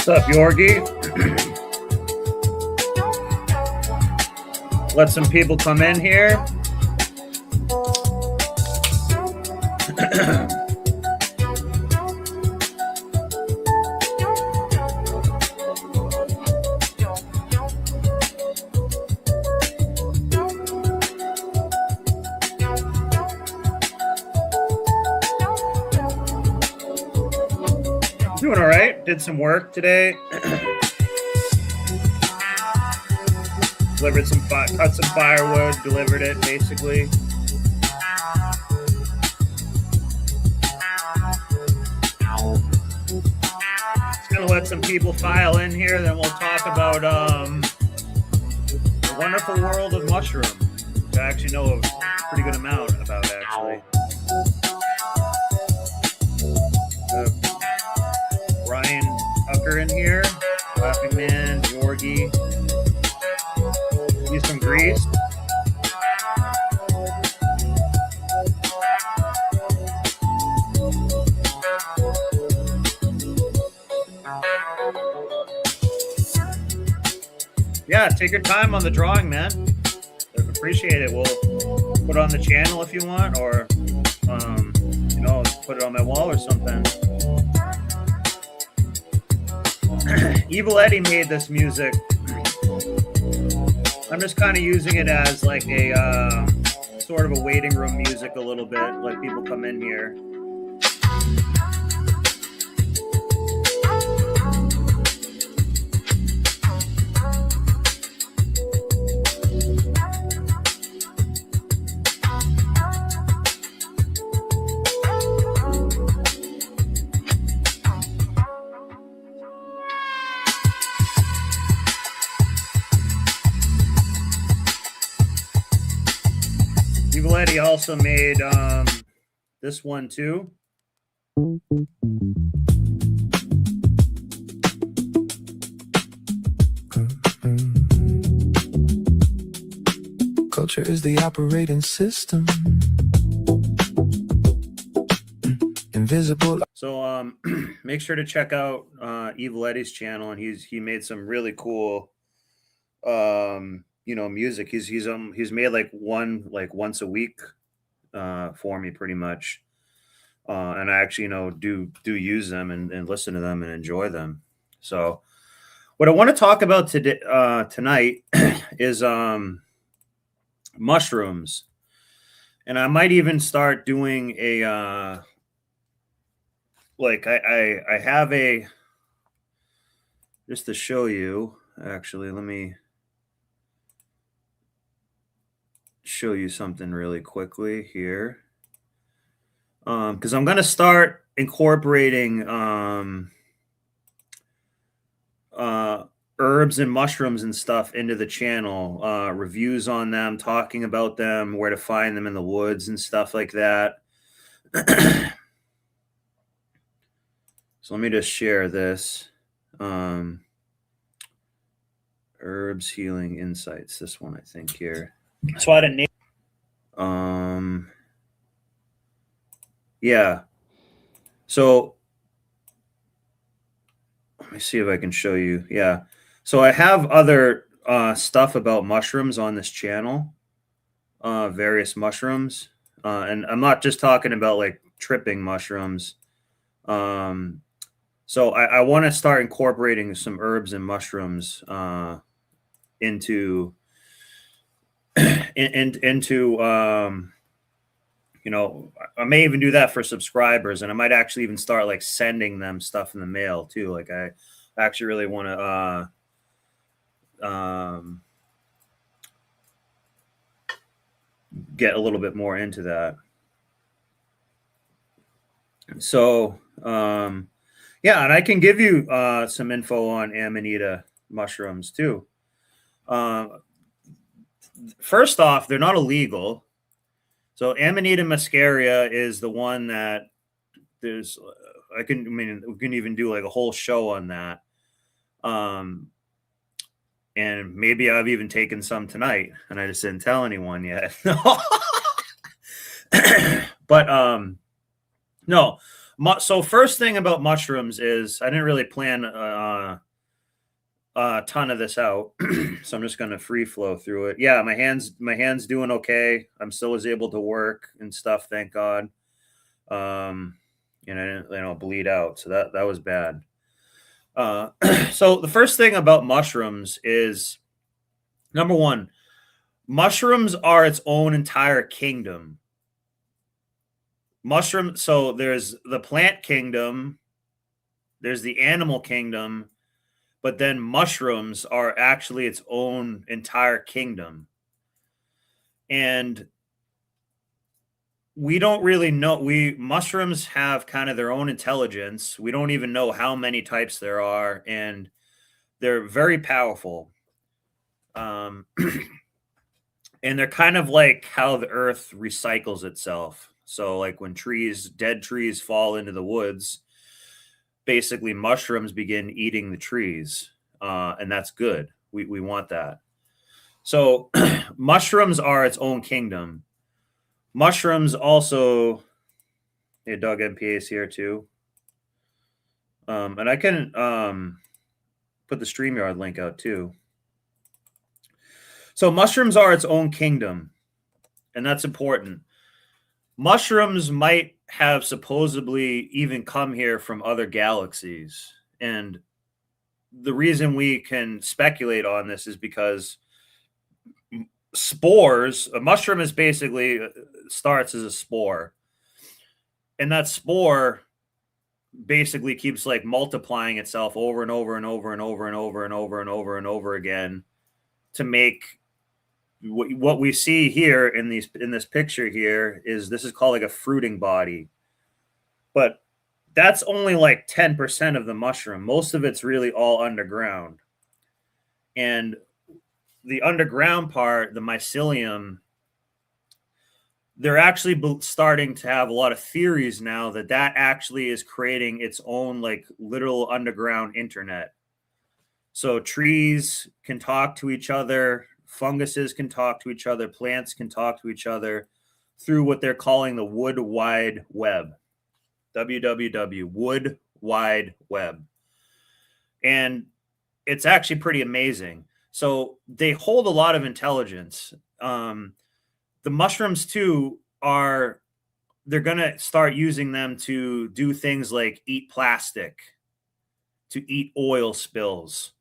What's up, Yorgi? Let some people come in here. Doing all right. Did some work today. Delivered some cut some firewood. Delivered it basically. Just gonna let some people file in here. Then we'll talk about the wonderful world of mushroom, which I actually know a pretty good amount about actually. Ryan Tucker in here, Laughing Man, Yorgi. He's from Greece. Yeah, take your time on the drawing, man. Appreciate it. We'll put it on the channel if you want, or put it on my wall or something. Evil Eddie made this music. I'm just kind of using it as like a sort of a waiting room music a little bit, let people come in here. He also made this one too. Culture is the operating system. Invisible. So make sure to check out Evil Eddie's channel, and he made some really cool music. He's made like once a week for me pretty much, and I actually do use them and listen to them and enjoy them. So what I want to talk about today tonight is mushrooms, and I might even start doing a I have a, just to show you, actually let me show you something really quickly here, because I'm going to start incorporating herbs and mushrooms and stuff into the channel, reviews on them, talking about them, where to find them in the woods and stuff like that. So let me just share this. Herbs Healing Insights, this one I think here. So I didn't name. Yeah. So let me see if I can show you. Yeah. So I have other stuff about mushrooms on this channel, various mushrooms, and I'm not just talking about like tripping mushrooms. So I want to start incorporating some herbs and mushrooms into I may even do that for subscribers, and I might actually even start like sending them stuff in the mail too. Like I actually really want to get a little bit more into that. So yeah, and I can give you some info on Amanita mushrooms too. First off, they're not illegal. So Amanita muscaria is the one that there's, we can even do like a whole show on that. And maybe I've even taken some tonight and I just didn't tell anyone yet. But no, So first thing about mushrooms is I didn't really plan a ton of this out, so I'm just gonna free flow through it. Yeah, my hands doing okay. I'm still was able to work and stuff, thank God. Um, and I didn't, bleed out, so that was bad. Uh, so the first thing about mushrooms is number one, mushrooms are its own entire kingdom. So there's the plant kingdom, there's the animal kingdom, but then mushrooms are actually its own entire kingdom. And we don't really know. Mushrooms have kind of their own intelligence. We don't even know how many types there are, and they're very powerful. Um, and they're kind of like how the earth recycles itself. So, like when dead trees fall into the woods, basically mushrooms begin eating the trees, and that's good. We want that. So, mushrooms are its own kingdom. Mushrooms also, yeah, Doug MPA's here too. And I can put the StreamYard link out too. So mushrooms are its own kingdom, and that's important. Mushrooms might have supposedly even come here from other galaxies. And the reason we can speculate on this is because spores, a mushroom is basically starts as a spore. And that spore basically keeps like multiplying itself over and over and over and over and over and over and over and over again to make what we see here in this picture here is this is called like a fruiting body, but that's only like 10% of the mushroom. Most of it's really all underground, and the underground part, the mycelium, they're actually starting to have a lot of theories now that actually is creating its own like literal underground internet. So trees can talk to each other, funguses can talk to each other, plants can talk to each other through what they're calling the Wood Wide Web. www, Wood Wide Web. And it's actually pretty amazing. So they hold a lot of intelligence. The mushrooms too they're going to start using them to do things like eat plastic, to eat oil spills.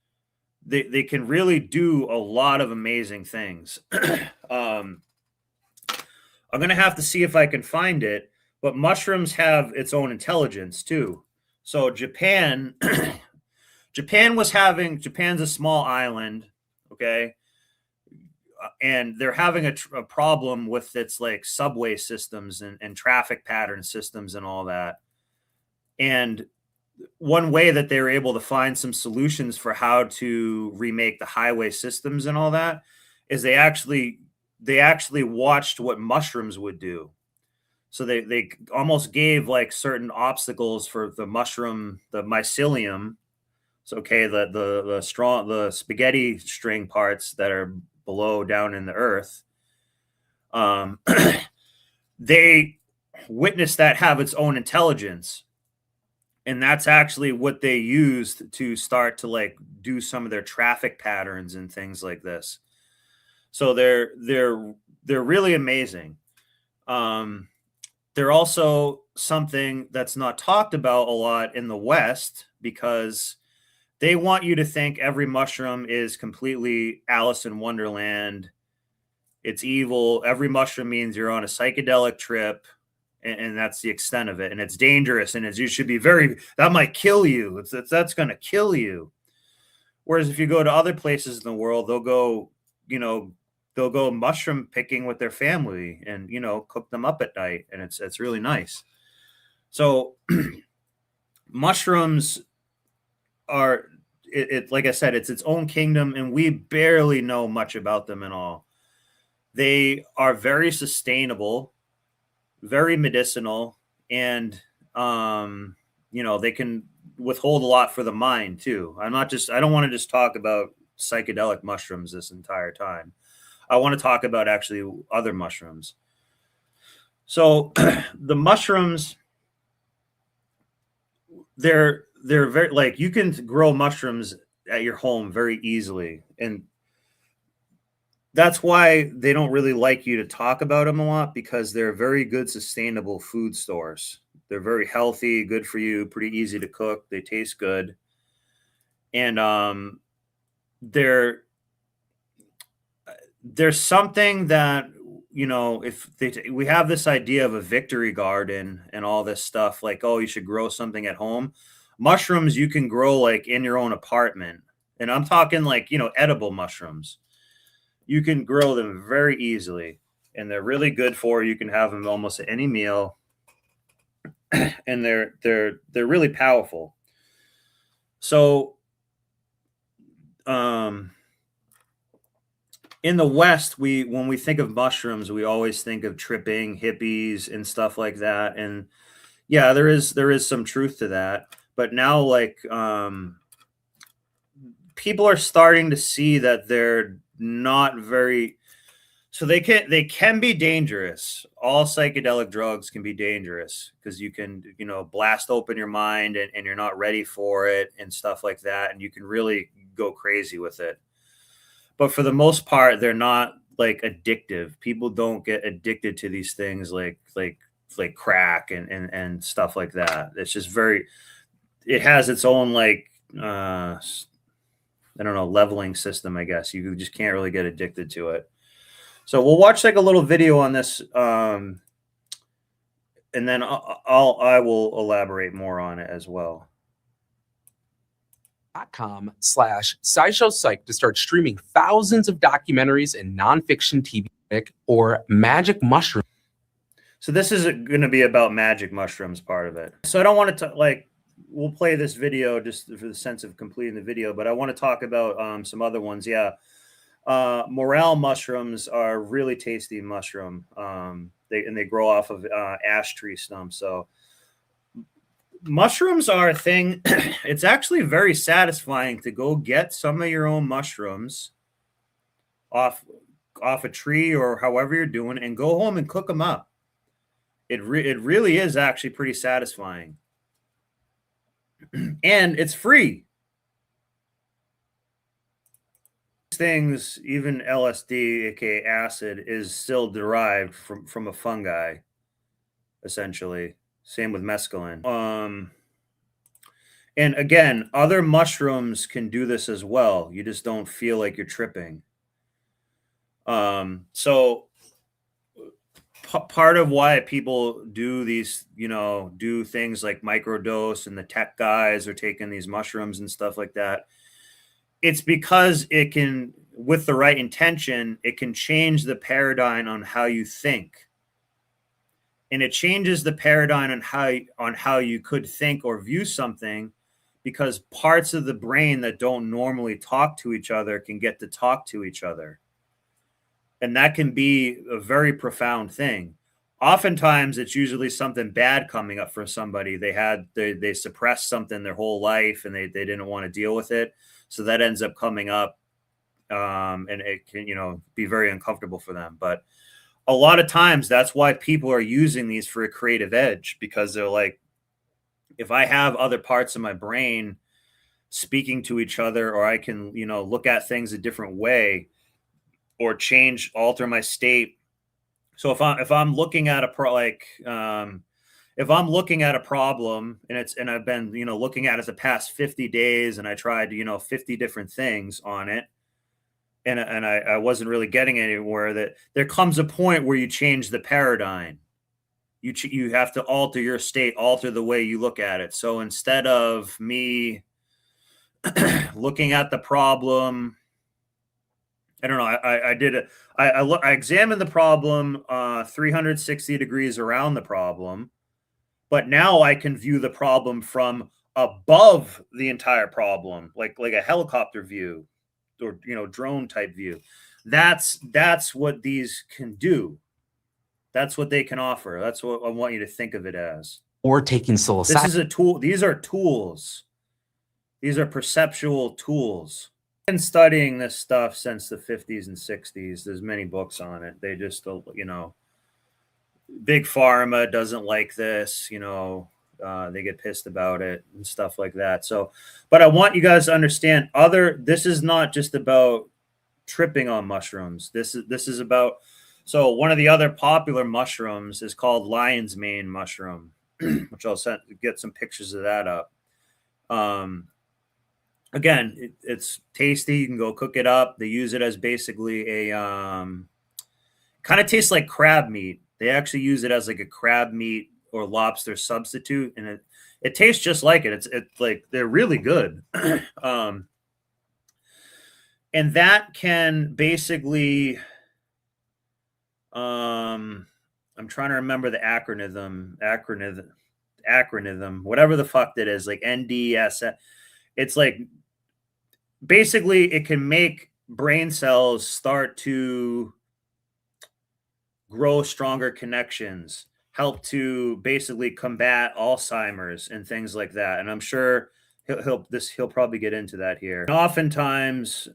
They can really do a lot of amazing things. I'm going to have to see if I can find it, but mushrooms have its own intelligence too. So Japan's a small island, okay? And they're having a problem with its like subway systems and traffic pattern systems and all that. And one way that they were able to find some solutions for how to remake the highway systems and all that is they actually watched what mushrooms would do. So they almost gave like certain obstacles for the mycelium. So okay, the spaghetti string parts that are below down in the earth. They witnessed that have its own intelligence, and that's actually what they used to start to like do some of their traffic patterns and things like this. So they're really amazing. They're also something that's not talked about a lot in the West because they want you to think every mushroom is completely Alice in Wonderland. It's evil. Every mushroom means you're on a psychedelic trip, and that's the extent of it. And it's dangerous, and you should be that might kill you. That's going to kill you. Whereas if you go to other places in the world, they'll go mushroom picking with their family and cook them up at night, and it's really nice. So mushrooms are like I said, it's its own kingdom, and we barely know much about them at all. They are very sustainable, very medicinal, and they can withhold a lot for the mind too. I don't want to just talk about psychedelic mushrooms this entire time. I want to talk about actually other mushrooms. So the mushrooms they're very like you can grow mushrooms at your home very easily, and that's why they don't really like you to talk about them a lot because they're very good sustainable food stores. They're very healthy, good for you, pretty easy to cook. They taste good, and they're there's something that if we have this idea of a victory garden and all this stuff like, oh, you should grow something at home. Mushrooms you can grow like in your own apartment, and I'm talking like edible mushrooms. You can grow them very easily, and they're really good for you. You can have them almost at any meal, and they're really powerful. So um in the West, we when we think of mushrooms, we always think of tripping hippies and stuff like that. And yeah, there is some truth to that. But now, like, people are starting to see that they're not very. So they can be dangerous. All psychedelic drugs can be dangerous because you can blast open your mind, and you're not ready for it and stuff like that, and you can really go crazy with it. But for the most part, they're not like addictive. People don't get addicted to these things like crack and stuff like that. It's just very it has its own like I don't know, leveling system, I guess. You just can't really get addicted to it. So we'll watch like a little video on this, and then I will elaborate more on it as well. .com/SciShow Psych to start streaming thousands of documentaries and nonfiction TV or magic mushroom. So this is going to be about magic mushrooms part of it. So I don't want to like we'll play this video just for the sense of completing the video, but I want to talk about some other ones. Yeah. Morel mushrooms are really tasty mushroom. They grow off of ash tree stumps. So mushrooms are a thing. It's actually very satisfying to go get some of your own mushrooms off a tree or however you're doing, and go home and cook them up. It really is actually pretty satisfying, and it's free. Things, even LSD, aka acid, is still derived from a fungi, essentially. Same with mescaline. And again, other mushrooms can do this as well. You just don't feel like you're tripping. So part of why people do these, do things like microdose, and the tech guys are taking these mushrooms and stuff like that. It's because it can, with the right intention, it can change the paradigm on how you think. And it changes the paradigm on how you could think or view something, because parts of the brain that don't normally talk to each other can get to talk to each other. And that can be a very profound thing. Oftentimes, it's usually something bad coming up for somebody. They suppressed something their whole life, and they didn't want to deal with it. So that ends up coming up, and it can, be very uncomfortable for them. But a lot of times that's why people are using these for a creative edge, because they're like, if I have other parts of my brain speaking to each other, or I can, look at things a different way, or alter my state. So if I'm looking at if I'm looking at a problem, and I've been, looking at it the past 50 days, and I tried, 50 different things on it, and I wasn't really getting anywhere, that there comes a point where you change the paradigm. You have to alter your state, alter the way you look at it. So instead of me looking at the problem, I don't know. I examined the problem 360 degrees around the problem, but now I can view the problem from above the entire problem, like a helicopter view, or drone type view. That's what these can do. That's what they can offer. That's what I want you to think of it as. Or taking psilocybin. This is a tool. These are tools. These are perceptual tools. I've been studying this stuff since the 50s and 60s. There's many books on it. They just, big pharma doesn't like this. They get pissed about it and stuff like that. So, but I want you guys to understand this is not just about tripping on mushrooms. This is about, so one of the other popular mushrooms is called lion's mane mushroom, which I'll get some pictures of that up. Again, it's tasty. You can go cook it up. They use it as basically a kind of tastes like crab meat. They actually use it as like a crab meat or lobster substitute, and it tastes just like it. It's like they're really good. And that can basically, I'm trying to remember the acronym, whatever the fuck that is, like NDS. It's like basically it can make brain cells start to grow stronger connections, help to basically combat Alzheimer's and things like that. And I'm sure he'll probably get into that here. And oftentimes,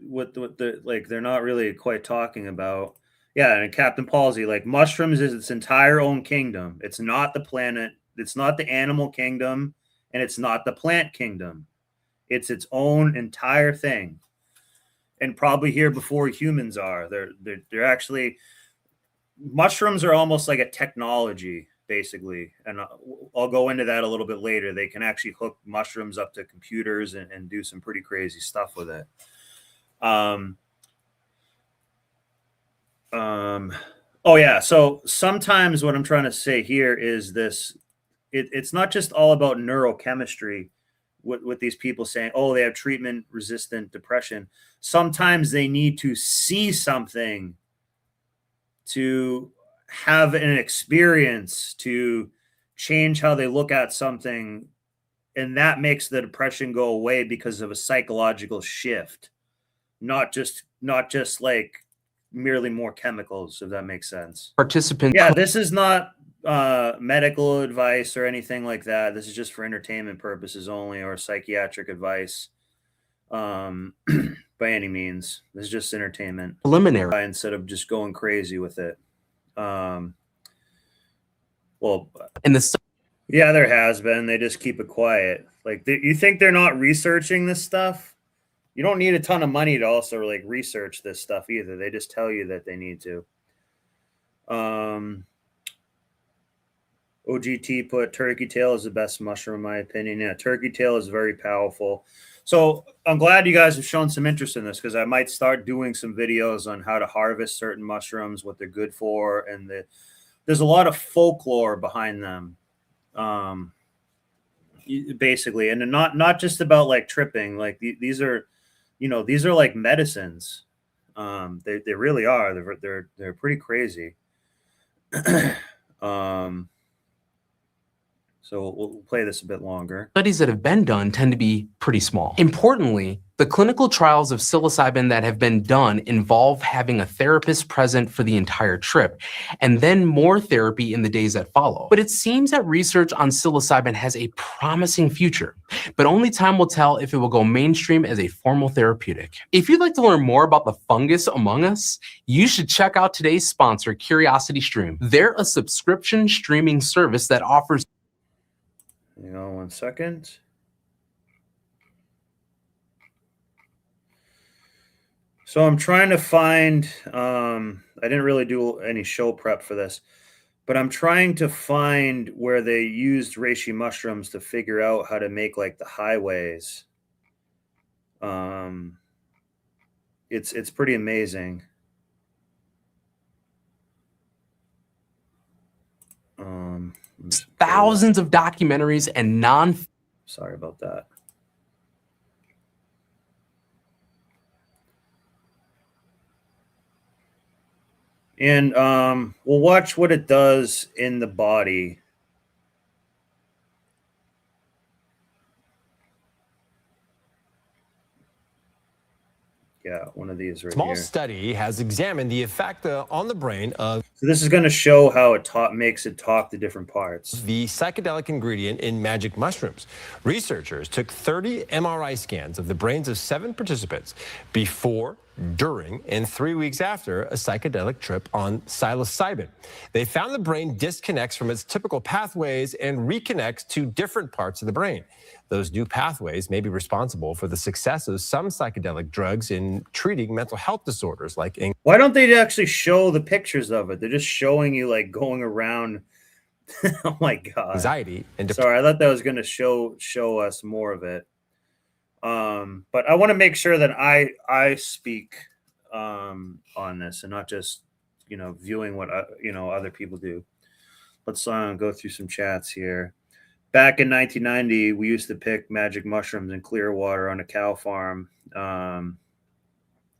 what the like they're not really quite talking about. Yeah, and Captain Palsy, like mushrooms is its entire own kingdom. It's not the planet, it's not the animal kingdom, and it's not the plant kingdom. It's its own entire thing. And probably here before humans are. They're actually, mushrooms are almost like a technology, basically. And I'll go into that a little bit later. They can actually hook mushrooms up to computers and do some pretty crazy stuff with it. Oh yeah. So sometimes what I'm trying to say here is this, it's not just all about neurochemistry with these people saying, oh, they have treatment resistant depression. Sometimes they need to see something to have an experience to change how they look at something. And that makes the depression go away because of a psychological shift. Not just like merely more chemicals, if that makes sense. Participants. Yeah, this is not medical advice or anything like that. This is just for entertainment purposes only, or psychiatric advice by any means. This is just entertainment. Preliminary. Instead of just going crazy with it. Well, in the yeah, there has been. They just keep it quiet. Like, you think they're not researching this stuff? You don't need a ton of money to also like research this stuff either. They just tell you that they need to. OGT put turkey tail is the best mushroom in my opinion. Yeah, turkey tail is very powerful. So I'm glad you guys have shown some interest in this, because I might start doing some videos on how to harvest certain mushrooms, what they're good for, and there's a lot of folklore behind them. Basically, and not just about like tripping. Like these are, these are like medicines. They really are. They're pretty crazy. So we'll play this a bit longer. Studies that have been done tend to be pretty small. Importantly, the clinical trials of psilocybin that have been done involve having a therapist present for the entire trip, and then more therapy in the days that follow. But it seems that research on psilocybin has a promising future, but only time will tell if it will go mainstream as a formal therapeutic. If you'd like to learn more about the fungus among us, you should check out today's sponsor, CuriosityStream. They're a subscription streaming service that offers. Hang on 1 second. So I'm trying to find, I didn't really do any show prep for this, but I'm trying to find where they used reishi mushrooms to figure out how to make like the highways. It's pretty amazing. Thousands of documentaries and Sorry about that. And we'll watch what it does in the body. Yeah, one of these right Small here. study has examined the effect on the brain of. So this is going to show how it makes it talk to different parts. The psychedelic ingredient in magic mushrooms. Researchers took 30 MRI scans of the brains of 7 participants before during and 3 weeks after a psychedelic trip on psilocybin. They found the brain disconnects from its typical pathways and reconnects to different parts of the brain. Those new pathways may be responsible for the success of some psychedelic drugs in treating mental health disorders like anxiety. Why don't they actually show the pictures of it? They're just showing you like going around. Oh my god. Anxiety and sorry, I thought that was going to show us more of it. But I want to make sure that I speak on this and not just viewing what other people do. Let's go through some chats here. Back in 1990, we used to pick magic mushrooms in Clearwater on a cow farm.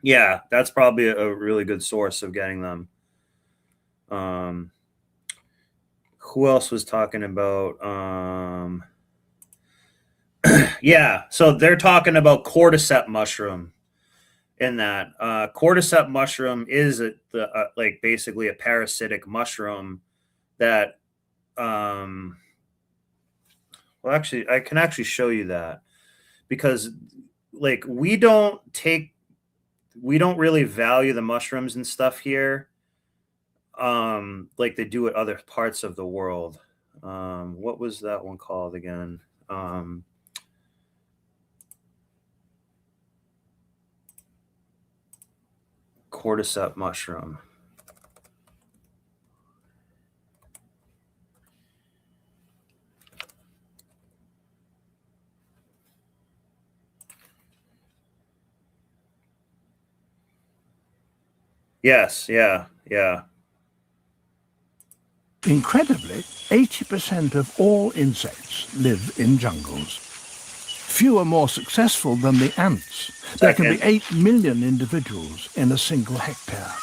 Yeah, that's probably a really good source of getting them. Who else was talking about? Yeah, so they're talking about cordyceps mushroom in that. Cordyceps mushroom is like basically a parasitic mushroom that well, actually, I can actually show you that because like we don't really value the mushrooms and stuff here like they do at other parts of the world. What was that one called again? Cordyceps mushroom. Yes, yeah. Incredibly, 80% of all insects live in jungles. Few are more successful than the ants. There can be 8 million individuals in a single hectare.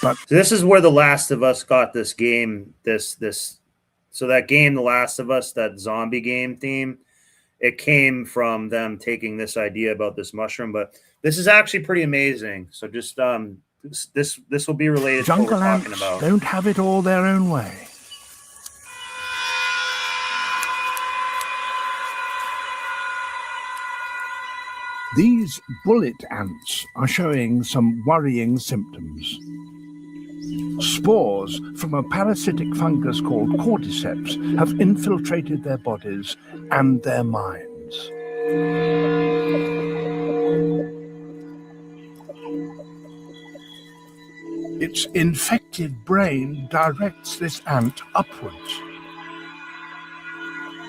But so this is where The Last of Us got this game, so that game, The Last of Us, that zombie game theme, it came from them taking this idea about this mushroom, but this is actually pretty amazing. So just this will be related to what we're talking about. Jungle ants don't have it all their own way. These bullet ants are showing some worrying symptoms. Spores from a parasitic fungus called cordyceps have infiltrated their bodies and their minds. Its infected brain directs this ant upwards.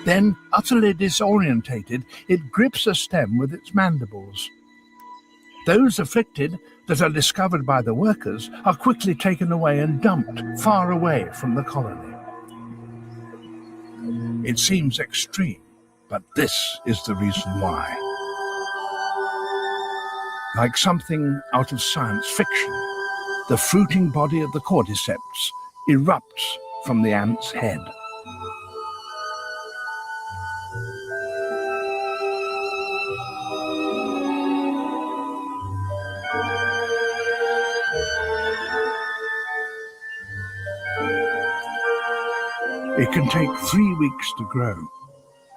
Then, utterly disorientated, it grips a stem with its mandibles. Those afflicted that are discovered by the workers are quickly taken away and dumped far away from the colony. It seems extreme, but this is the reason why. Like something out of science fiction, the fruiting body of the cordyceps erupts from the ant's head. It can take 3 weeks to grow,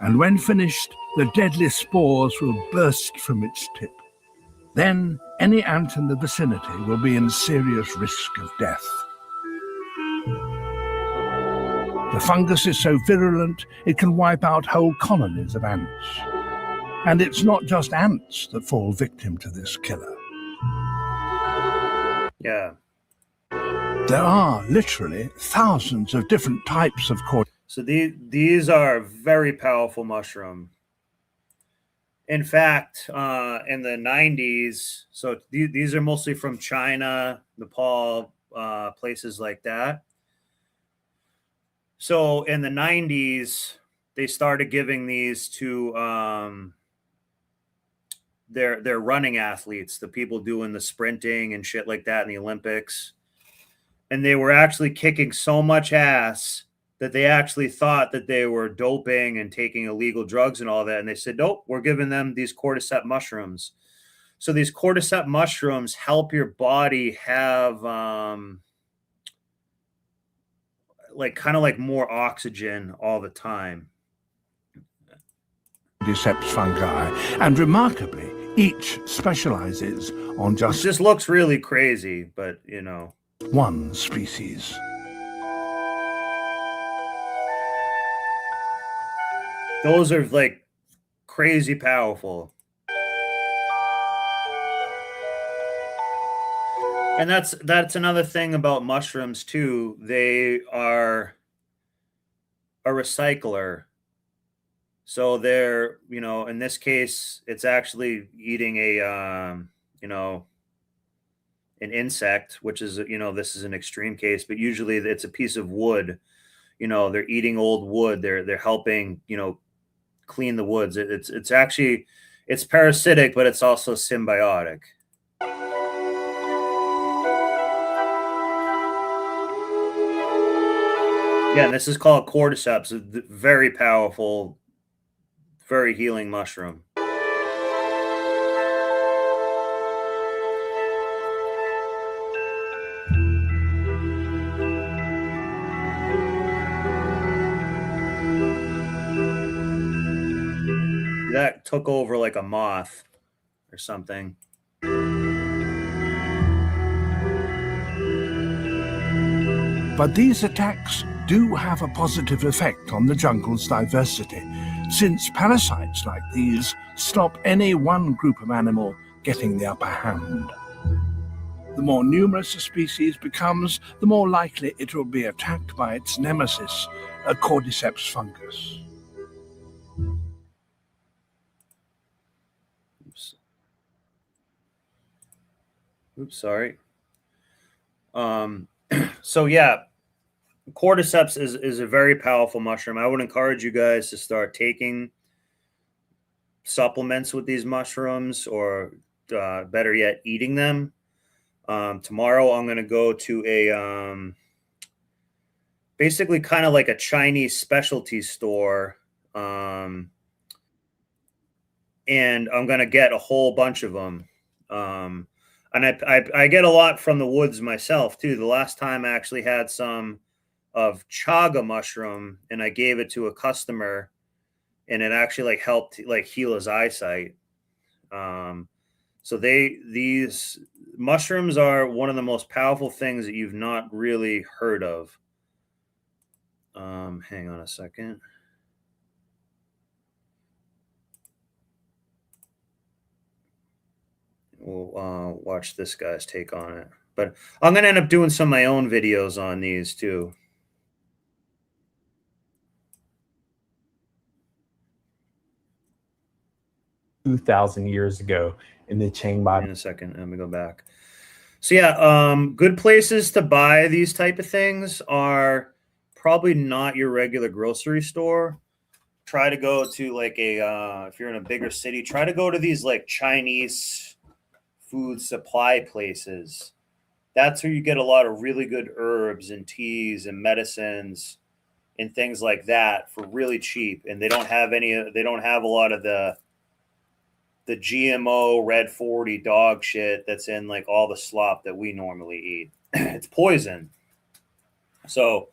and when finished, the deadly spores will burst from its tip. Then any ant in the vicinity will be in serious risk of death. The fungus is so virulent it can wipe out whole colonies of ants. And it's not just ants that fall victim to this killer. Yeah. There are literally thousands of different types of cordyceps. So these are very powerful mushroom. In fact, in the 90s, so these are mostly from China, Nepal, places like that. So in the 90s, they started giving these to their running athletes, the people doing the sprinting and shit like that in the Olympics. And they were actually kicking so much ass that they actually thought that they were doping and taking illegal drugs and all that. And they said, nope, we're giving them these cordyceps mushrooms. So these cordyceps mushrooms help your body have kind of like more oxygen all the time. Cordyceps fungi, and remarkably, Each specializes on It just just looks really crazy, but you know. one species. Those are like crazy powerful. And that's another thing about mushrooms too. They are a recycler. So they're, you know, in this case, it's actually eating a, you know, an insect, which is, you know, this is an extreme case, but usually it's a piece of wood. You know, they're eating old wood. They're helping, you know, clean the woods. It's actually it's parasitic, but it's also symbiotic. Yeah, and this is called cordyceps. Very powerful, very healing mushroom. That took over like a moth or something. But these attacks do have a positive effect on the jungle's diversity, since parasites like these stop any one group of animal getting the upper hand. The more numerous a species becomes, the more likely it will be attacked by its nemesis, a cordyceps fungus. Oops. Oops, sorry. So yeah, cordyceps is a very powerful mushroom. I would encourage you guys to start taking supplements with these mushrooms, or better yet, eating them. Tomorrow, I'm going to go to a basically kind of like a Chinese specialty store, and I'm going to get a whole bunch of them. And I get a lot from the woods myself too. The last time I actually had some of chaga mushroom, and I gave it to a customer, and it actually like helped like heal his eyesight. So these mushrooms are one of the most powerful things that you've not really heard of. Hang on a second. We'll watch this guy's take on it. But I'm going to end up doing some of my own videos on these too. 2,000 years ago in the Chiangmai. In a second, let me go back. So yeah, good places to buy these type of things are probably not your regular grocery store. Try to go to like a if you're in a bigger city, try to go to these like Chinese food supply places. That's where you get a lot of really good herbs and teas and medicines and things like that for really cheap. And they don't have a lot of the GMO red 40 dog shit that's in like all the slop that we normally eat. It's poison. So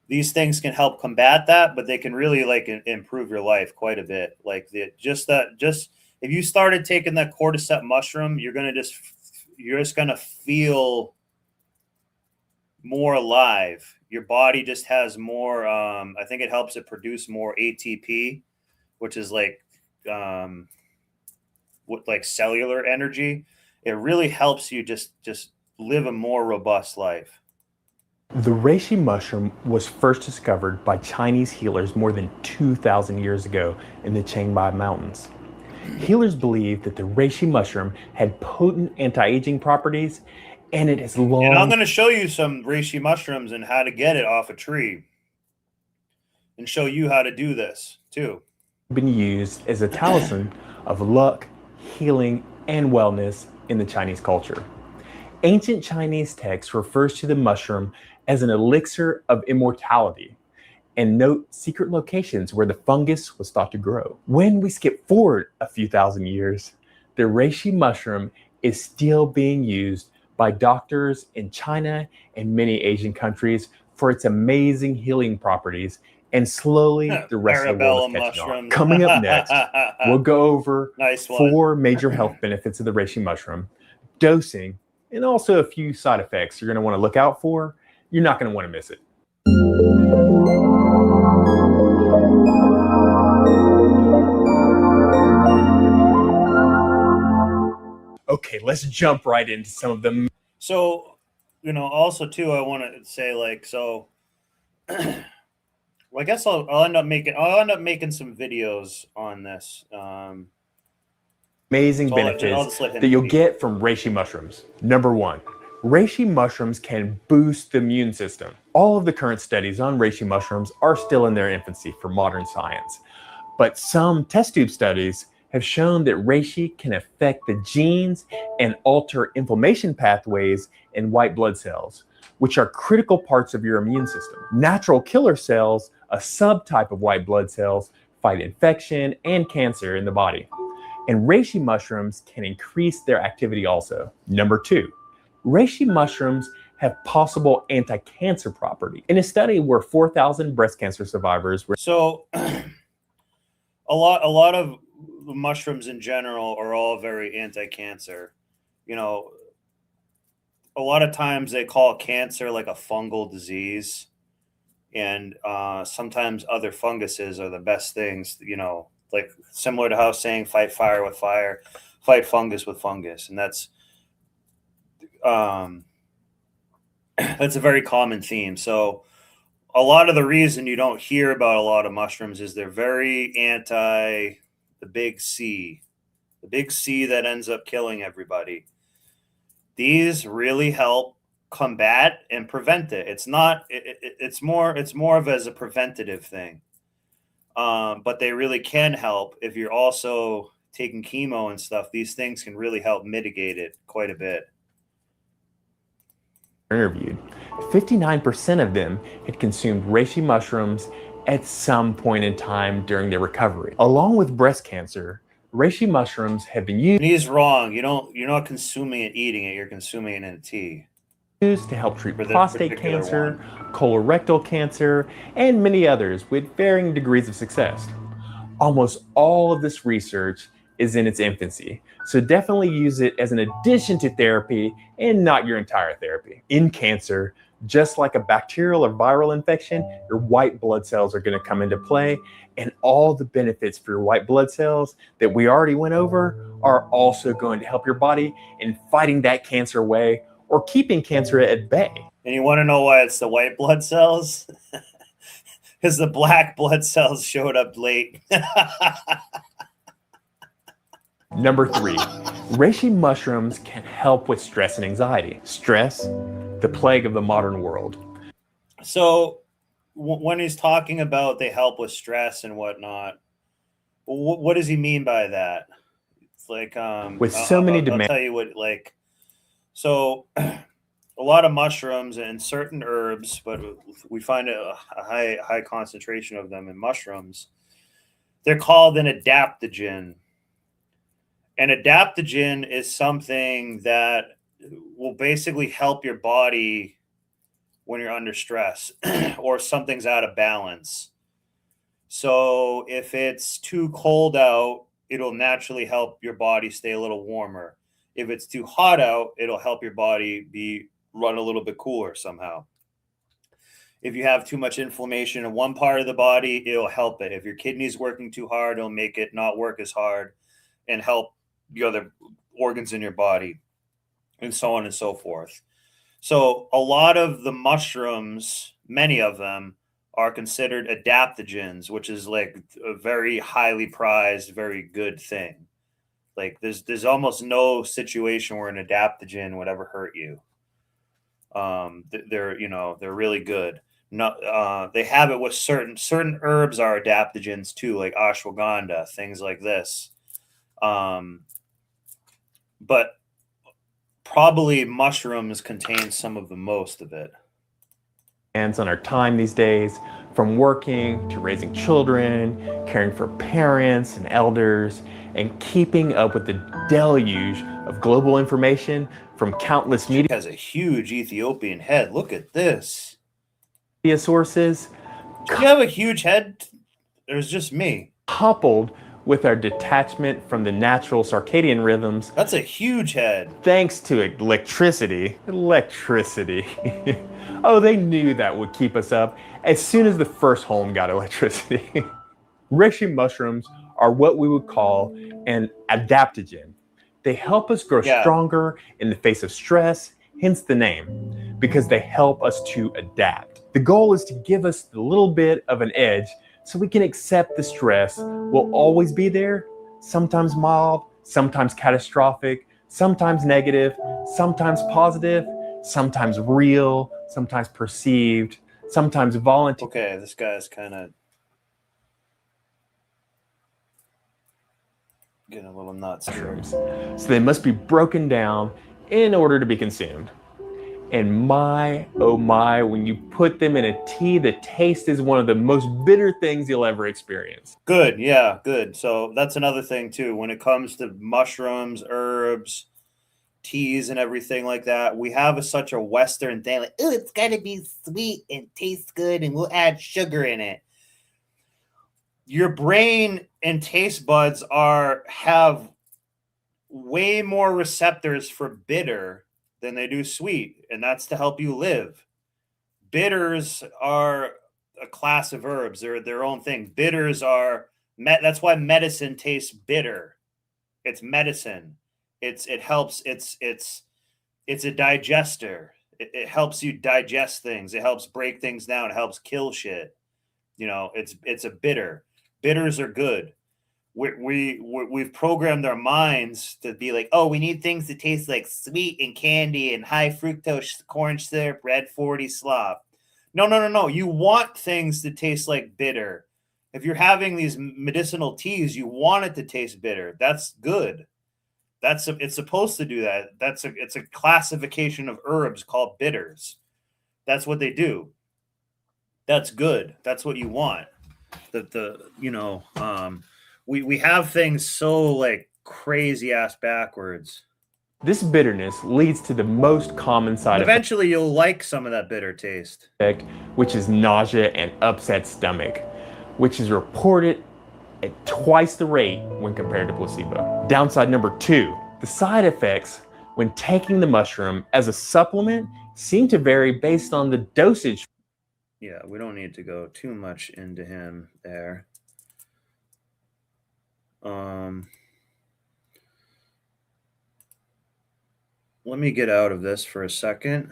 these things can help combat that, but they can really like improve your life quite a bit. Like just if you started taking that cordyceps mushroom, you're just gonna feel more alive. Your body just has more. I think it helps it produce more ATP, which is like like cellular energy. It really helps you just live a more robust life. The reishi mushroom was first discovered by Chinese healers more than 2,000 years ago in the Chiangmai Mountains. Healers believed that the reishi mushroom had potent anti-aging properties, and it has long... And I'm going to show you some reishi mushrooms and how to get it off a tree, and show you how to do this too. Been used as a talisman of luck, healing, and wellness in the Chinese culture. Ancient Chinese text refers to the mushroom as an elixir of immortality and note secret locations where the fungus was thought to grow. When we skip forward a few thousand years, the reishi mushroom is still being used by doctors in China and many Asian countries for its amazing healing properties And slowly, the rest of the world is Parabellum catching on. mushroom. Coming up next, we'll go over Nice one. 4 major health benefits of the reishi mushroom, dosing, and also a few side effects you're going to want to look out for. You're not going to want to miss it. Okay, let's jump right into some of them. So, also too, I want to say so. Well, I guess I'll end up making some videos on this. Amazing I'll benefits just let him that you'll speak. get from reishi mushrooms. Number 1, reishi mushrooms can boost the immune system. All of the current studies on reishi mushrooms are still in their infancy for modern science, but some test tube studies have shown that reishi can affect the genes and alter inflammation pathways in white blood cells, which are critical parts of your immune system. Natural killer cells, a subtype of white blood cells, fight infection and cancer in the body. And reishi mushrooms can increase their activity also. Number 2, reishi mushrooms have possible anti-cancer property. In a study where 4,000 breast cancer survivors were... So, a lot of mushrooms in general are all very anti-cancer. A lot of times they call cancer like a fungal disease, and sometimes other funguses are the best things. Like similar to how saying fight fire with fire, fight fungus with fungus, and that's a very common theme. So a lot of the reason you don't hear about a lot of mushrooms is they're very anti the big C that ends up killing everybody. These really help combat and prevent it. It's not. It's more of as a preventative thing. But they really can help if you're also taking chemo and stuff. These things can really help mitigate it quite a bit. Interviewed, 59% of them had consumed reishi mushrooms at some point in time during their recovery. Along with breast cancer, reishi mushrooms have been used... And he's wrong. You're not consuming it, eating it. You're consuming it in a tea. Used to help treat prostate cancer, colorectal cancer, and many others with varying degrees of success. Almost all of this research is in its infancy, so definitely use it as an addition to therapy and not your entire therapy. In cancer, just like a bacterial or viral infection, your white blood cells are going to come into play, and all the benefits for your white blood cells that we already went over are also going to help your body in fighting that cancer away or keeping cancer at bay. And you want to know why it's the white blood cells? Because the black blood cells showed up late. Number 3, reishi mushrooms can help with stress and anxiety. Stress, the plague of the modern world. So when he's talking about they help with stress and whatnot, what does he mean by that? It's like with so many demands. I'll tell you what, so a lot of mushrooms and certain herbs, but we find a high concentration of them in mushrooms. They're called an adaptogen. An adaptogen is something that will basically help your body when you're under stress or something's out of balance. So if it's too cold out, it'll naturally help your body stay a little warmer. If it's too hot out, it'll help your body run a little bit cooler somehow. If you have too much inflammation in one part of the body, it'll help it. If your kidney's working too hard, it'll make it not work as hard and help the other organs in your body, and so on and so forth. So a lot of the mushrooms, many of them, are considered adaptogens, which is like a very highly prized, very good thing. Like there's almost no situation where an adaptogen would ever hurt you. They're really good. No, they have it with certain herbs are adaptogens too, like ashwagandha, things like this. But probably mushrooms contain some of the most of it. On our time these days, from working to raising children, caring for parents and elders, and keeping up with the deluge of global information from countless media. She has a huge Ethiopian head. Look at this. Media sources. You have a huge head. There's just me. coupled with our detachment from the natural circadian rhythms, That's a huge head. thanks to electricity. Oh, they knew that would keep us up as soon as the first home got electricity. Reishi mushrooms are what we would call an adaptogen. They help us grow Yeah. stronger in the face of stress, hence the name, because they help us to adapt. The goal is to give us a little bit of an edge so we can accept the stress will always be there, sometimes mild, sometimes catastrophic, sometimes negative, sometimes positive, sometimes real, sometimes perceived, sometimes voluntary. Okay, this guy's kind of getting a little nuts here. Mushrooms. So they must be broken down in order to be consumed. And my, oh my, when you put them in a tea, the taste is one of the most bitter things you'll ever experience. Good, yeah, good. So that's another thing too. When it comes to mushrooms, herbs, teas, and everything like that, we have such a Western thing, like, oh, it's got to be sweet and taste good, and we'll add sugar in it. Your brain and taste buds have way more receptors for bitter than they do sweet, and that's to help you live. Bitters are a class of herbs; they're their own thing. Bitters are that's why medicine tastes bitter. It's medicine. It helps. It's a digester. It helps you digest things. It helps break things down. It helps kill shit. It's a bitter. Bitters are good. We've programmed our minds to be like, oh, we need things that taste like sweet and candy and high fructose corn syrup, red 40 slop. No. You want things that taste like bitter. If you're having these medicinal teas, you want it to taste bitter. That's good. It's supposed to do that. It's a classification of herbs called bitters. That's what they do. That's good. That's what you want. We have things so like crazy ass backwards. This bitterness leads to the most common side Eventually, you'll like some of that bitter taste, effect, which is nausea and upset stomach, which is reported at twice the rate when compared to placebo. Downside number 2, the side effects when taking the mushroom as a supplement seem to vary based on the dosage. Yeah, we don't need to go too much into him there. Let me get out of this for a second.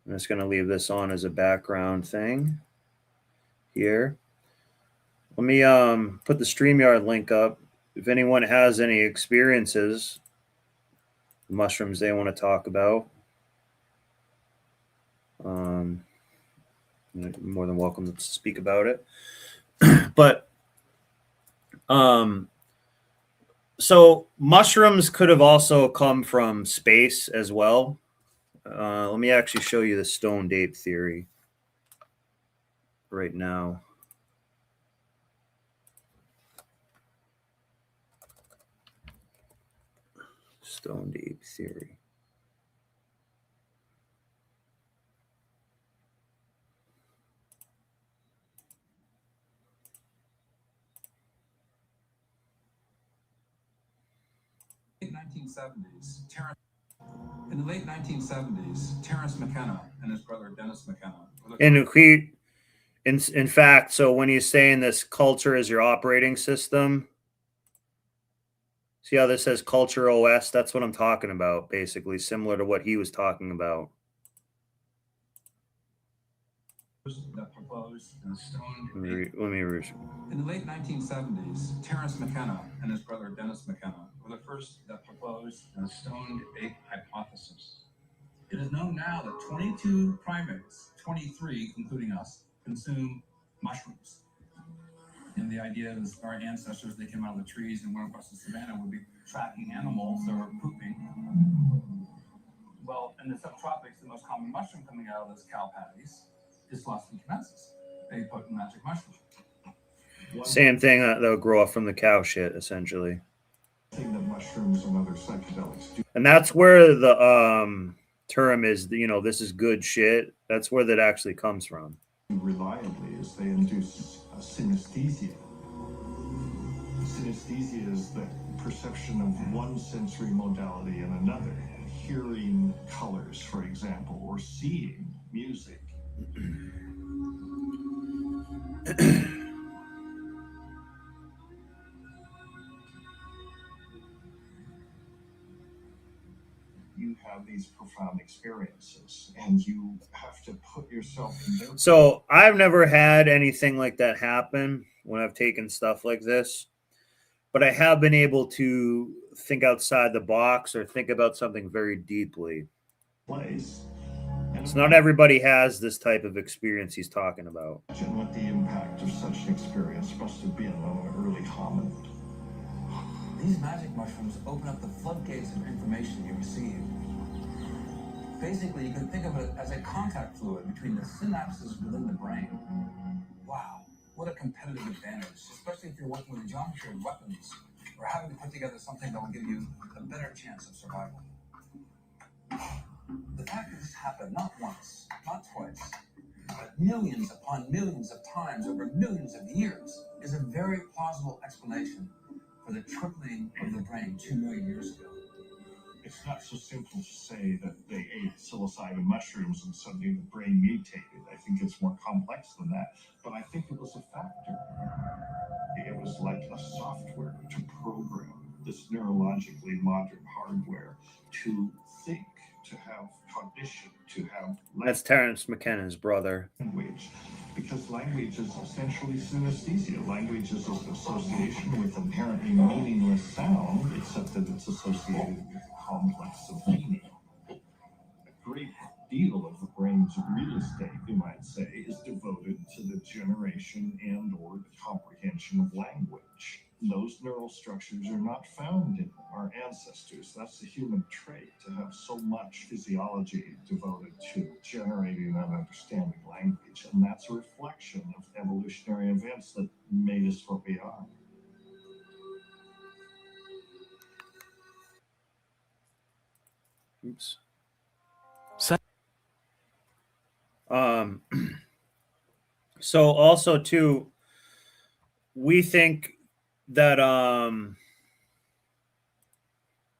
I'm just going to leave this on as a background thing here. Let me put the StreamYard link up. If anyone has any experiences, mushrooms they want to talk about, you're more than welcome to speak about it. But so mushrooms could have also come from space as well. Let me actually show you the stoned ape theory right now. Stoned ape theory. In the late 1970s, Terence McKenna and his brother Dennis McKenna. In fact, so when he's saying this culture is your operating system, see how this says culture OS? That's what I'm talking about, basically, similar to what he was talking about. That proposed and stoned In the late 1970s, Terence McKenna and his brother Dennis McKenna were the first that proposed the stoned ape hypothesis. It is known now that 22 primates, 23 including us, consume mushrooms. And the idea is our ancestors, they came out of the trees and went across the savannah, would be tracking animals that were pooping. Well, in the subtropics, the most common mushroom coming out of those cow patties is Phlogiston cubensis. They put magic mushroom. Same thing that'll grow up from the cow shit, essentially. That mushrooms and other psychedelics do. And that's where the term is, this is good shit. That's where that actually comes from. reliably is they induce synesthesia. Synesthesia is the perception of one sensory modality in another, hearing colors, for example, or seeing music. You have these profound experiences, and you have to put yourself in their. So I've never had anything like that happen when I've taken stuff like this, but I have been able to think outside the box or think about something very deeply. Place. So not everybody has this type of experience he's talking about. Imagine what the impact of such an experience must have been on an early hominid. These magic mushrooms open up the floodgates of information you receive. Basically, you can think of it as a contact fluid between the synapses within the brain. Wow, what a competitive advantage, especially if you're working with the geometry of weapons or having to put together something that will give you a better chance of survival. The fact that this happened not once, not twice, but millions upon millions of times over millions of years is a very plausible explanation for the tripling of the brain 2 million years ago. It's not so simple to say that they ate psilocybin mushrooms and suddenly the brain mutated. I think it's more complex than that, but I think it was a factor. It was like a software to program this neurologically modern hardware to think, to have cognition, to have That's Terence McKenna's brother. language. Because language is essentially synesthesia. Language is an association with inherently meaningless sound, except that it's associated with a complex of meaning. A great deal of the brain's real estate, you might say, is devoted to the generation and or the comprehension of language. Those neural structures are not found in our ancestors. That's the human trait, to have so much physiology devoted to generating and understanding language. And that's a reflection of evolutionary events that made us what we are. Oops. Se- Um, so also too, we think that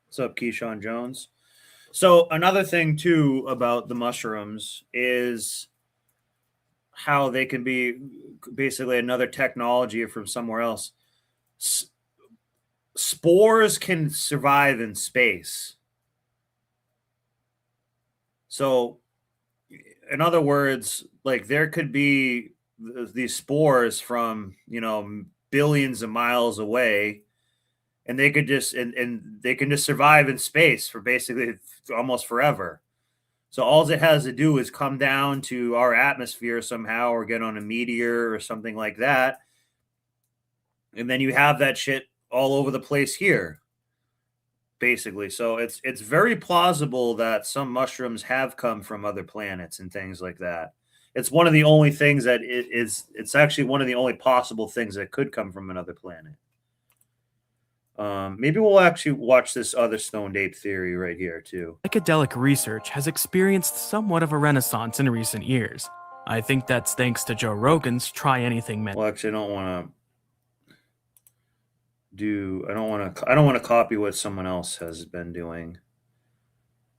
what's up, Keyshawn Jones? So another thing too about the mushrooms is how they can be basically another technology from somewhere else. Spores can survive in space. So in other words, like there could be these spores from, billions of miles away, and they could just and they can just survive in space for basically almost forever. So all it has to do is come down to our atmosphere somehow or get on a meteor or something like that. And then you have that shit all over the place here, basically. So it's very plausible that some mushrooms have come from other planets and things like that. It's one of the only things that it's actually one of the only possible things that could come from another planet. Maybe we'll actually watch this other stoned ape theory right here too. Psychedelic research has experienced somewhat of a renaissance in recent years. I think that's thanks to Joe Rogan's Try Anything Well, actually, I don't want to I don't want to copy what someone else has been doing.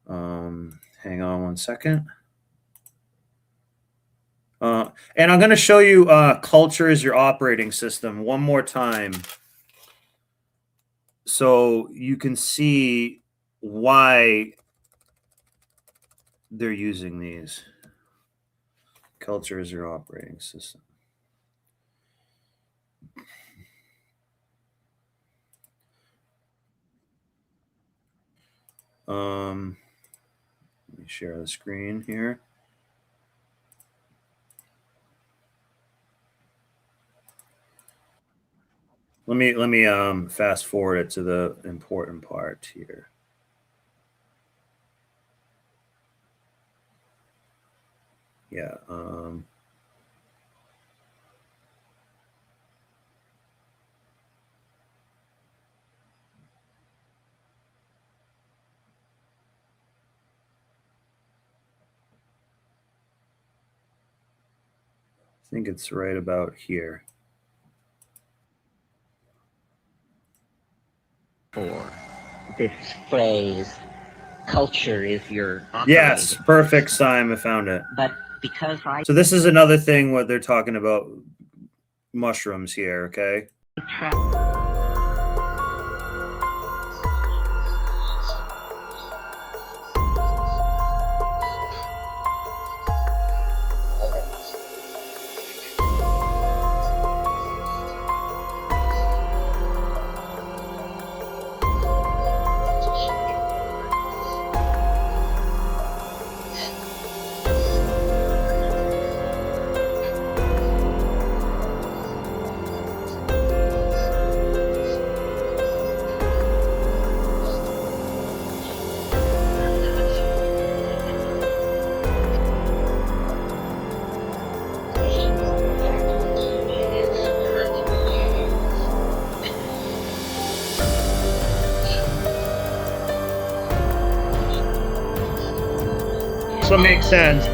Hang on one second. And I'm going to show you culture is your operating system one more time so you can see why they're using these. Culture is your operating system. Let me share the screen here. Let me fast forward it to the important part here. Yeah. think it's right about here. For this phrase, culture is your operating. Yes, perfect, Simon. I found it. But because I So this is another thing what they're talking about mushrooms here, okay? So it makes sense.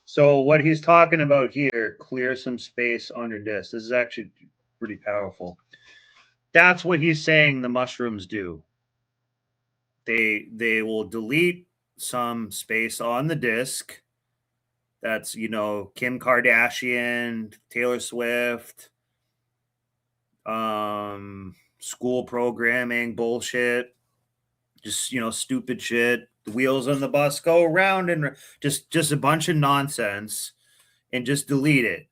So what he's talking about here, clear some space on your disk. This is actually pretty powerful. That's what he's saying the mushrooms do. They will delete some space on the disk. That's, you know, Kim Kardashian, Taylor Swift, school programming bullshit, just, you know, stupid shit. The wheels on the bus go around and just a bunch of nonsense, and just delete it.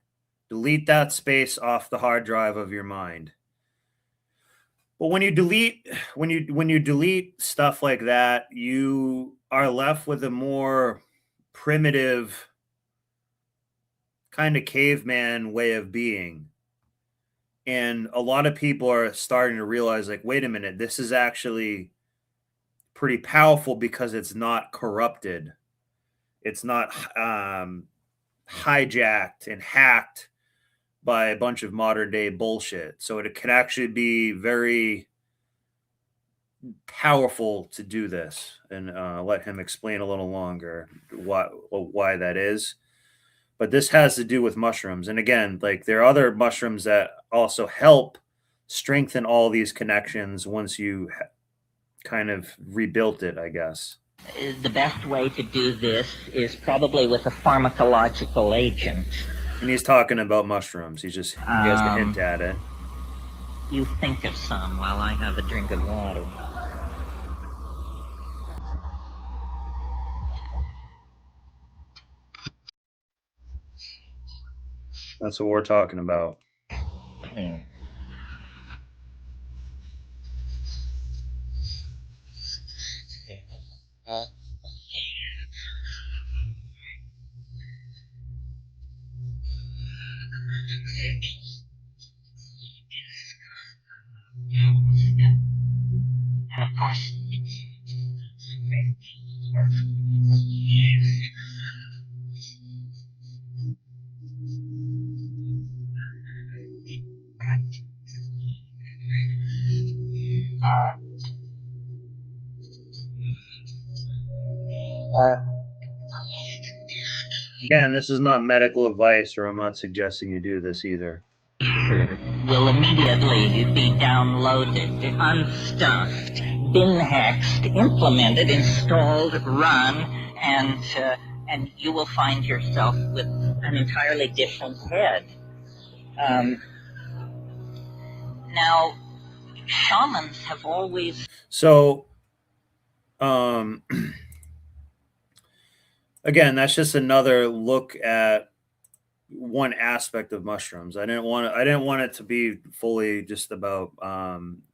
Delete that space off the hard drive of your mind. But when you delete stuff like that, you are left with a more primitive kind of caveman way of being. And a lot of people are starting to realize, like, wait a minute, this is actually pretty powerful because it's not corrupted. It's not hijacked and hacked by a bunch of modern day bullshit. So it can actually be very powerful to do this, and let him explain a little longer why that is. But this has to do with mushrooms. And again, like, there are other mushrooms that also help strengthen all these connections once you kind of rebuilt it, I guess. The best way to do this is probably with a pharmacological agent. And he's talking about mushrooms. He has to hint at it. You think of some while I have a drink of water. That's what we're talking about. Again, this is not medical advice, or I'm not suggesting you do this either. Will immediately be downloaded, unstuffed, bin hexed, implemented, installed, run, and you will find yourself with an entirely different head. Now, shamans have always... So, again, that's just another look at one aspect of mushrooms. I didn't want it to be fully just about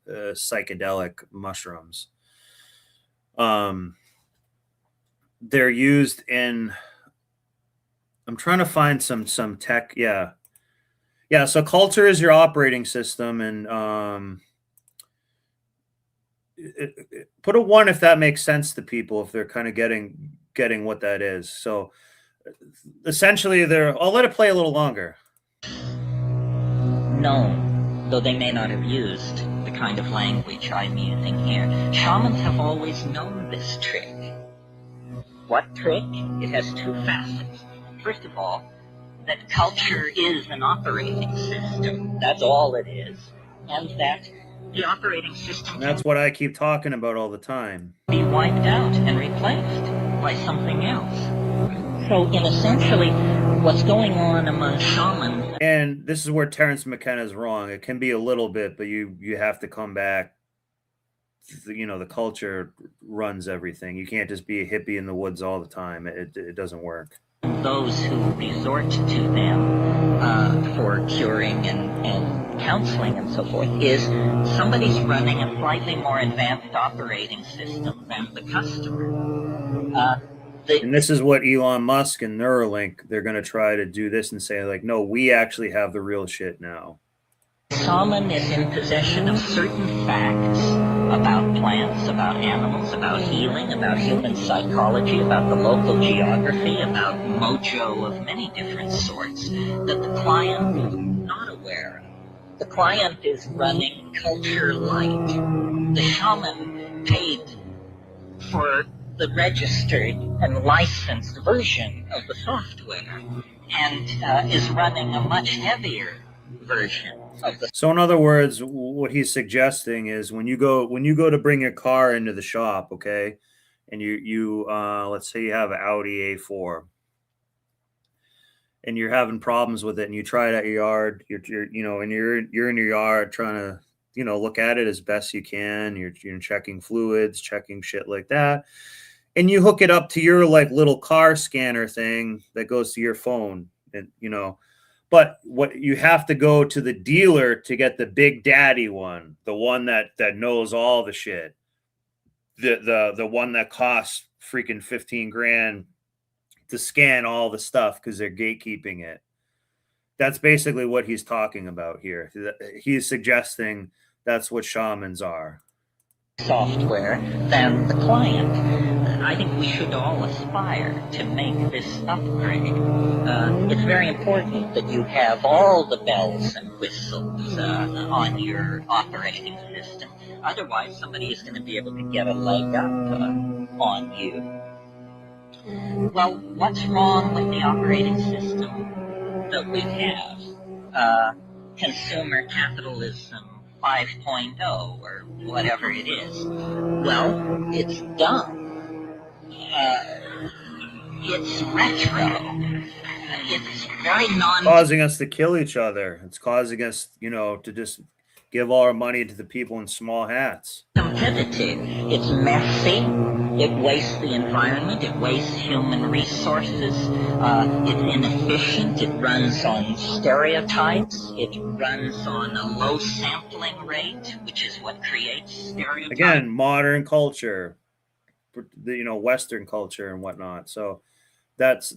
psychedelic mushrooms. They're used in, I'm trying to find some tech. Yeah. Yeah, so culture is your operating system, and put a 1 if that makes sense to people, if they're kind of getting what that is. So essentially, I'll let it play a little longer. Known, though they may not have used the kind of language I'm using here. Shamans have always known this trick. What trick? It has 2 facets. First of all, that culture is an operating system. That's all it is. And that the operating system And that's what I keep talking about all the time. can be wiped out and replaced by something else. So, in essentially, what's going on among shamans... And this is where Terence McKenna is wrong. It can be a little bit, but you have to come back. The culture runs everything. You can't just be a hippie in the woods all the time. It doesn't work. Those who resort to them for curing and counseling and so forth is somebody's running a slightly more advanced operating system than the customer. And this is what Elon Musk and Neuralink, they're going to try to do this and say, like, no, we actually have the real shit now. Shaman is in possession of certain facts about plants, about animals, about healing, about human psychology, about the local geography, about mojo of many different sorts that the client is not aware of. The client is running culture light. The shaman paid for the registered and licensed version of the software and is running a much heavier version. So in other words, what he's suggesting is when you go to bring your car into the shop, okay, and you let's say you have an Audi A4 and you're having problems with it, and you try it at your yard, you're in your yard trying to look at it as best you can, you're checking fluids, checking shit like that, and you hook it up to your like little car scanner thing that goes to your phone, and but what you have to go to the dealer to get the big daddy one, the one that knows all the shit, the one that costs freaking 15 grand to scan all the stuff because they're gatekeeping it. That's basically what he's talking about here. He's suggesting that's what shamans are. Software than the client. I think we should all aspire to make this upgrade. It's very important that you have all the bells and whistles on your operating system. Otherwise, somebody is going to be able to get a leg up on you. Well, what's wrong with the operating system that we have? Consumer capitalism 5.0 or whatever it is. Well, it's dumb. It's retro. It's very causing us to kill each other. It's causing us, to just give all our money to the people in small hats. Competitive. It's messy. It wastes the environment. It wastes human resources. It's inefficient. It runs on stereotypes. It runs on a low sampling rate, which is what creates stereotypes. Again, modern culture, Western culture and whatnot. So that's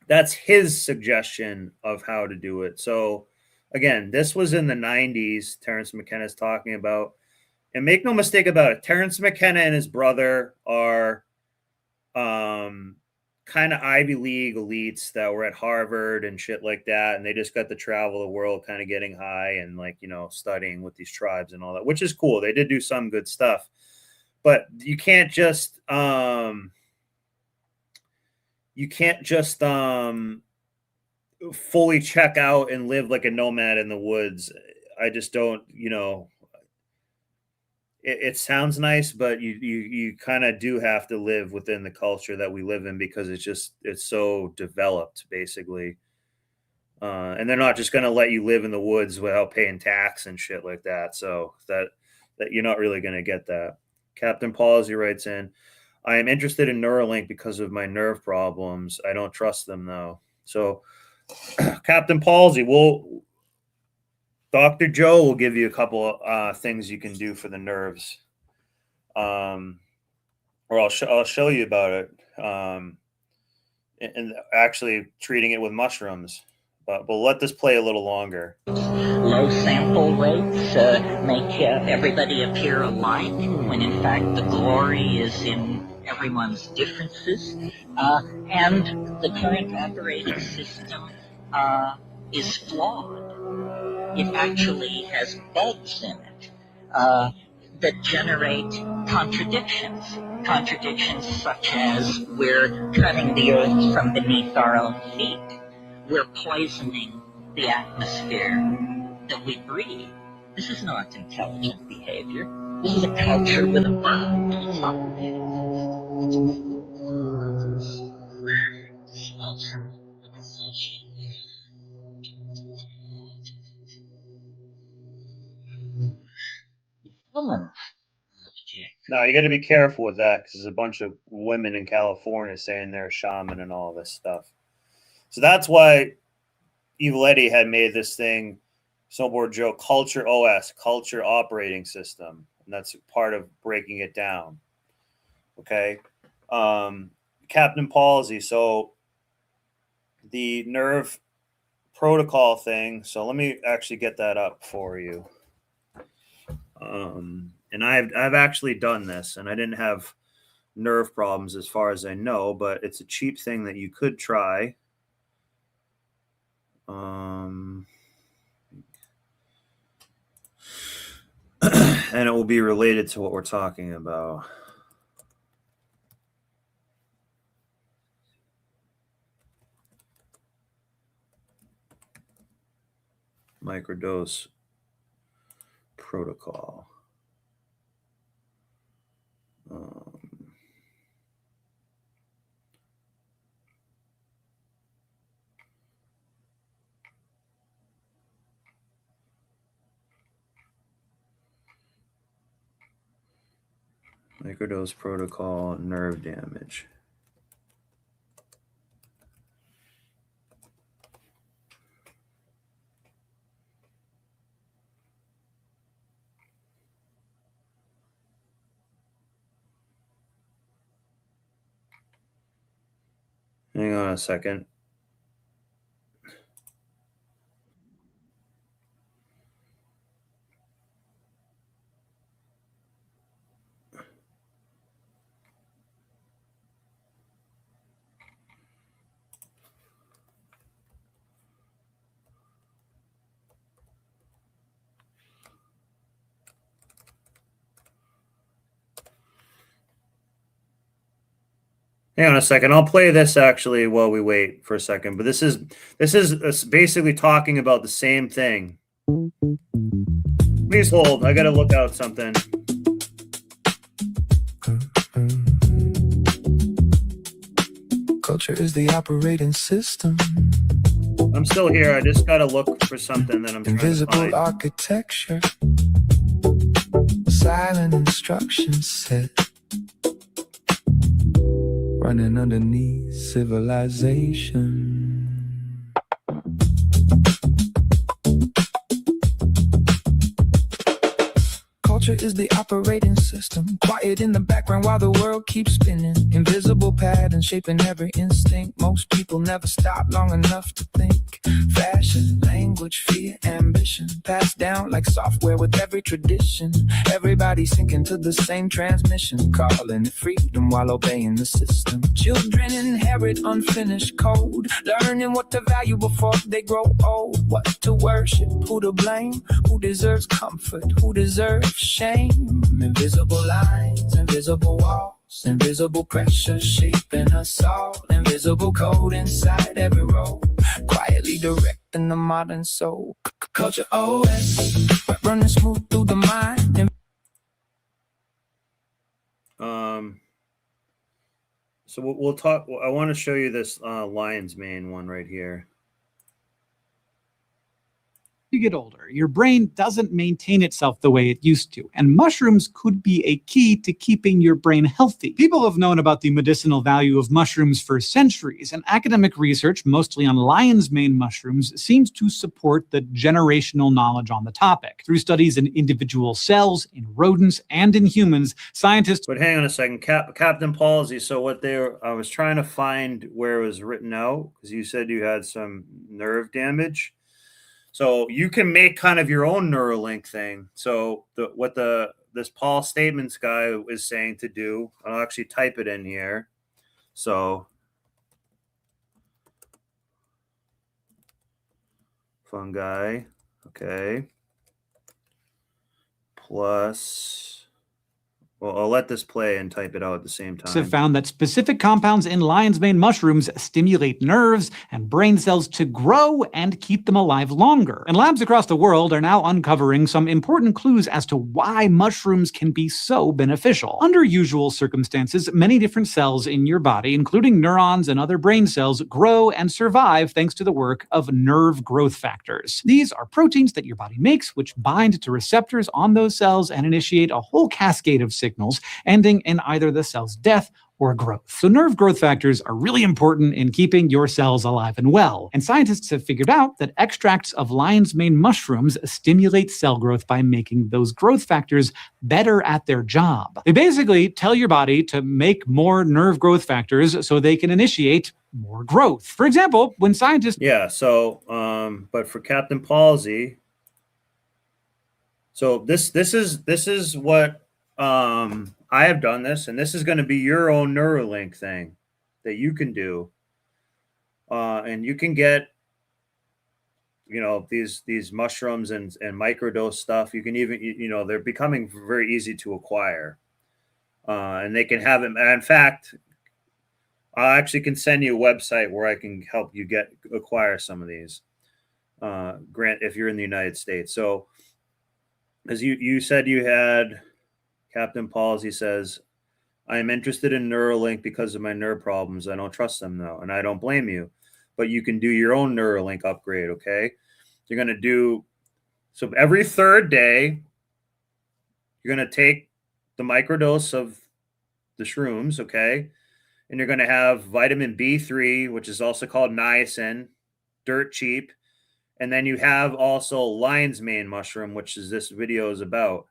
that's his suggestion of how to do it. So again, this was in the 90s. Terence McKenna is talking about, and make no mistake about it, Terence McKenna and his brother are kind of Ivy League elites that were at Harvard and shit like that, and they just got to travel the world, kind of getting high and studying with these tribes and all that, which is cool. They did do some good stuff, but you can't just fully check out and live like a nomad in the woods. I just don't, it sounds nice, but you kind of do have to live within the culture that we live in, because it's so developed basically. And they're not just going to let you live in the woods without paying tax and shit like that. So that you're not really going to get that. Captain Palsy writes in, I am interested in Neuralink because of my nerve problems. I don't trust them though. So, Captain Palsy, Dr. Joe will give you a couple of things you can do for the nerves. Or I'll show you about it. And actually treating it with mushrooms. But we'll let this play a little longer. Low sample rates make everybody appear alike, when in fact the glory is in everyone's differences. And the current operating system is flawed. It actually has bugs in it that generate contradictions. Contradictions such as we're cutting the earth from beneath our own feet. We're poisoning the atmosphere that we breathe. This is not intelligent behavior. This is a culture with a bug. Now you got to be careful with that because there's a bunch of women in California saying they're a shaman and all this stuff. So that's why Evil Eddie had made this thing, Snowboard Joe, Culture OS, Culture Operating System, and that's part of breaking it down. Okay, Captain Palsy. So the nerve protocol thing. So let me actually get that up for you. And I've actually done this, and I didn't have nerve problems as far as I know, but it's a cheap thing that you could try. And it will be related to what we're talking about. Microdose protocol. Microdose protocol, nerve damage. Hang on a second. Hang on a second. I'll play this actually while we wait for a second. But this is basically talking about the same thing. Please hold. I got to look out something. Culture is the operating system. I'm still here. I just got to look for something that I'm trying to Invisible find. architecture. Silent instruction set. Running underneath civilization. Culture is the operating system. Quiet in the background while the world keeps spinning. Invisible patterns shaping every instinct. Most people never stop long enough to think. Fashion, language, fear, ambition. Passed down like software with every tradition. Everybody syncing to the same transmission. Calling it freedom while obeying the system. Children inherit unfinished code. Learning what to value before they grow old. What to worship, who to blame. Who deserves comfort, who deserves shame. Invisible lines, invisible walls, invisible pressure shaping us all. Invisible code inside every role, quietly directing the modern soul. Culture OS, running smooth through the mind. So we'll talk. I want to show you this lion's mane one right here. You get older, your brain doesn't maintain itself the way it used to, and mushrooms could be a key to keeping your brain healthy. People have known about the medicinal value of mushrooms for centuries, and academic research, mostly on lion's mane mushrooms, seems to support the generational knowledge on the topic. Through studies in individual cells, in rodents, and in humans, scientists... But hang on a second, Captain Palsy. So what I was trying to find where it was written out, because you said you had some nerve damage. So you can make kind of your own Neuralink thing. So this Paul Statements guy is saying to do, I'll actually type it in here. So fungi, okay, plus, well, I'll let this play and type it out at the same time. Have found that specific compounds in lion's mane mushrooms stimulate nerves and brain cells to grow and keep them alive longer. And labs across the world are now uncovering some important clues as to why mushrooms can be so beneficial. Under usual circumstances, many different cells in your body, including neurons and other brain cells, grow and survive thanks to the work of nerve growth factors. These are proteins that your body makes, which bind to receptors on those cells and initiate a whole cascade of signals, ending in either the cell's death or growth. So nerve growth factors are really important in keeping your cells alive and well. And scientists have figured out that extracts of lion's mane mushrooms stimulate cell growth by making those growth factors better at their job. They basically tell your body to make more nerve growth factors so they can initiate more growth. For example, when scientists... Yeah, so, but for Captain Palsy, so this is what, I have done this, and this is going to be your own Neuralink thing that you can do. And you can get, these mushrooms and microdose stuff. You can even, they're becoming very easy to acquire. And they can have them. And in fact, I actually can send you a website where I can help you acquire some of these. If you're in the United States. So, as you said, you had Captain Palsy says, I am interested in Neuralink because of my nerve problems. I don't trust them though, and I don't blame you. But you can do your own Neuralink upgrade, okay? You're going to do, so every third day, you're going to take the microdose of the shrooms, okay? And you're going to have vitamin B3, which is also called niacin, dirt cheap. And then you have also lion's mane mushroom, which is this video is about.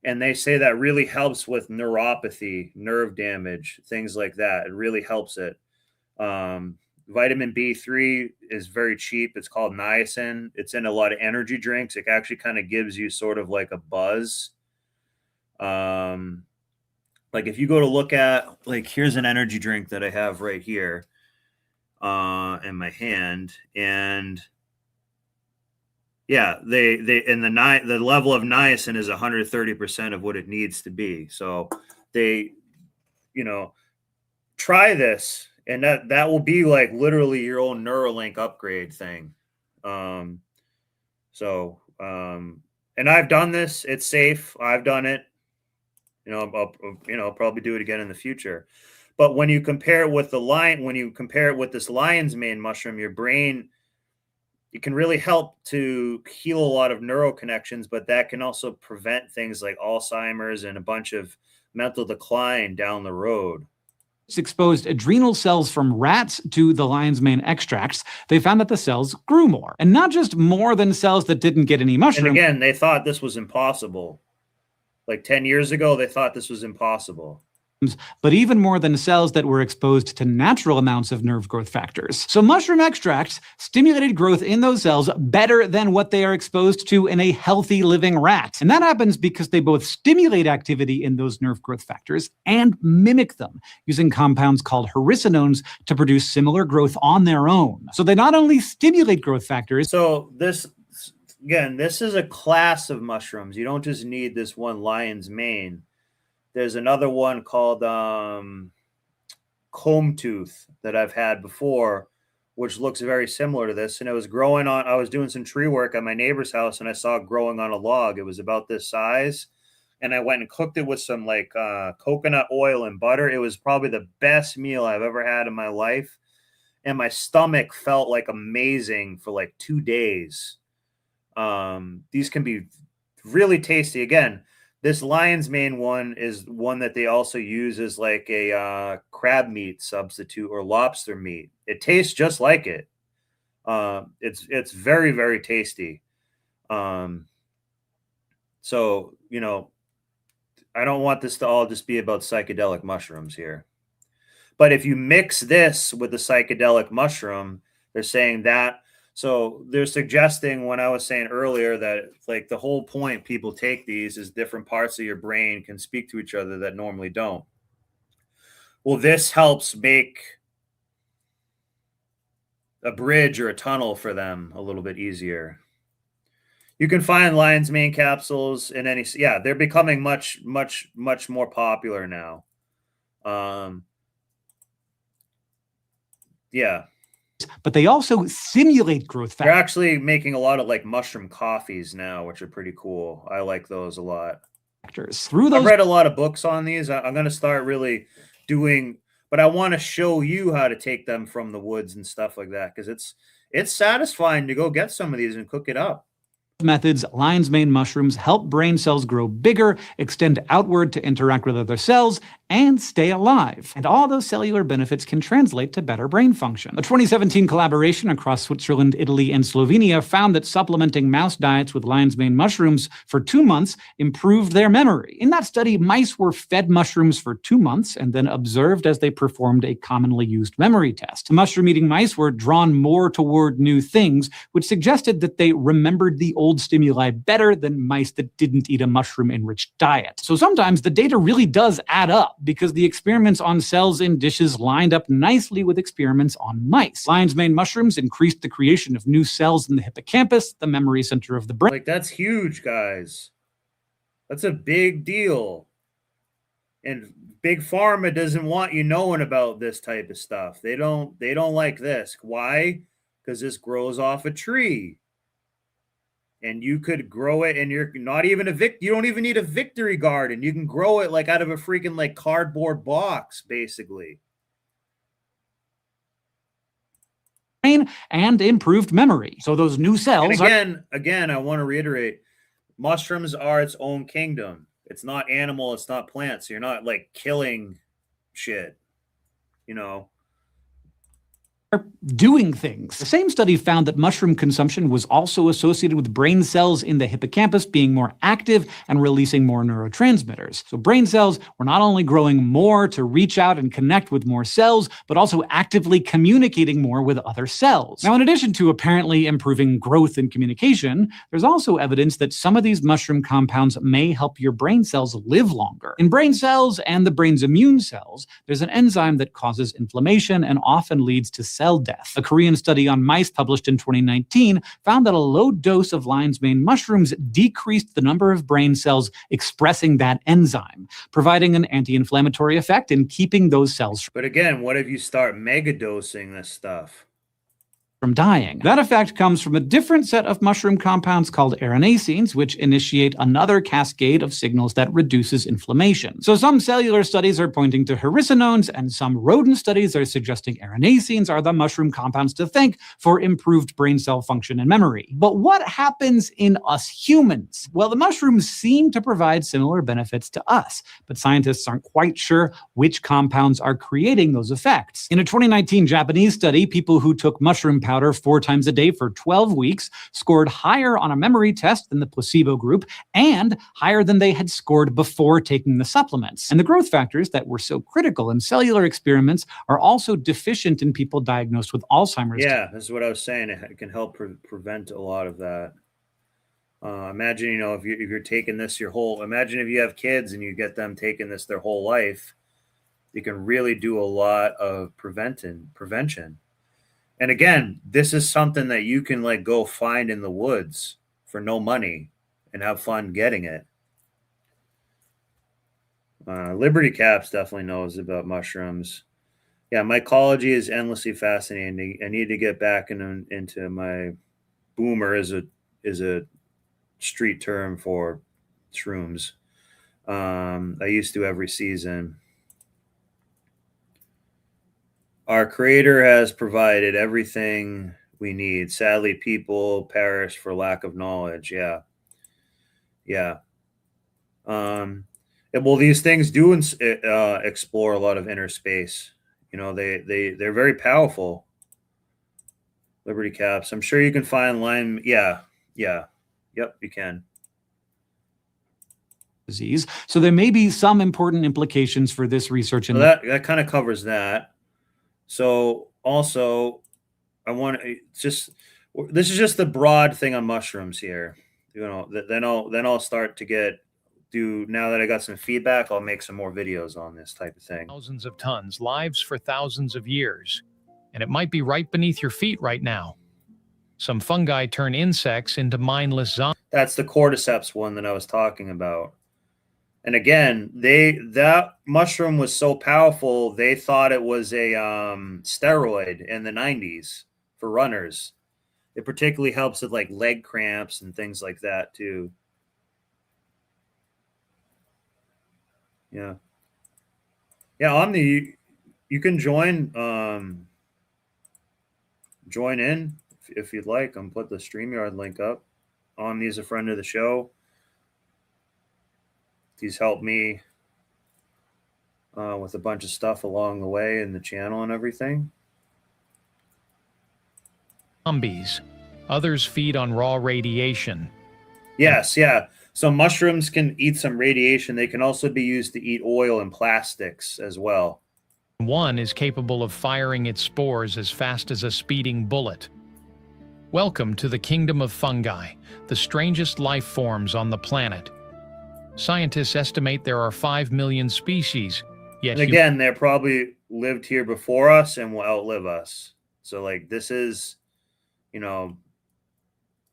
And they say that really helps with neuropathy, nerve damage, things like that. It really helps it. Vitamin B3 is very cheap. It's called niacin. It's in a lot of energy drinks. It actually kind of gives you sort of like a buzz. Like if you go to look at, like, here's an energy drink that I have right here in my hand. And yeah, the level of niacin is 130% of what it needs to be. So they, try this, and that will be like literally your own Neuralink upgrade thing. And I've done this. It's safe. I've done it. I'll probably do it again in the future. But when you compare it with this lion's mane mushroom, your brain, it can really help to heal a lot of neural connections, but that can also prevent things like Alzheimer's and a bunch of mental decline down the road. Exposed adrenal cells from rats to the lion's mane extracts, they found that the cells grew more. And not just more than cells that didn't get any mushroom. And again, they thought this was impossible. Like 10 years ago, they thought this was impossible. But even more than cells that were exposed to natural amounts of nerve growth factors. So mushroom extracts stimulated growth in those cells better than what they are exposed to in a healthy living rat. And that happens because they both stimulate activity in those nerve growth factors and mimic them using compounds called hericenones to produce similar growth on their own. So they not only stimulate growth factors. So this is a class of mushrooms. You don't just need this one lion's mane. There's another one called comb tooth that I've had before, which looks very similar to this. And it was growing on, I was doing some tree work at my neighbor's house and I saw it growing on a log. It was about this size. And I went and cooked it with some coconut oil and butter. It was probably the best meal I've ever had in my life. And my stomach felt like amazing for like 2 days. These can be really tasty. Again, this lion's mane one is one that they also use as like a crab meat substitute or lobster meat. It tastes just like it. It's very, very tasty. So, you know, I don't want this to all just be about psychedelic mushrooms here. But if you mix this with the psychedelic mushroom, they're saying that. So they're suggesting, when I was saying earlier, that like the whole point people take these is different parts of your brain can speak to each other that normally don't. Well, this helps make a bridge or a tunnel for them a little bit easier. You can find lion's mane capsules in any, yeah, they're becoming much more popular now. Yeah. But they also simulate growth They're actually making a lot of like mushroom coffees now, which are pretty cool. I like those a lot. factors. Through I've those read a lot of books on these. I'm going to start really doing, but I want to show you how to take them from the woods and stuff like that, because it's satisfying to go get some of these and cook it up. methods, lion's mane mushrooms help brain cells grow bigger, extend outward to interact with other cells, and stay alive. And all those cellular benefits can translate to better brain function. A 2017 collaboration across Switzerland, Italy, and Slovenia found that supplementing mouse diets with lion's mane mushrooms for 2 months improved their memory. In that study, mice were fed mushrooms for 2 months and then observed as they performed a commonly used memory test. The mushroom-eating mice were drawn more toward new things, which suggested that they remembered the old stimuli better than mice that didn't eat a mushroom-enriched diet. So sometimes the data really does add up, because the experiments on cells in dishes lined up nicely with experiments on mice. Lion's mane mushrooms increased the creation of new cells in the hippocampus, the memory center of the brain. Like, that's huge, guys. That's a big deal. And Big Pharma doesn't want you knowing about this type of stuff. They don't like this. Why? Because this grows off a tree. And you could grow it, and you're not even you don't even need a victory garden. You can grow it like out of a freaking like cardboard box, basically. And improved memory. So those new cells again, I want to reiterate, mushrooms are its own kingdom. It's not animal, it's not plants. So you're not like killing shit, you know. Doing things. The same study found that mushroom consumption was also associated with brain cells in the hippocampus being more active and releasing more neurotransmitters. So brain cells were not only growing more to reach out and connect with more cells, but also actively communicating more with other cells. Now, in addition to apparently improving growth and communication, there's also evidence that some of these mushroom compounds may help your brain cells live longer. In brain cells and the brain's immune cells, there's an enzyme that causes inflammation and often leads to cell death. A Korean study on mice published in 2019 found that a low dose of lion's mane mushrooms decreased the number of brain cells expressing that enzyme, providing an anti-inflammatory effect in keeping those cells. But again, what if you start megadosing this stuff? From dying. That effect comes from a different set of mushroom compounds called aranacines, which initiate another cascade of signals that reduces inflammation. So some cellular studies are pointing to hericenones, and some rodent studies are suggesting aranacines are the mushroom compounds to thank for improved brain cell function and memory. But what happens in us humans? Well, the mushrooms seem to provide similar benefits to us, but scientists aren't quite sure which compounds are creating those effects. In a 2019 Japanese study, people who took mushroom powder 4 times a day for 12 weeks scored higher on a memory test than the placebo group and higher than they had scored before taking the supplements. And the growth factors that were so critical in cellular experiments are also deficient in people diagnosed with Alzheimer's. Yeah, this is what I was saying. It can help prevent a lot of that. Imagine, you know, if you're taking this imagine if you have kids and you get them taking this their whole life, you can really do a lot of prevention. And again, this is something that you can like go find in the woods for no money and have fun getting it. Liberty Caps definitely knows about mushrooms. Yeah, mycology is endlessly fascinating. I need to get back into my boomer is a street term for shrooms. I used to every season. Our creator has provided everything we need. Sadly, people perish for lack of knowledge. Yeah. Yeah. Well, these things do explore a lot of inner space. You know, they're very powerful. Liberty caps. I'm sure you can find line. Yeah. Yeah. Yep, you can. Disease. So there may be some important implications for this research. So that kind of covers that. So also, I want to just, this is just the broad thing on mushrooms here. You know, then I'll start to now that I got some feedback, I'll make some more videos on this type of thing. Thousands of tons, lives for thousands of years. And it might be right beneath your feet right now. Some fungi turn insects into mindless zombies. That's the cordyceps one that I was talking about. And again, that mushroom was so powerful, they thought it was a steroid in the 90s for runners. It particularly helps with like leg cramps and things like that too. Yeah. Yeah, you can join in if you'd like. I'm put the StreamYard link up. Omni's a friend of the show. He's helped me with a bunch of stuff along the way in the channel and everything. Zombies. Others feed on raw radiation. Yes, yeah. So mushrooms can eat some radiation. They can also be used to eat oil and plastics as well. One is capable of firing its spores as fast as a speeding bullet. Welcome to the kingdom of fungi, the strangest life forms on the planet. Scientists estimate there are 5 million species, yet... And again, they probably lived here before us and will outlive us. So, like, this is, you know,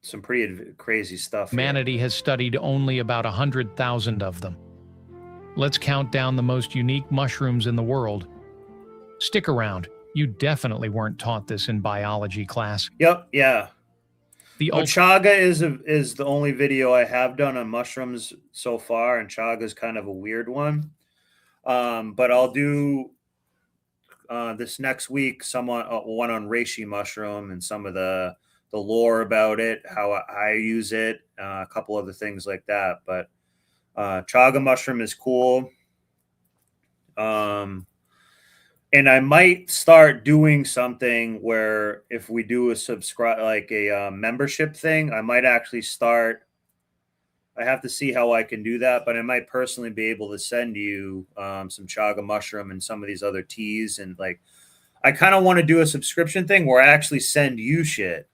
some pretty crazy stuff. Humanity has studied only about 100,000 of them. Let's count down the most unique mushrooms in the world. Stick around. You definitely weren't taught this in biology class. Yep, yeah. Chaga is the only video I have done on mushrooms so far, and chaga is kind of a weird one. But I'll do this next week one on reishi mushroom and some of the lore about it, how I use it, a couple other things like that. But chaga mushroom is cool. And I might start doing something where if we do a membership thing, I might actually start. I have to see how I can do that, but I might personally be able to send you some chaga mushroom and some of these other teas. And like, I kind of want to do a subscription thing where I actually send you shit.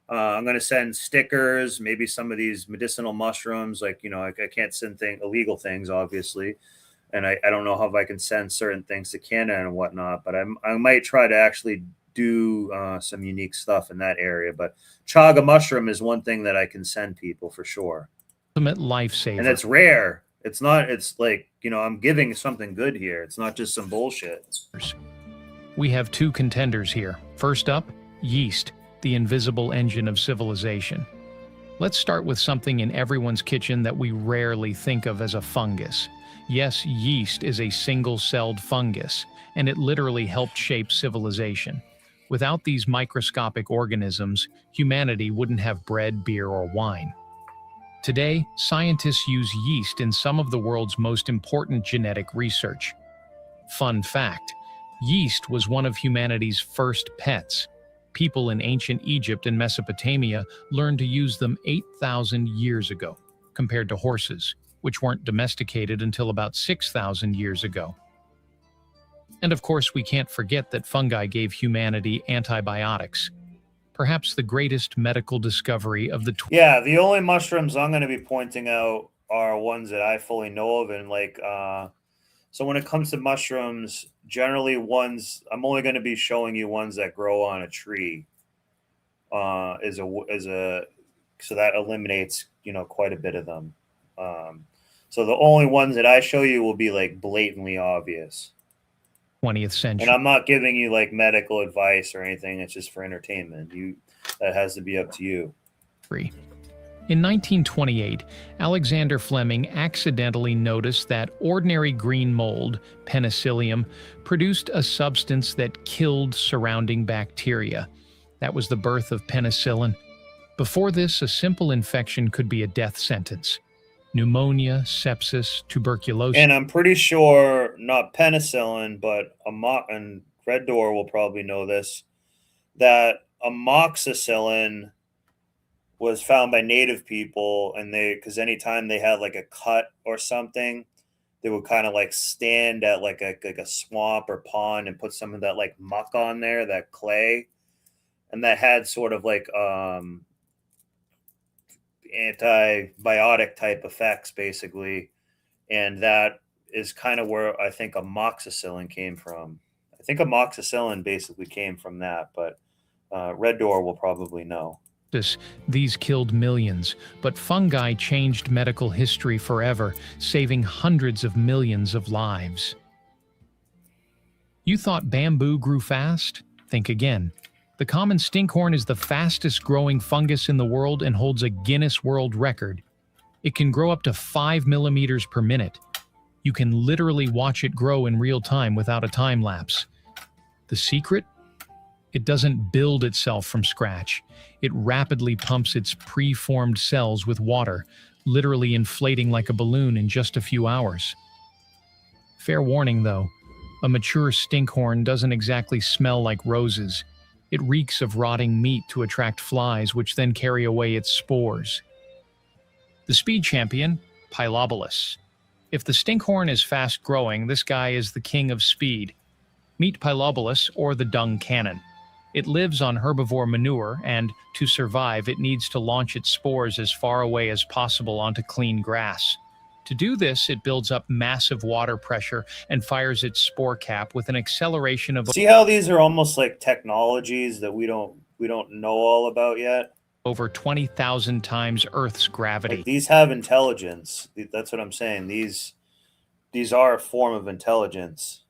I'm going to send stickers, maybe some of these medicinal mushrooms. Like, you know, I can't send illegal things, obviously. And I don't know if I can send certain things to Canada and whatnot, but I might try to actually do some unique stuff in that area. But chaga mushroom is one thing that I can send people for sure. Ultimate lifesaver. And it's rare. It's like, you know, I'm giving something good here. It's not just some bullshit. We have two contenders here. First up, yeast, the invisible engine of civilization. Let's start with something in everyone's kitchen that we rarely think of as a fungus. Yes, yeast is a single-celled fungus, and it literally helped shape civilization. Without these microscopic organisms, humanity wouldn't have bread, beer, or wine. Today, scientists use yeast in some of the world's most important genetic research. Fun fact, yeast was one of humanity's first pets. People in ancient Egypt and Mesopotamia learned to use them 8,000 years ago, compared to horses, which weren't domesticated until about 6,000 years ago. And of course, we can't forget that fungi gave humanity antibiotics, perhaps the greatest medical discovery of the... Yeah, the only mushrooms I'm going to be pointing out are ones that I fully know of. And like, so when it comes to mushrooms, generally I'm only going to be showing you ones that grow on a tree. So that eliminates, you know, quite a bit of them. So the only ones that I show you will be like blatantly obvious. 20th century. And I'm not giving you like medical advice or anything. It's just for entertainment. That has to be up to you. In 1928, Alexander Fleming accidentally noticed that ordinary green mold, penicillium, produced a substance that killed surrounding bacteria. That was the birth of penicillin. Before this, a simple infection could be a death sentence. Pneumonia, sepsis, tuberculosis. And I'm pretty sure not penicillin, but and Red Door will probably know this, that amoxicillin was found by native people, and because anytime they had like a cut or something, they would kind of like stand at like a swamp or pond and put some of that like muck on there, that clay, and that had sort of like antibiotic type effects basically, and that is kind of where I think amoxicillin came from. I think amoxicillin basically came from that, but Red Door will probably know. These killed millions, but fungi changed medical history forever, saving hundreds of millions of lives. You thought bamboo grew fast? Think again. The common stinkhorn is the fastest growing fungus in the world and holds a Guinness World Record. It can grow up to 5 millimeters per minute. You can literally watch it grow in real time without a time lapse. The secret? It doesn't build itself from scratch. It rapidly pumps its pre-formed cells with water, literally inflating like a balloon in just a few hours. Fair warning though, a mature stinkhorn doesn't exactly smell like roses. It reeks of rotting meat to attract flies, which then carry away its spores. The speed champion, Pylobolus. If the stinkhorn is fast-growing, this guy is the king of speed. Meet Pylobolus, or the dung cannon. It lives on herbivore manure, and to survive, it needs to launch its spores as far away as possible onto clean grass. To do this, it builds up massive water pressure and fires its spore cap with an acceleration of... See how these are almost like technologies that we don't know all about yet? Over 20,000 times Earth's gravity. Like these have intelligence. That's what I'm saying. These are a form of intelligence.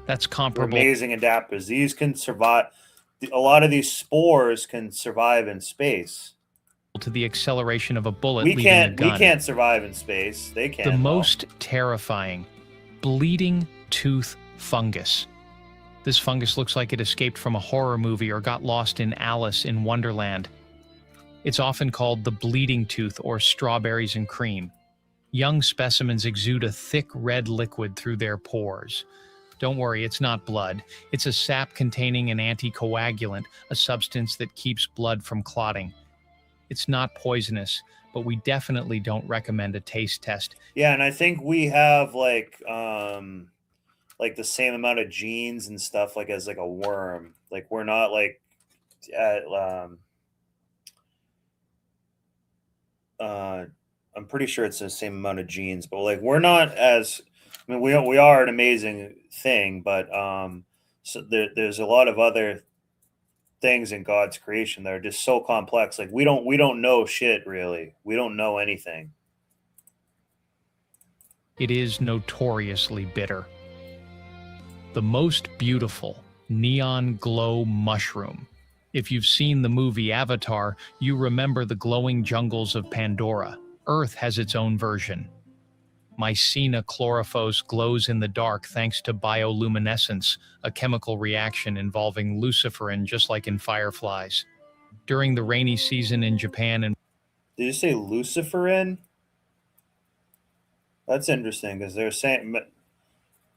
That's comparable. They're amazing adapters. These can survive. A lot of these spores can survive in space. To the acceleration of a bullet We leaving a gun. We can't survive in space. They can. The most terrifying, bleeding tooth fungus. This fungus looks like it escaped from a horror movie or got lost in Alice in Wonderland. It's often called the bleeding tooth or strawberries and cream. Young specimens exude a thick red liquid through their pores. Don't worry, it's not blood. It's a sap containing an anticoagulant, a substance that keeps blood from clotting. It's not poisonous, but we definitely don't recommend a taste test. Yeah, and I think we have like the same amount of genes and stuff like as like a worm. Like we're not like I'm pretty sure it's the same amount of genes, but like we're not as, I mean, we are an amazing thing, but so there's a lot of other things in God's creation that are just so complex. Like we don't know shit really. We don't know anything. It is notoriously bitter. The most beautiful neon glow mushroom. If you've seen the movie Avatar, you remember the glowing jungles of Pandora. Earth has its own version. Mycena chlorophyll glows in the dark thanks to bioluminescence, a chemical reaction involving luciferin just like in fireflies. During the rainy season in Japan and... Did you say luciferin? That's interesting because they're saying,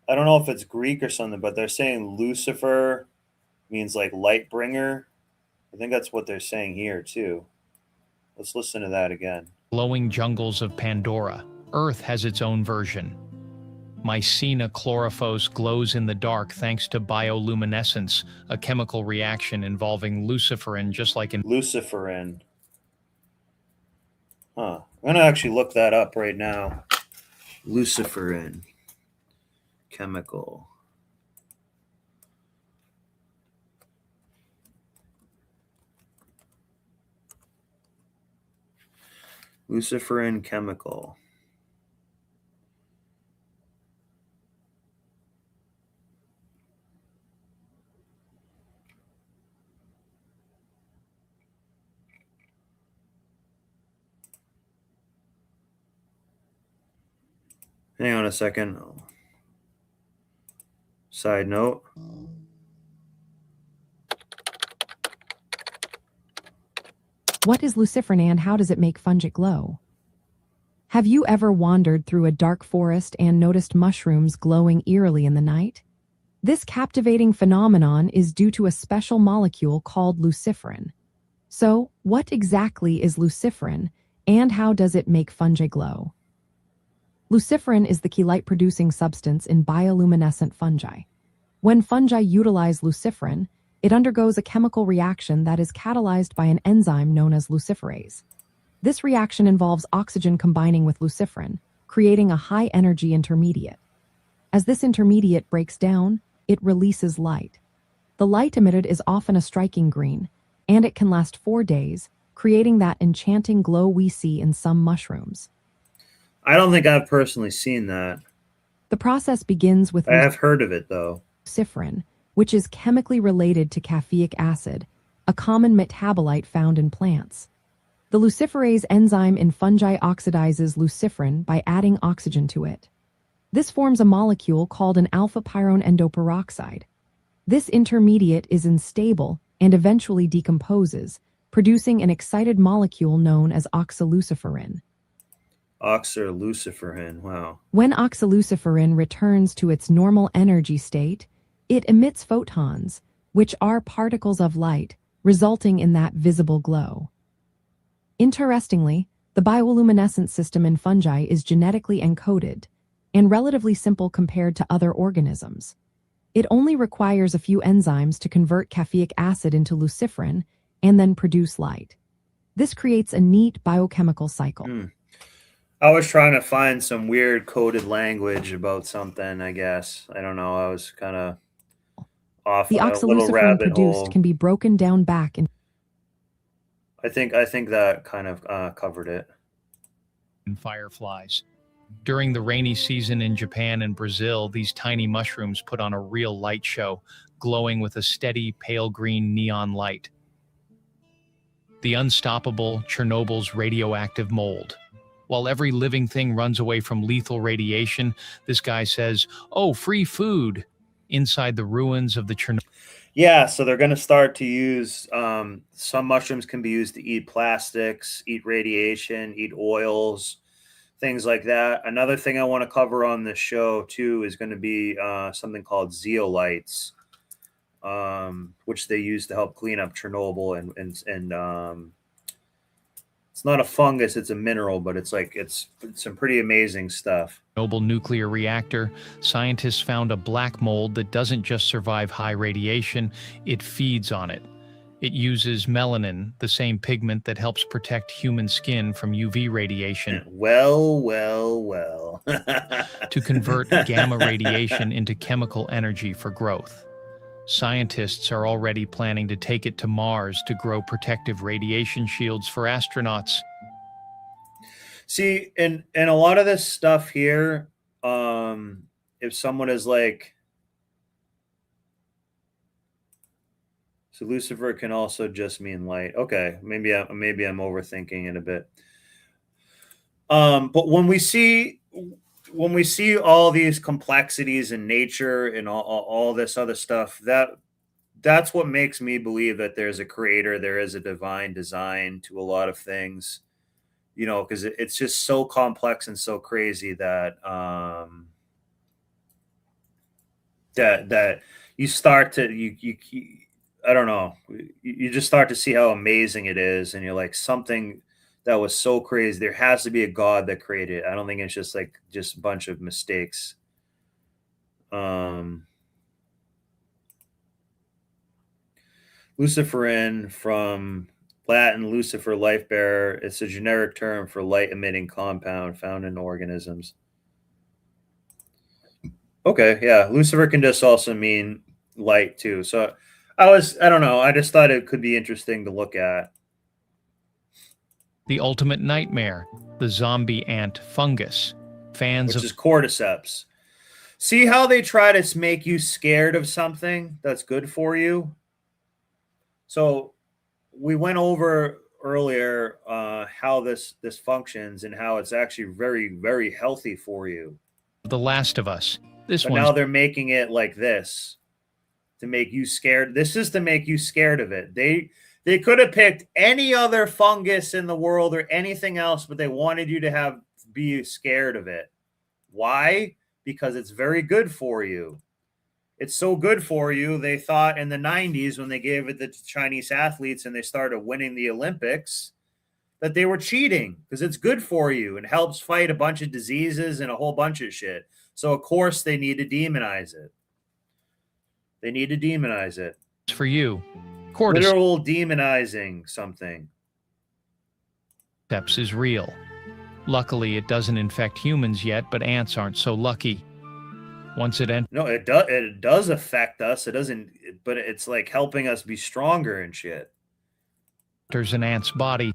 I don't know if it's Greek or something, but they're saying Lucifer means like light bringer. I think that's what they're saying here too. Let's listen to that again. Glowing jungles of Pandora. Earth has its own version. Mycena chlorophyll glows in the dark thanks to bioluminescence, a chemical reaction involving luciferin just like in... Luciferin. Huh. I'm going to actually look that up right now. Luciferin. Chemical. Luciferin chemical. Hang on a second. Side note. What is luciferin and how does it make fungi glow? Have you ever wandered through a dark forest and noticed mushrooms glowing eerily in the night? This captivating phenomenon is due to a special molecule called luciferin. So, what exactly is luciferin, and how does it make fungi glow? Luciferin is the key light-producing substance in bioluminescent fungi. When fungi utilize luciferin, it undergoes a chemical reaction that is catalyzed by an enzyme known as luciferase. This reaction involves oxygen combining with luciferin, creating a high-energy intermediate. As this intermediate breaks down, it releases light. The light emitted is often a striking green, and it can last 4 days, creating that enchanting glow we see in some mushrooms. I don't think I've personally seen that. The process begins with I have heard of it, though. luciferin, which is chemically related to caffeic acid, a common metabolite found in plants. The luciferase enzyme in fungi oxidizes luciferin by adding oxygen to it. This forms a molecule called an alpha-pyrone endoperoxide. This intermediate is unstable and eventually decomposes, producing an excited molecule known as oxaluciferin. Oxaluciferin, wow. When oxaluciferin returns to its normal energy state, it emits photons, which are particles of light, resulting in that visible glow. Interestingly, the bioluminescent system in fungi is genetically encoded and relatively simple compared to other organisms. It only requires a few enzymes to convert caffeic acid into luciferin and then produce light. This creates a neat biochemical cycle. I was trying to find some weird coded language about something, I guess. I don't know. I was kind of off The on a little oxaluciferin rabbit produced hole. can be broken down back in. I think that kind of covered it. And fireflies. During the rainy season in Japan and Brazil, these tiny mushrooms put on a real light show, glowing with a steady pale green neon light. The unstoppable Chernobyl's radioactive mold. While every living thing runs away from lethal radiation, this guy says, "Oh, free food," inside the ruins of the Chernobyl. Yeah, so they're going to start to use some mushrooms can be used to eat plastics, eat radiation, eat oils, things like that. Another thing I want to cover on this show too is going to be something called zeolites, which they use to help clean up Chernobyl, and it's not a fungus, it's a mineral, but it's some pretty amazing stuff. Chernobyl nuclear reactor, scientists found a black mold that doesn't just survive high radiation, it feeds on it. It uses melanin, the same pigment that helps protect human skin from UV radiation. Well. To convert gamma radiation into chemical energy for growth. Scientists are already planning to take it to Mars to grow protective radiation shields for astronauts. See, and a lot of this stuff here, if someone is like, so Lucifer can also just mean light. Okay, maybe I'm overthinking it a bit. But when we see all these complexities in nature and all this other stuff, that's what makes me believe that there's a creator, there is a divine design to a lot of things, because it's just so complex and so crazy that that you start to you I don't know, you just start to see how amazing it is, and you're like, something that was so crazy, there has to be a God that created it. I don't think it's just a bunch of mistakes. Luciferin, from Latin Lucifer, life bearer. It's a generic term for light emitting compound found in organisms. Okay, yeah, Lucifer can just also mean light too. So I don't know, I just thought it could be interesting to look at. The ultimate nightmare, the zombie ant fungus. Which is cordyceps. See how they try to make you scared of something that's good for you? So we went over earlier how this functions and how it's actually very, very healthy for you. The Last of Us. But now they're making it like this to make you scared. This is to make you scared of it. They could have picked any other fungus in the world or anything else, but they wanted you to be scared of it. Why? Because it's very good for you. It's so good for you, they thought in the 90s when they gave it to Chinese athletes and they started winning the Olympics, that they were cheating because it's good for you and helps fight a bunch of diseases and a whole bunch of shit. So, of course, they need to demonize it. They need to demonize it. For you, literal demonizing something. Cordyceps is real. Luckily, it doesn't infect humans yet, but ants aren't so lucky. Once it enters, no, it does affect us. It doesn't, but it's like helping us be stronger and shit. Enters an ant's body.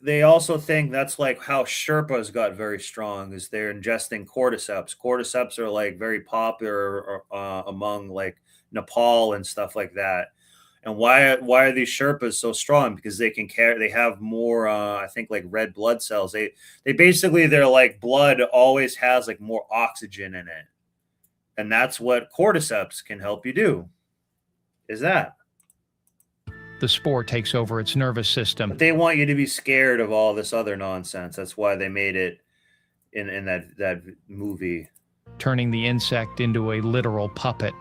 They also think that's like how Sherpas got very strong, is they're ingesting cordyceps. Cordyceps are like very popular among like Nepal and stuff like that. And why are these Sherpas so strong? Because they have more, I think, like red blood cells. They basically, their like blood always has like more oxygen in it. And that's what cordyceps can help you do, is that. The spore takes over its nervous system. But they want you to be scared of all this other nonsense. That's why they made it in that movie. Turning the insect into a literal puppet.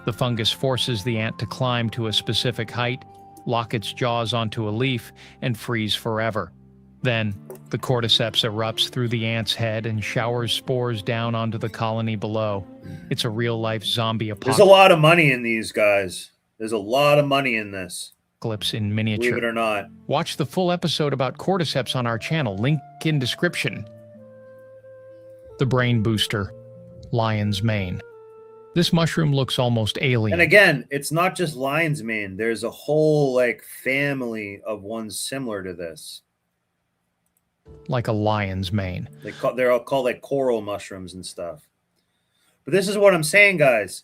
The fungus forces the ant to climb to a specific height, lock its jaws onto a leaf, and freeze forever. Then, the cordyceps erupts through the ant's head and showers spores down onto the colony below. It's a real-life zombie apocalypse. There's a lot of money in these guys. There's a lot of money in this. In miniature. Believe it or not. Watch the full episode about cordyceps on our channel. Link in description. The brain booster, lion's mane. This mushroom looks almost alien. And again, it's not just lion's mane. There's a whole like family of ones similar to this. Like a lion's mane. They're all called like coral mushrooms and stuff. But this is what I'm saying, guys.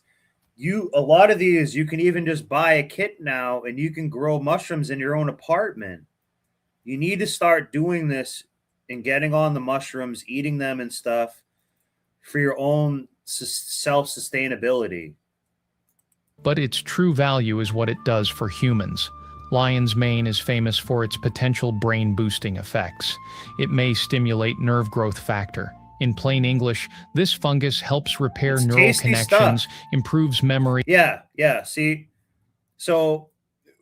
A lot of these, you can even just buy a kit now and you can grow mushrooms in your own apartment. You need to start doing this and getting on the mushrooms, eating them and stuff for your own self-sustainability. But its true value is what it does for humans. Lion's mane is famous for its potential brain-boosting effects. It may stimulate nerve growth factor. In plain English, this fungus helps repair neural connections, improves memory. Yeah. See, so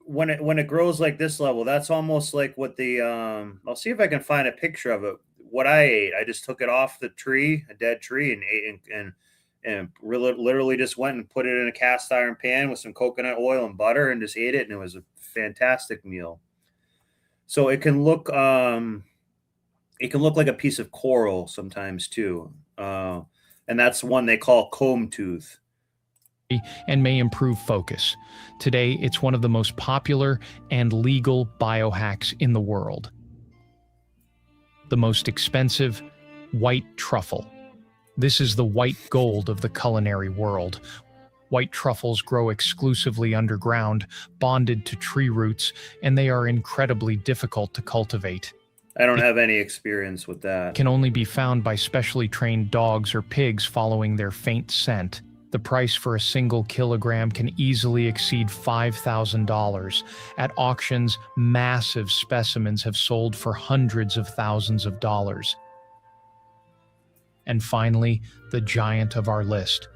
when it grows like this level, that's almost like what the I'll see if I can find a picture of it. What I ate, I just took it off the tree, a dead tree, and ate and literally just went and put it in a cast iron pan with some coconut oil and butter and just ate it, and it was a fantastic meal. So it can look like a piece of coral sometimes too, and that's one they call comb tooth. And may improve focus. Today, it's one of the most popular and legal biohacks in the world. The most expensive, white truffle. This is the white gold of the culinary world. White truffles grow exclusively underground, bonded to tree roots, and they are incredibly difficult to cultivate. I don't have any experience with that. Can only be found by specially trained dogs or pigs following their faint scent. The price for a single kilogram can easily exceed $5,000. At auctions, massive specimens have sold for hundreds of thousands of dollars. And finally, the giant of our list.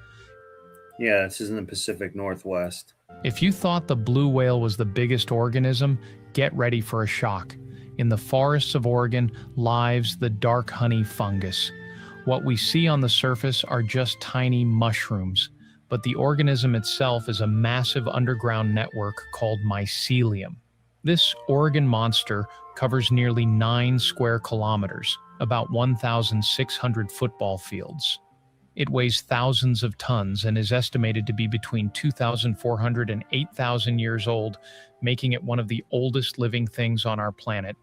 Yeah, this is in the Pacific Northwest. If you thought the blue whale was the biggest organism, get ready for a shock. In the forests of Oregon lives the dark honey fungus. What we see on the surface are just tiny mushrooms, but the organism itself is a massive underground network called mycelium. This Oregon monster covers nearly 9 square kilometers, about 1,600 football fields. It weighs thousands of tons and is estimated to be between 2,400 and 8,000 years old, making it one of the oldest living things on our planet.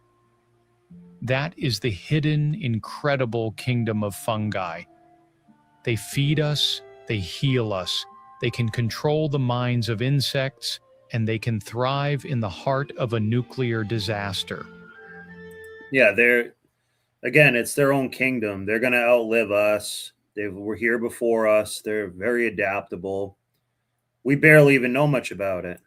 That is the hidden, incredible kingdom of fungi. They feed us, they heal us, they can control the minds of insects, and they can thrive in the heart of a nuclear disaster. Yeah, it's their own kingdom. They're going to outlive us. They were here before us. They're very adaptable. We barely even know much about it.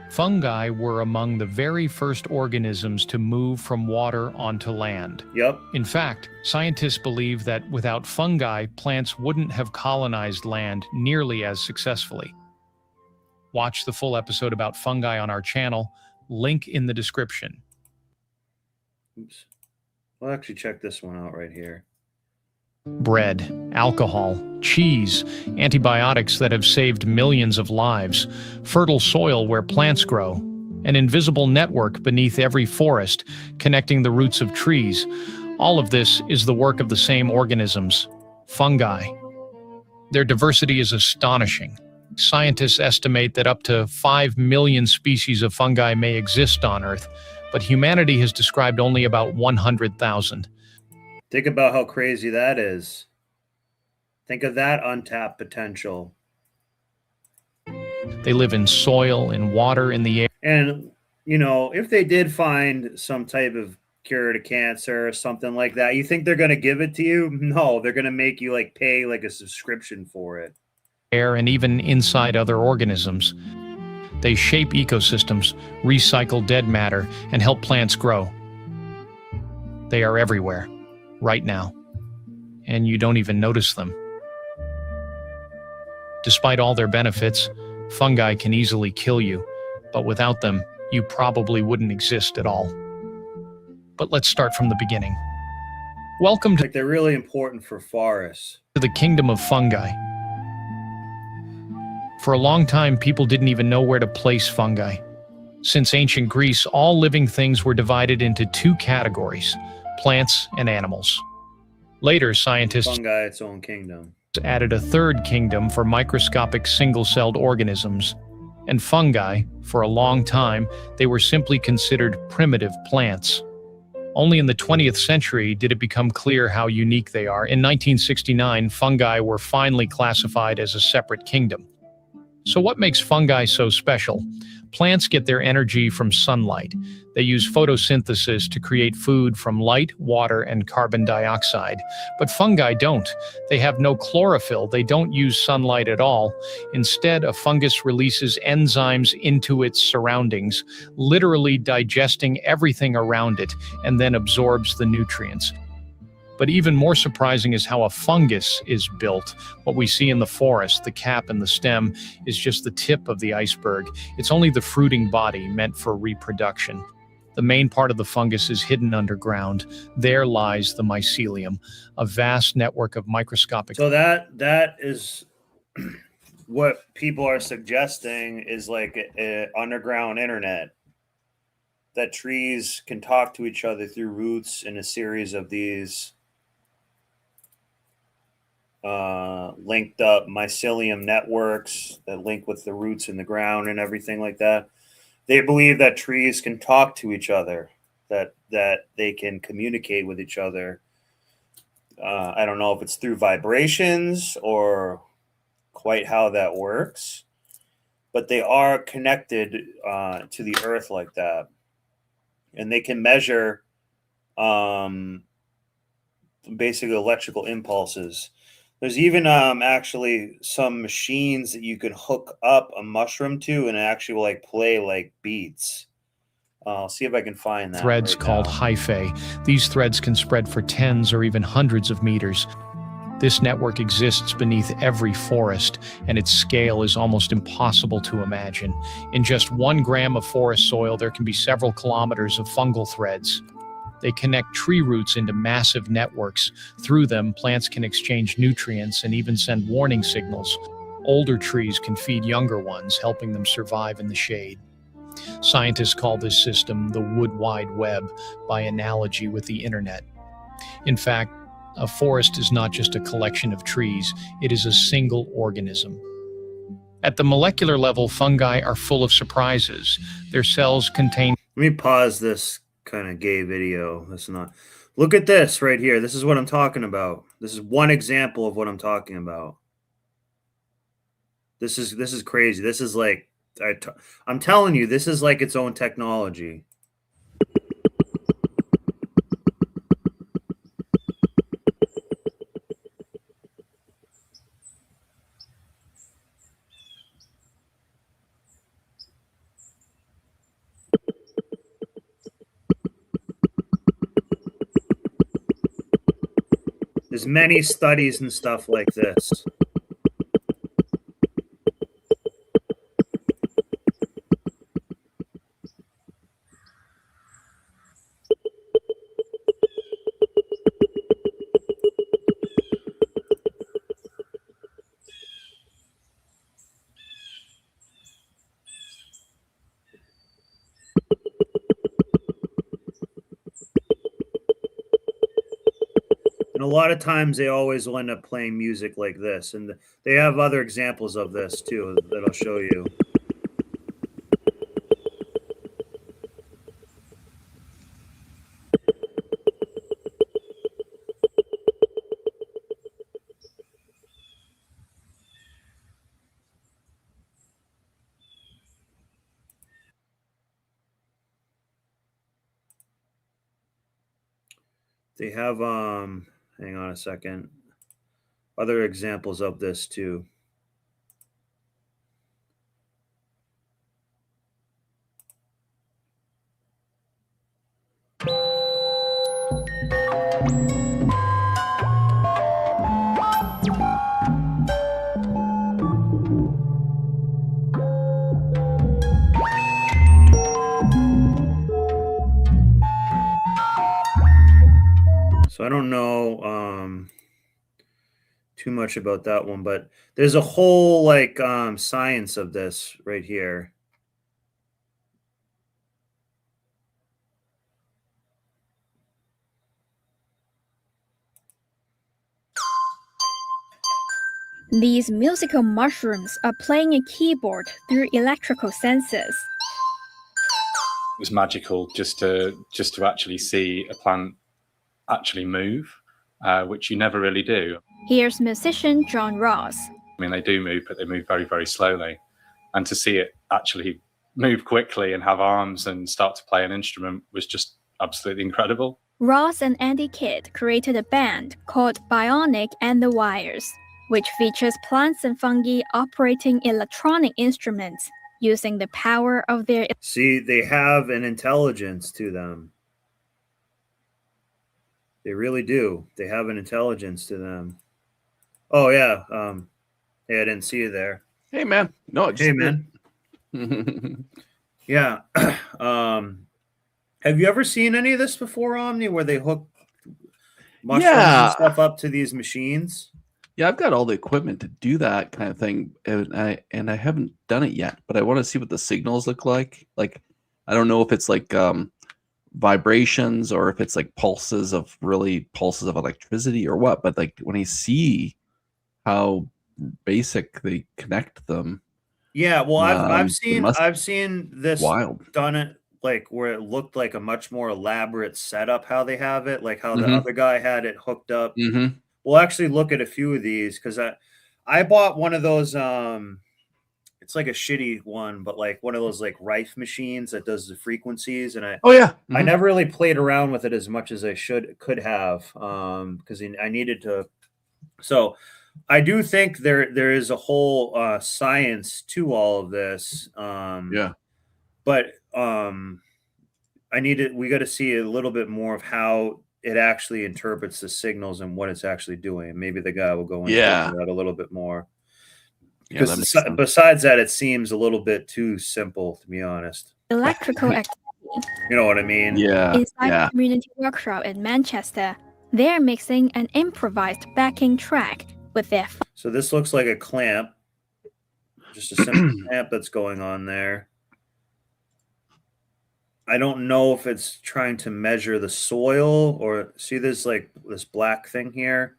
Fungi were among the very first organisms to move from water onto land. Yep. In fact, scientists believe that without fungi, plants wouldn't have colonized land nearly as successfully. Watch the full episode about fungi on our channel, link in the description. Oops. We'll actually check this one out right here. Bread, alcohol, cheese, antibiotics that have saved millions of lives, fertile soil where plants grow, an invisible network beneath every forest connecting the roots of trees. All of this is the work of the same organisms, fungi. Their diversity is astonishing. Scientists estimate that up to 5 million species of fungi may exist on Earth, but humanity has described only about 100,000. Think about how crazy that is. Think of that untapped potential. They live in soil, in water, in the air. And, you know, if they did find some type of cure to cancer or something like that, you think they're going to give it to you? No, they're going to make you like pay like a subscription for it. Air and even inside other organisms. They shape ecosystems, recycle dead matter, and help plants grow. They are everywhere, right now, and you don't even notice them. Despite all their benefits, fungi can easily kill you, but without them, you probably wouldn't exist at all. But let's start from the beginning. Welcome to they're really important for forests. the kingdom of fungi. For a long time, people didn't even know where to place fungi. Since ancient Greece, all living things were divided into two categories, plants and animals. Later, scientists fungi its own kingdom. Added a third kingdom for microscopic single-celled organisms. And fungi, for a long time, they were simply considered primitive plants. Only in the 20th century did it become clear how unique they are. In 1969, fungi were finally classified as a separate kingdom. So what makes fungi so special? Plants get their energy from sunlight. They use photosynthesis to create food from light, water, and carbon dioxide. But fungi don't. They have no chlorophyll. They don't use sunlight at all. Instead, a fungus releases enzymes into its surroundings, literally digesting everything around it, and then absorbs the nutrients. But even more surprising is how a fungus is built. What we see in the forest, the cap and the stem, is just the tip of the iceberg. It's only the fruiting body meant for reproduction. The main part of the fungus is hidden underground. There lies the mycelium, a vast network of microscopic... So that is what people are suggesting is like an underground internet. That trees can talk to each other through roots in a series of these linked up mycelium networks that link with the roots in the ground and everything like that. They believe that trees can talk to each other, that they can communicate with each other. I don't know if it's through vibrations or quite how that works, but they are connected to the earth like that. And they can measure basically electrical impulses. There's even actually some machines that you can hook up a mushroom to and actually will like play like beats. I'll see if I can find that. Threads right called now. hyphae. These threads can spread for tens or even hundreds of meters. This network exists beneath every forest, and its scale is almost impossible to imagine. In just 1 gram of forest soil, there can be several kilometers of fungal threads. They connect tree roots into massive networks. Through them, plants can exchange nutrients and even send warning signals. Older trees can feed younger ones, helping them survive in the shade. Scientists call this system the Wood Wide Web, by analogy with the internet. In fact, a forest is not just a collection of trees, it is a single organism. At the molecular level, fungi are full of surprises. Their cells contain... Let me pause this kind of gay video. Look at this right here. This is what I'm talking about. This is one example of what I'm talking about. This is crazy. This is like I'm telling you, this is like its own technology. There's many studies and stuff like this. And a lot of times they always will end up playing music like this. And they have other examples of this too that I'll show you. They have, hang on a second, other examples of this too. So I don't know too much about that one, but there's a whole like science of this right here. These musical mushrooms are playing a keyboard through electrical senses. It was magical just to actually see a plant actually move, which you never really do. Here's musician John Ross. I mean, they do move, but they move very, very slowly. And to see it actually move quickly and have arms and start to play an instrument was just absolutely incredible. Ross and Andy Kidd created a band called Bionic and the Wires, which features plants and fungi operating electronic instruments using the power of their... See, they have an intelligence to them. They really do. They have an intelligence to them. Oh, yeah. Hey, I didn't see you there. Hey, man. No, hey, man. Yeah. Have you ever seen any of this before, Omni, where they hook mushrooms and stuff up to these machines? Yeah, I've got all the equipment to do that kind of thing, and I haven't done it yet, but I want to see what the signals look like. Like, I don't know if it's like vibrations or if it's like pulses of electricity or what, but like when I see how basic they connect them. Yeah, well, I've seen this wild. done it like where it looked like a much more elaborate setup how they have it, like how the other guy had it hooked up. We'll actually look at a few of these because I bought one of those it's like a shitty one, but like one of those like Rife machines that does the frequencies, and I never really played around with it as much as I could have because I needed to. So I do think there is a whole science to all of this. But we got to see a little bit more of how it actually interprets the signals and what it's actually doing. Maybe the guy will go into that a little bit more. Because besides that, it seems a little bit too simple, to be honest. Electrical activity. You know what I mean? Inside a community workshop in Manchester, they're mixing an improvised backing track with their... So this looks like a clamp. Just a simple clamp that's going on there. I don't know if it's trying to measure the soil or see this like this black thing here.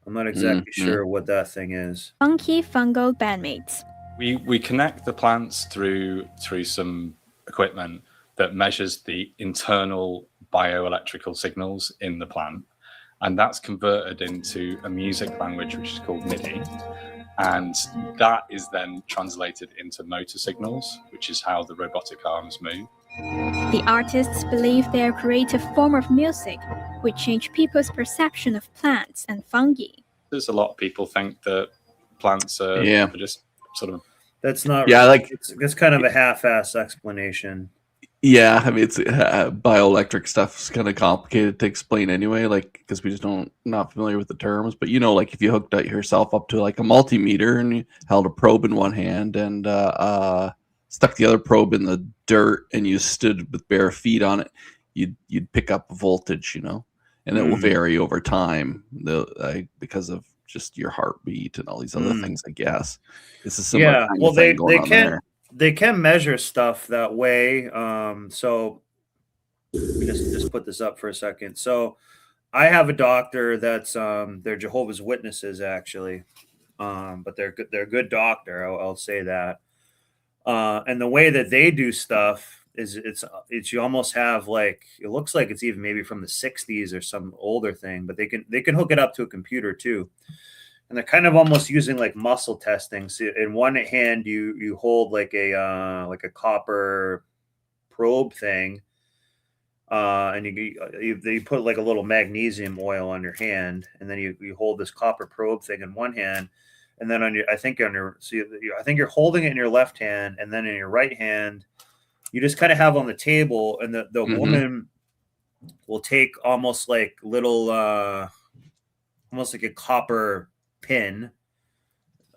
I'm not exactly sure what that thing is. Funky fungal bandmates. We connect the plants through some equipment that measures the internal bioelectrical signals in the plant, and that's converted into a music language which is called MIDI, and that is then translated into motor signals, which is how the robotic arms move. The artists believe their creative form of music would change people's perception of plants and fungi. There's a lot of people think that plants are just sort of... That's not... Yeah, like... It's kind of a half-ass explanation. Yeah, I mean, it's bioelectric stuff's kind of complicated to explain anyway, like because we just not familiar with the terms. But like if you hooked yourself up to like a multimeter and you held a probe in one hand and stuck the other probe in the dirt and you stood with bare feet on it, you'd pick up voltage, and it will vary over time, because of just your heartbeat and all these other things. I guess it's a similar Yeah, kind well, of thing going on there. they can measure stuff that way. So let me just put this up for a second. So I have a doctor that's they're Jehovah's Witnesses actually, but they're a good doctor. I'll say that. And the way that they do stuff is it's you almost have like it looks like it's even maybe from the 60s or some older thing, but they can hook it up to a computer too. And they're kind of almost using like muscle testing. So in one hand, you hold like a copper probe thing, and you put like a little magnesium oil on your hand, and then you hold this copper probe thing in one hand, and then I think you're holding it in your left hand, and then in your right hand, you just kind of have on the table, and the woman will take almost like little, almost like a copper pin,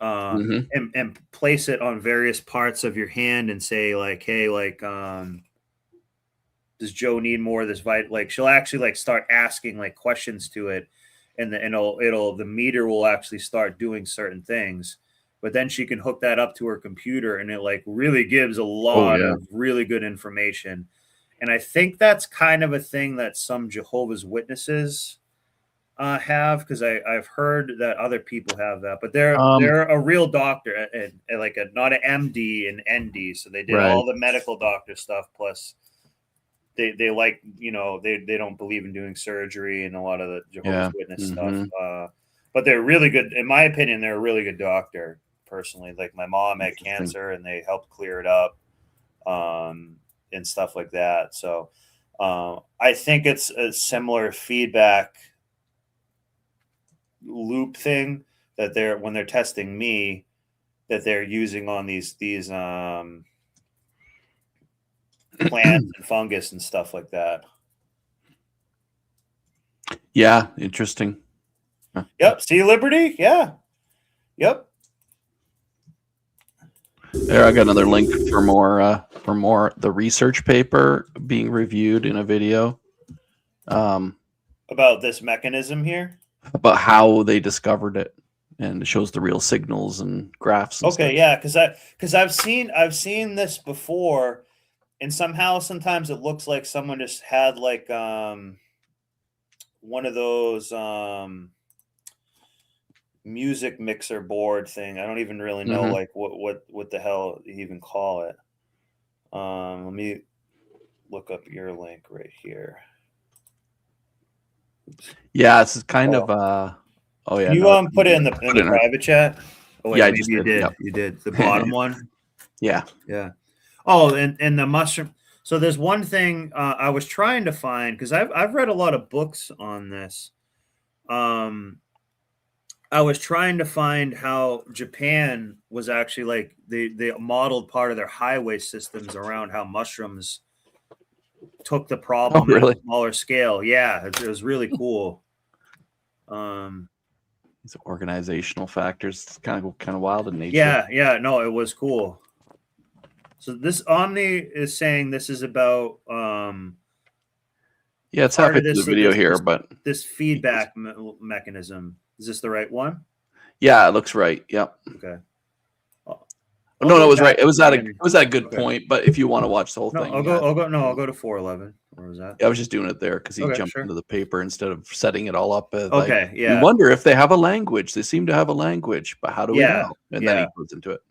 and place it on various parts of your hand and say like, hey, like, does Joe need more of this like she'll actually like start asking like questions to it, and the meter will actually start doing certain things, but then she can hook that up to her computer and it like really gives a lot of really good information. And I think that's kind of a thing that some Jehovah's Witnesses have, because I've heard that other people have that, but they're a real doctor and like not an MD and ND, so they did all the medical doctor stuff plus they like they don't believe in doing surgery and a lot of the Jehovah's Witness stuff, but they're really good in my opinion. They're a really good doctor personally. Like my mom had cancer and they helped clear it up, and stuff like that. So I think it's a similar feedback loop thing that when they're testing me, that they're using on these plants and fungus and stuff like that. Yeah, interesting. Huh. Yep. See, Liberty. Yeah. Yep. There, I got another link for more the research paper being reviewed in a video. About this mechanism here. About how they discovered it, and it shows the real signals and graphs. And okay, stuff. Yeah, because I've seen this before, and sometimes it looks like someone just had like one of those music mixer board thing. I don't even really know like what the hell you even call it. Let me look up your link right here. Oops. Yeah, this is kind of oh yeah. Can you put it in the private chat? Oh wait, yeah, maybe you did. Yep. You did the bottom one. Yeah. Yeah. Oh, and the mushroom. So there's one thing I was trying to find, because I've read a lot of books on this. I was trying to find how Japan was actually like they modeled part of their highway systems around how mushrooms took the problem at a smaller scale. Yeah, it was really cool. These organizational factors, it's kind of wild in nature. Yeah, no, it was cool. So this Omni is saying this is about yeah, it's halfway through the video here, but this feedback mechanism. Is this the right one? Yeah, it looks right. Yep. Okay. No, it was right. It was at a good point. But if you want to watch the whole thing, I'll go to 411. Where was that? Yeah, I was just doing it there because he jumped into the paper instead of setting it all up. Okay, yeah. We wonder if they have a language. They seem to have a language, but how do we know? And then he goes into it.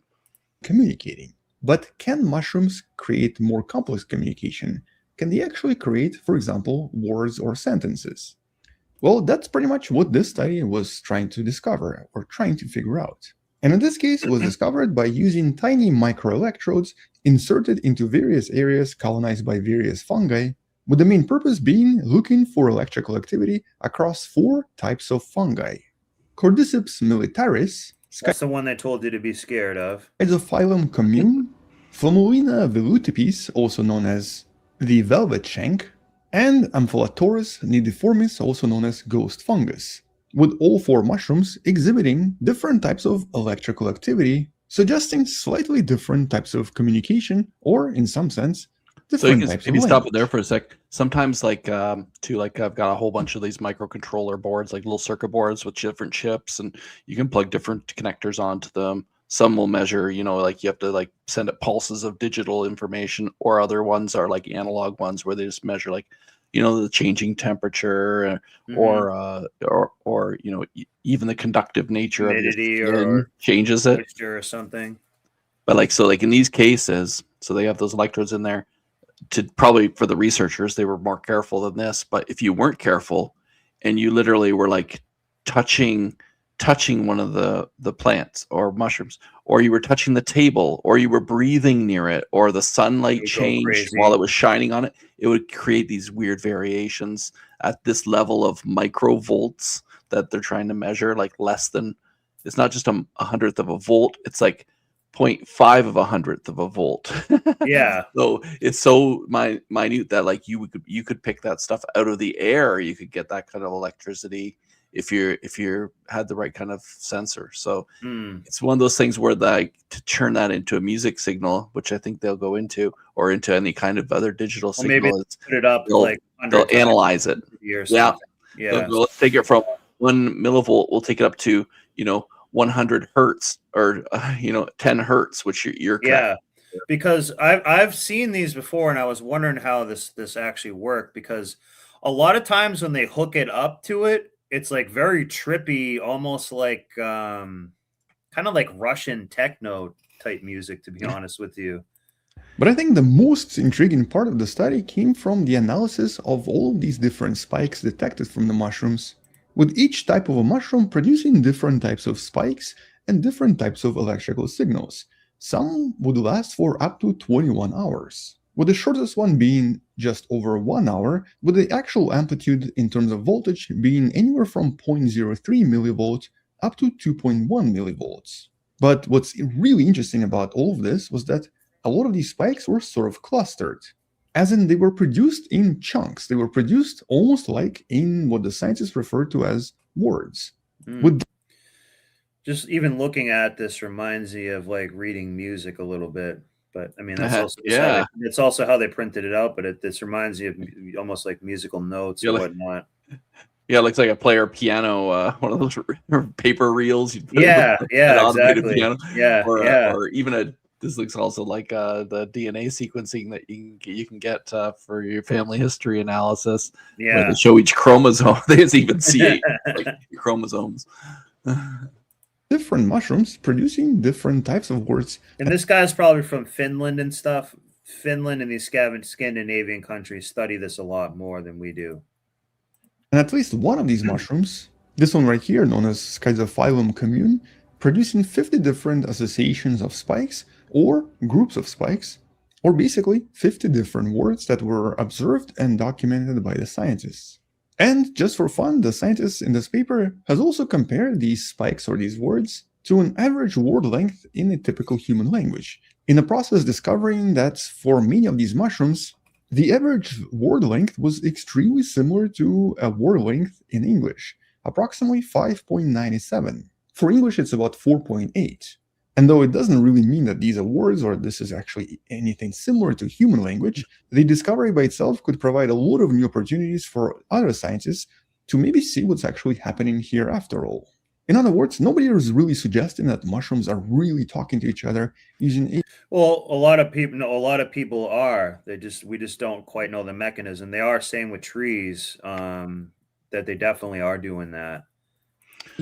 Communicating. But can mushrooms create more complex communication? Can they actually create, for example, words or sentences? Well, that's pretty much what this study was trying to discover or trying to figure out. And in this case, it was discovered by using tiny microelectrodes inserted into various areas colonized by various fungi, with the main purpose being looking for electrical activity across 4 types of fungi. Cordyceps militaris. That's the one they told you to be scared of. Phylum commune. Flomulina velutipes, also known as the velvet shank, and Amphilotorus nidiformis, also known as ghost fungus, with all 4 mushrooms exhibiting different types of electrical activity, suggesting slightly different types of communication, or in some sense, So you different can types of maybe stop language. it there for a sec. Sometimes like too, like I've got a whole bunch of these microcontroller boards, like little circuit boards with different chips, and you can plug different connectors onto them. Some will measure, like you have to like send it pulses of digital information, or other ones are like analog ones where they just measure like, the changing temperature, or even the conductive nature of your Humidity skin or changes it. moisture or something. But like in these cases, so they have those electrodes in there. To probably for the researchers, they were more careful than this. But if you weren't careful, and you literally were like touching one of the plants or mushrooms, or you were touching the table, or you were breathing near it, or the sunlight would go changed crazy. while it was shining on it, it would create these weird variations at this level of microvolts that they're trying to measure. Like less than, it's not just a hundredth of a volt, it's like 0.5 of a hundredth of a volt. Yeah. So it's so minute that like you could pick that stuff out of the air. You could get that kind of electricity if you had the right kind of sensor. So it's one of those things where like to turn that into a music signal, which I think they'll go into, or into any kind of other digital Well, maybe signal. put it up like 100 They'll times analyze it. or Yeah. something. Yeah. They'll take it from 1 millivolt. We'll take it up to 100 hertz, or 10 hertz, which you're Yeah, because I've seen these before, and I was wondering how this actually worked, because a lot of times when they hook it up to it, it's like very trippy, almost like kind of like Russian techno type music, to be honest with you. But I think the most intriguing part of the study came from the analysis of all of these different spikes detected from the mushrooms, with each type of a mushroom producing different types of spikes and different types of electrical signals. Some would last for up to 21 hours, with the shortest one being just over 1 hour, with the actual amplitude in terms of voltage being anywhere from 0.03 millivolts up to 2.1 millivolts. But what's really interesting about all of this was that a lot of these spikes were sort of clustered, as in they were produced in chunks. They were produced almost like in what the scientists refer to as wards. With Just even looking at this reminds me of like reading music a little bit. But I mean, that's also Yeah. it's also how they printed it out. But this reminds me of almost like musical notes and whatnot. Yeah, it looks like a player piano, one of those paper reels. Yeah, an automated exactly. piano. Yeah, or even this looks also like the DNA sequencing that you can get for your family history analysis. Where Yeah. they show each chromosome. There's even C8 like chromosomes. Different mushrooms producing different types of words. And this guy's probably from Finland and stuff. Finland and these Scandinavian countries study this a lot more than we do. And at least one of these mushrooms, this one right here, known as Schizophyllum commune, producing 50 different associations of spikes or groups of spikes, or basically 50 different words that were observed and documented by the scientists. And just for fun, the scientists in this paper has also compared these spikes or these words to an average word length in a typical human language, in the process discovering that for many of these mushrooms, the average word length was extremely similar to a word length in English, approximately 5.97. For English, it's about 4.8. And though it doesn't really mean that these are words or this is actually anything similar to human language, the discovery by itself could provide a lot of new opportunities for other scientists to maybe see what's actually happening here after all. In other words, nobody is really suggesting that mushrooms are really talking to each other using. Well, a lot of people are. We just don't quite know the mechanism. They are same with trees. That they definitely are doing that.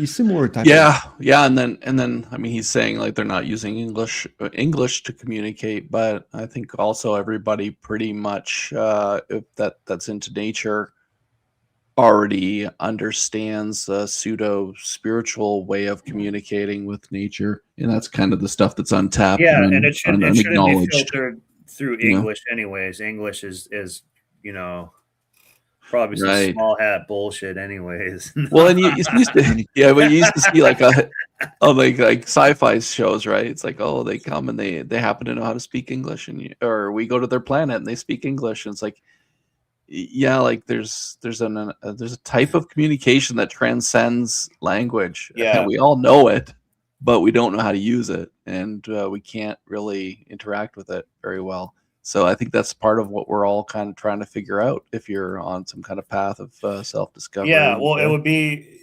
Similar type. Yeah, and then I mean, he's saying like they're not using English to communicate, but I think also everybody pretty much if that's into nature already understands a pseudo spiritual way of communicating with nature, and that's kind of the stuff that's untapped. Yeah, and it shouldn't be unacknowledged. filtered through English, anyways. English is probably some Right. small hat bullshit, anyways. Well, and you used to, but you used to see like Oh, like sci-fi shows, right? It's like, oh, they come and they happen to know how to speak English, or we go to their planet and they speak English, and it's like, yeah, like there's a type of communication that transcends language, and Yeah. we all know it, but we don't know how to use it, and we can't really interact with it very well. So I think that's part of what we're all kind of trying to figure out if you're on some kind of path of self-discovery. Yeah, well, it would be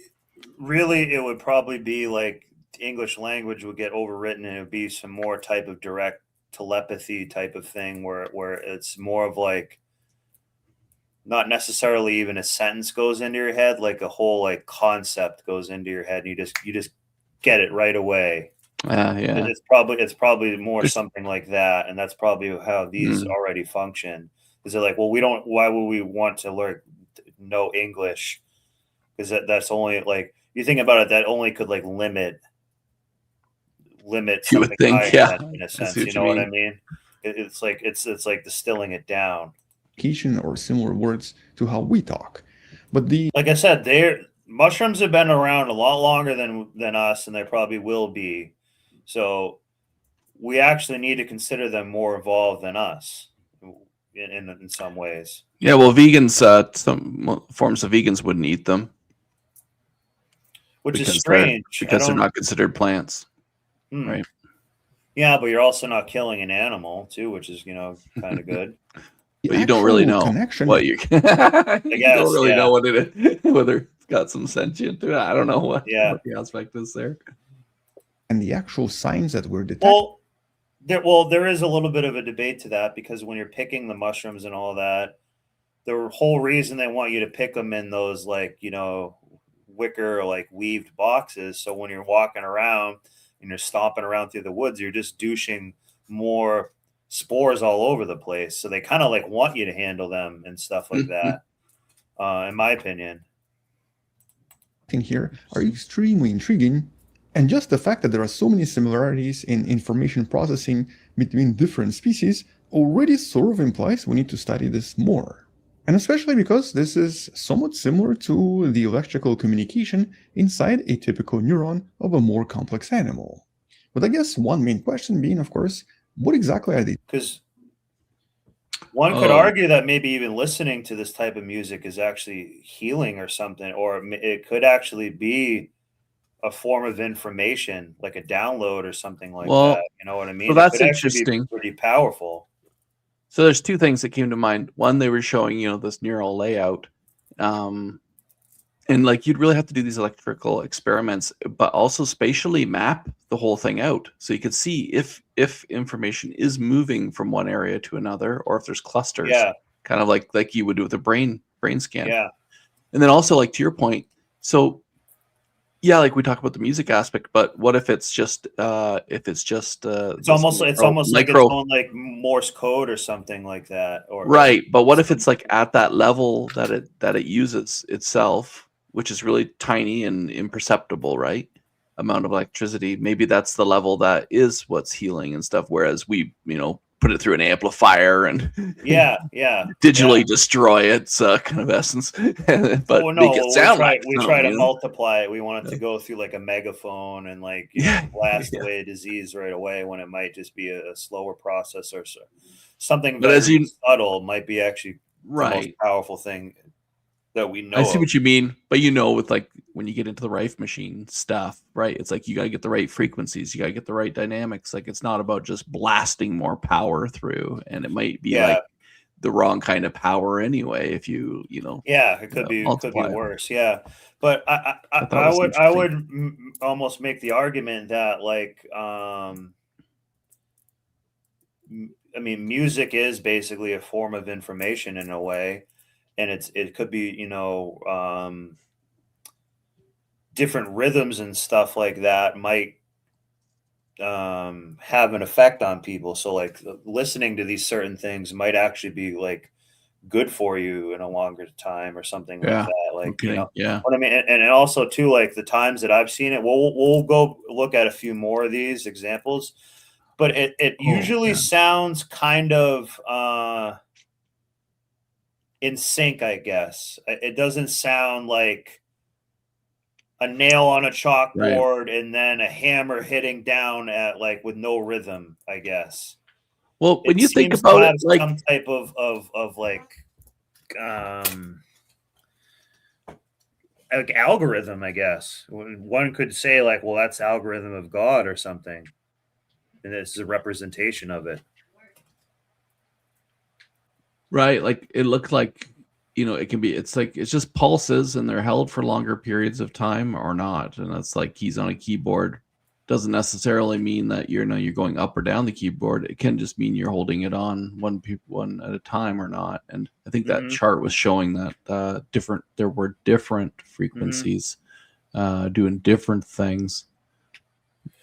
really, it would probably be like English language would get overwritten and it would be some more type of direct telepathy type of thing where it's more of like not necessarily even a sentence goes into your head, like a whole like concept goes into your head and you just get it right away. Yeah. It's probably more There's- something like that, and that's probably how these Mm. already function. Because they're like, well, why would we want to learn know English? Because that's only like you think about it, that only could like limit You would something think, higher yeah. in a I sense. see You what you know what I mean. mean? It's like it's like distilling it down. Communication or similar words to how we talk. But the Like I said, they're mushrooms have been around a lot longer than us, and they probably will be. So we actually need to consider them more evolved than us in some ways. Yeah, well, vegans, some forms of vegans wouldn't eat them Which is because they're strange. I don't. not considered plants, Hmm. right? Yeah, but you're also not killing an animal too, which is kind of good. the But you don't really actual know connection, what you you guess, don't really yeah. know what it is, whether it's got some sentient to it. I don't know what Yeah. the aspect is there. and the actual signs that we're detecting. There is a little bit of a debate to that because when you're picking the mushrooms and all that, the whole reason they want you to pick them in those like wicker or like weaved boxes. So when you're walking around and you're stomping around through the woods, you're just douching more spores all over the place. So they kind of like want you to handle them and stuff like that. In my opinion. Here are extremely intriguing, and just the fact that there are so many similarities in information processing between different species already sort of implies we need to study this more. And especially because this is somewhat similar to the electrical communication inside a typical neuron of a more complex animal. But I guess one main question being, of course, what exactly are they? Because one could argue that maybe even listening to this type of music is actually healing or something, or it could actually be a form of information, like a download or something like Well, that. You know what I mean? so It that's could actually be interesting. pretty powerful. So there's two things that came to mind. One, they were showing, this neural layout. And like you'd really have to do these electrical experiments, but also spatially map the whole thing out. So you could see if information is moving from one area to another, or if there's clusters, Yeah. kind of like you would do with a brain scan. Yeah. And then also like to your point, so yeah, like we talk about the music aspect, but what if it's just It's almost like it's going like Morse code or something like that, or right. But what if it's like at that level that it uses itself, which is really tiny and imperceptible, right? Amount of electricity. Maybe that's the level that is what's healing and stuff. Whereas we, put it through an amplifier and digitally destroy its kind of essence, but make it sound like we try to multiply it. We want it to go through like a megaphone and like blast away disease right away when it might just be a slower process or something. But very subtle might be actually the most powerful thing that we know. I see what you mean, but with like when you get into the Rife machine stuff, right? It's like you got to get the right frequencies, you got to get the right dynamics. Like it's not about just blasting more power through, and it might be like the wrong kind of power anyway. If it could be worse. Yeah, but I would almost make the argument that like I mean, music is basically a form of information in a way. And it could be, different rhythms and stuff like that might have an effect on people. So like listening to these certain things might actually be like good for you in a longer time or something like that. Like, what I mean? And also too, like the times that I've seen it, we'll go look at a few more of these examples, but it usually sounds kind of, in sync, I guess. It doesn't sound like a nail on a Right. chalkboard and then a hammer hitting down at like with no rhythm, I guess. Well, when It you think seems to about it, have like some type of like algorithm, I guess. One could say like, well, that's algorithm of God or something, and this is a representation of it. right, like it looked like, you know, it can be. It's like it's just pulses, and they're held for longer periods of time or not, and that's like keys on a keyboard. Doesn't necessarily mean that you're going up or down the keyboard. It can just mean you're holding it on one at a time or not. And I think that Mhm. chart was showing that there were different Mm-hmm. frequencies doing different things.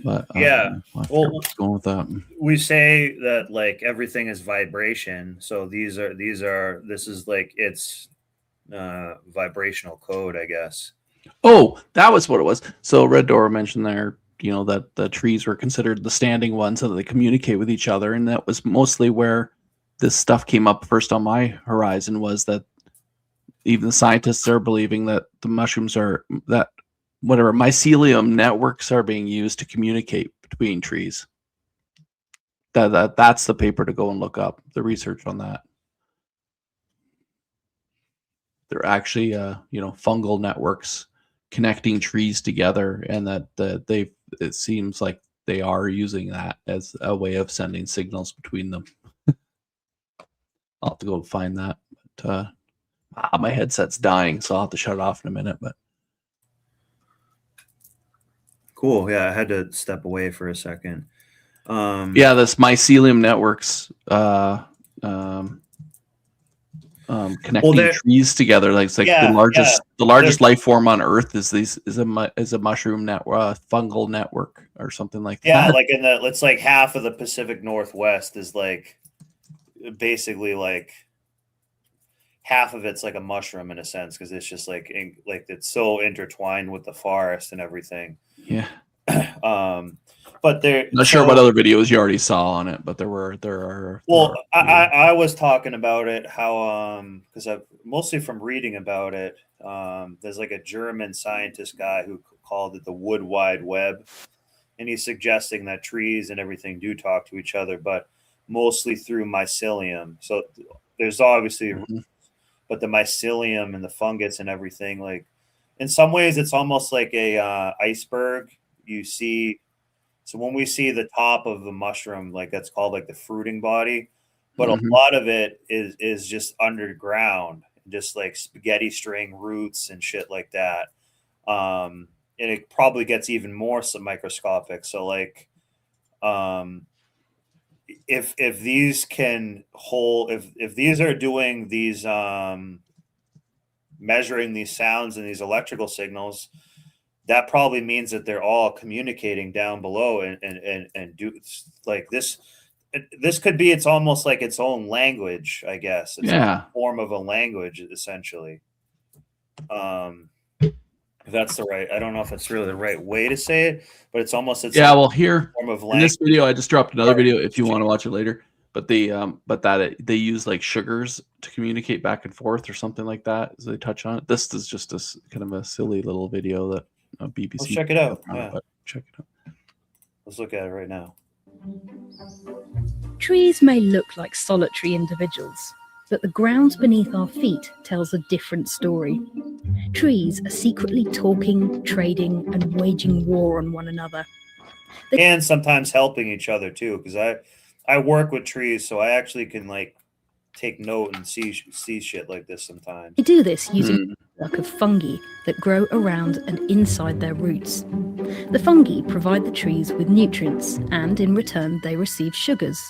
But Yeah. I forgot Well, where I was going with that. we say that like everything is vibration. So this is like it's vibrational code, I guess. Oh, that was what it was. So Red Door mentioned there, you know, that the trees were considered the standing ones so that they communicate with each other. And that was mostly where this stuff came up first on my horizon, was that even the scientists are believing that the mushrooms are that whatever mycelium networks are being used to communicate between trees. That's the paper to go and look up, the research on that. They're actually fungal networks connecting trees together, and that it seems like they are using that as a way of sending signals between them. I'll have to go find that. But my headset's dying, so I'll have to shut it off in a minute. But Cool. Yeah, I had to step away for a second. yeah, this mycelium networks connecting trees together. Like it's like Yeah, the largest life form on Earth is a mushroom network, fungal network, or something like that. yeah, like it's like half of the Pacific Northwest is like basically like half of it's like a mushroom in a sense, because it's just like it's so intertwined with the forest and everything. Yeah. But there, Not sure what other videos you already saw on it, but there are. Well, I was talking about it, how because I've mostly from reading about it. There's like a German scientist guy who called it the wood wide web, and he's suggesting that trees and everything do talk to each other, but mostly through mycelium. So there's obviously, but the mycelium and the fungus and everything, like in some ways, it's almost like a iceberg. You see. So when we see the top of the mushroom, like that's called like the fruiting body, but a lot of it is just underground, just like spaghetti string roots and shit like that. And it probably gets even more microscopic. So like, if these can hold, if these are doing these measuring these sounds and these electrical signals, that probably means that they're all communicating down below and do like this. This could be, it's almost like its own language, I guess. It's like a form of a language, essentially. If that's the right, I don't know if it's really the right way to say it, but it's almost Well, here form of in this language. video, I just dropped another video if you want to watch it later. But they use like sugars to communicate back and forth or something like that as they touch on it. This is just a kind of a silly little video that BBC. Let's check it out. Yeah. But check it out. Let's look at it right now. Trees may look like solitary individuals, but the ground beneath our feet tells a different story. Trees are secretly talking, trading, and waging war on one another. And sometimes helping each other too, because I work with trees, so I actually can like take note and see shit like this sometimes. They do this using a network of fungi that grow around and inside their roots. The fungi provide the trees with nutrients, and in return they receive sugars.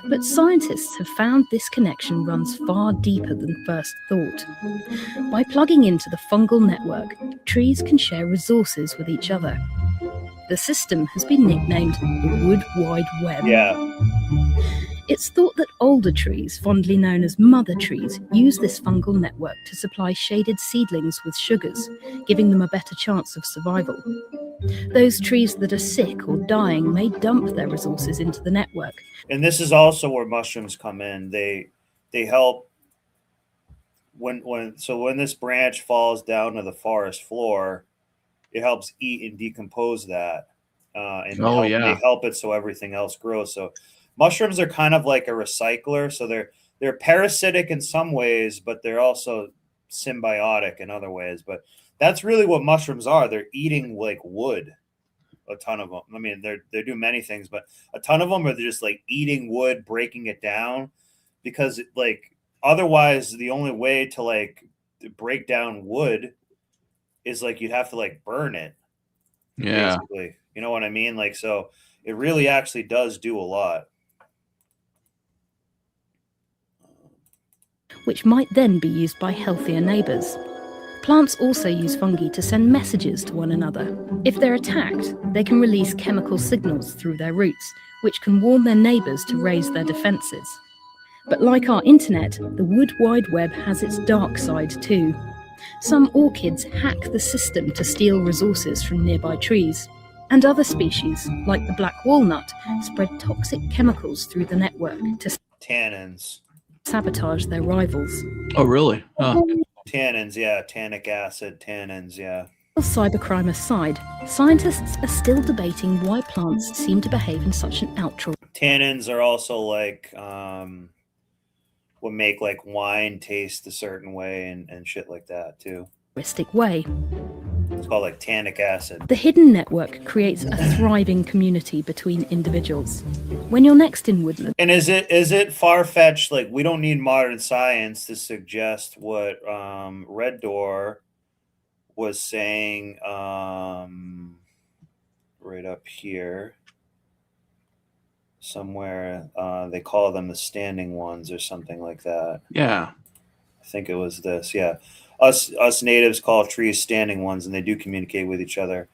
But scientists have found this connection runs far deeper than first thought. By plugging into the fungal network, trees can share resources with each other. The system has been nicknamed the Wood Wide Web. Yeah. It's thought that older trees, fondly known as mother trees, use this fungal network to supply shaded seedlings with sugars, giving them a better chance of survival. Those trees that are sick or dying may dump their resources into the network. And this is also where mushrooms come in. They help when this branch falls down to the forest floor, it helps eat and decompose that, and Oh they yeah. help it so everything else grows. So mushrooms are kind of like a recycler. So they're parasitic in some ways, but they're also symbiotic in other ways. But that's really what mushrooms are. They're eating like wood. A ton of them. I mean, they do many things, but a ton of them are just like eating wood, breaking it down, because like otherwise the only way to like break down wood is like you'd have to like burn it, Yeah. basically. You know what I mean? Like, so it really actually does do a lot. which might then be used by healthier neighbours. Plants also use fungi to send messages to one another. If they're attacked, they can release chemical signals through their roots, which can warn their neighbours to raise their defences. But like our internet, the Wood Wide Web has its dark side too. Some orchids hack the system to steal resources from nearby trees. And other species, like the black walnut, spread toxic chemicals through the network to Tannins. sabotage their rivals. Oh really? Huh. Tannins, yeah, tannic acid, tannins, yeah. Cybercrime aside, scientists are still debating why plants seem to behave in such an altruistic Tannins are also like what make like wine taste a certain way and shit like that too. way. It's called like tannic acid. The hidden network creates a thriving community between individuals. When you're next in woodland, And is it far fetched? Like, we don't need modern science to suggest what Red Door was saying right up here somewhere. They call them the standing ones or something like that. Yeah. I think it was this. Yeah, us natives call trees standing ones, and they do communicate with each other.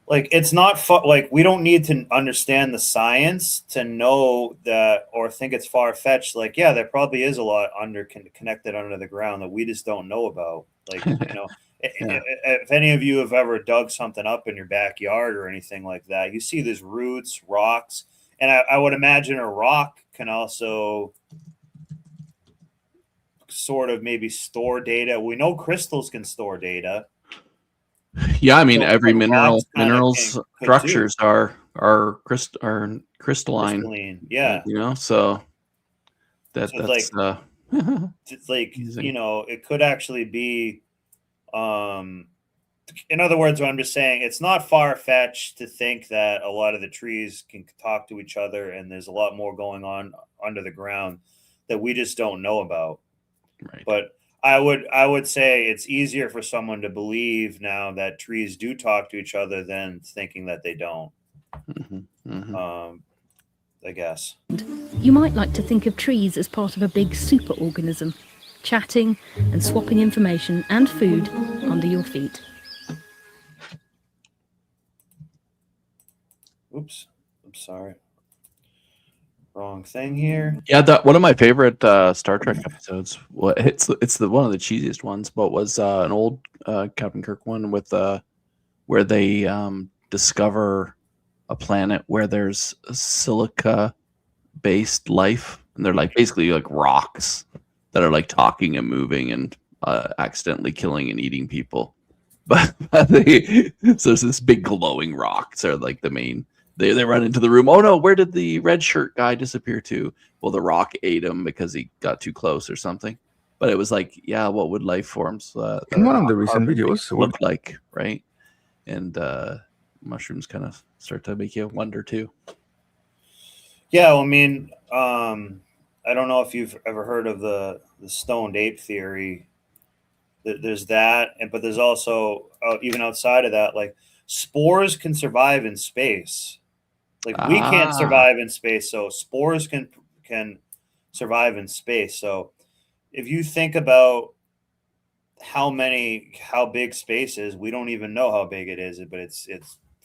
Like, it's not like we don't need to understand the science to know that or think it's far-fetched. Like, yeah, there probably is a lot connected under the ground that we just don't know about. Like, you know, Yeah. if any of you have ever dug something up in your backyard or anything like that, you see these roots, rocks, and I would imagine a rock can also sort of maybe store data. We know crystals can store data. Yeah, I mean So, every like, rocks kinda minerals could too. structures are crystalline. Crystalline, yeah. You know, so So that's it's like, amazing. you know, it could actually be in other words, what I'm just saying, it's not far-fetched to think that a lot of the trees can talk to each other and there's a lot more going on under the ground that we just don't know about. Right. But I would say it's easier for someone to believe now that trees do talk to each other than thinking that they don't. I guess. you might like to think of trees as part of a big superorganism, chatting and swapping information and food under your feet. Oops. I'm sorry. Wrong thing here. Yeah, one of my favorite Star Trek episodes. Well, it's the one of the cheesiest ones, but was an old Captain Kirk one with where they discover a planet where there's silica based life, and they're like basically like rocks that are like talking and moving and accidentally killing and eating people. But so it's this big glowing rocks are like the main. They run into the room. Oh no, where did the red shirt guy disappear to? Well, the rock ate him because he got too close or something. But it was like, yeah, what would life forms In one of the recent videos, look like, right? And mushrooms kind of start to make you wonder too. Yeah, well, I mean, I don't know if you've ever heard of the stoned ape theory. There's that, but there's also even outside of that, like spores can survive in space. Like we can't survive in space, so spores can survive in space. So if you think about how big space is, we don't even know how big it is, but it's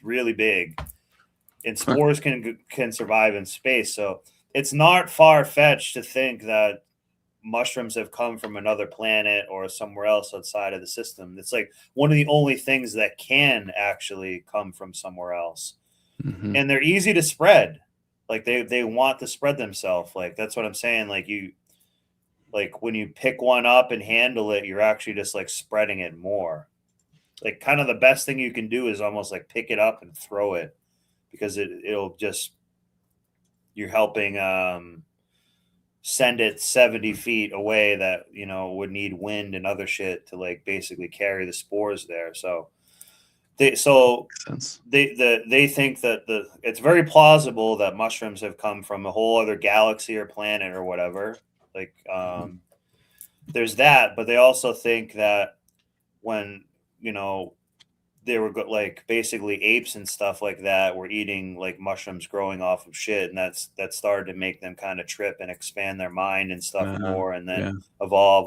really big. And spores can survive in space. So it's not far-fetched to think that mushrooms have come from another planet or somewhere else outside of the system. It's like one of the only things that can actually come from somewhere else. Mm-hmm. And they're easy to spread. Like they want to spread themselves. Like that's what I'm saying. Like when you pick one up and handle it, you're actually just like spreading it more. like kind of the best thing you can do is almost like pick it up and throw it, because it'll just, you're helping send it 70 feet away that, you know, would need wind and other shit to like basically carry the spores there. So they think that it's very plausible that mushrooms have come from a whole other galaxy or planet or whatever. Like there's that, but they also think that when, you know, they were like basically apes and stuff like that were eating like mushrooms growing off of shit, and that started to make them kind of trip and expand their mind and stuff more, and then evolve.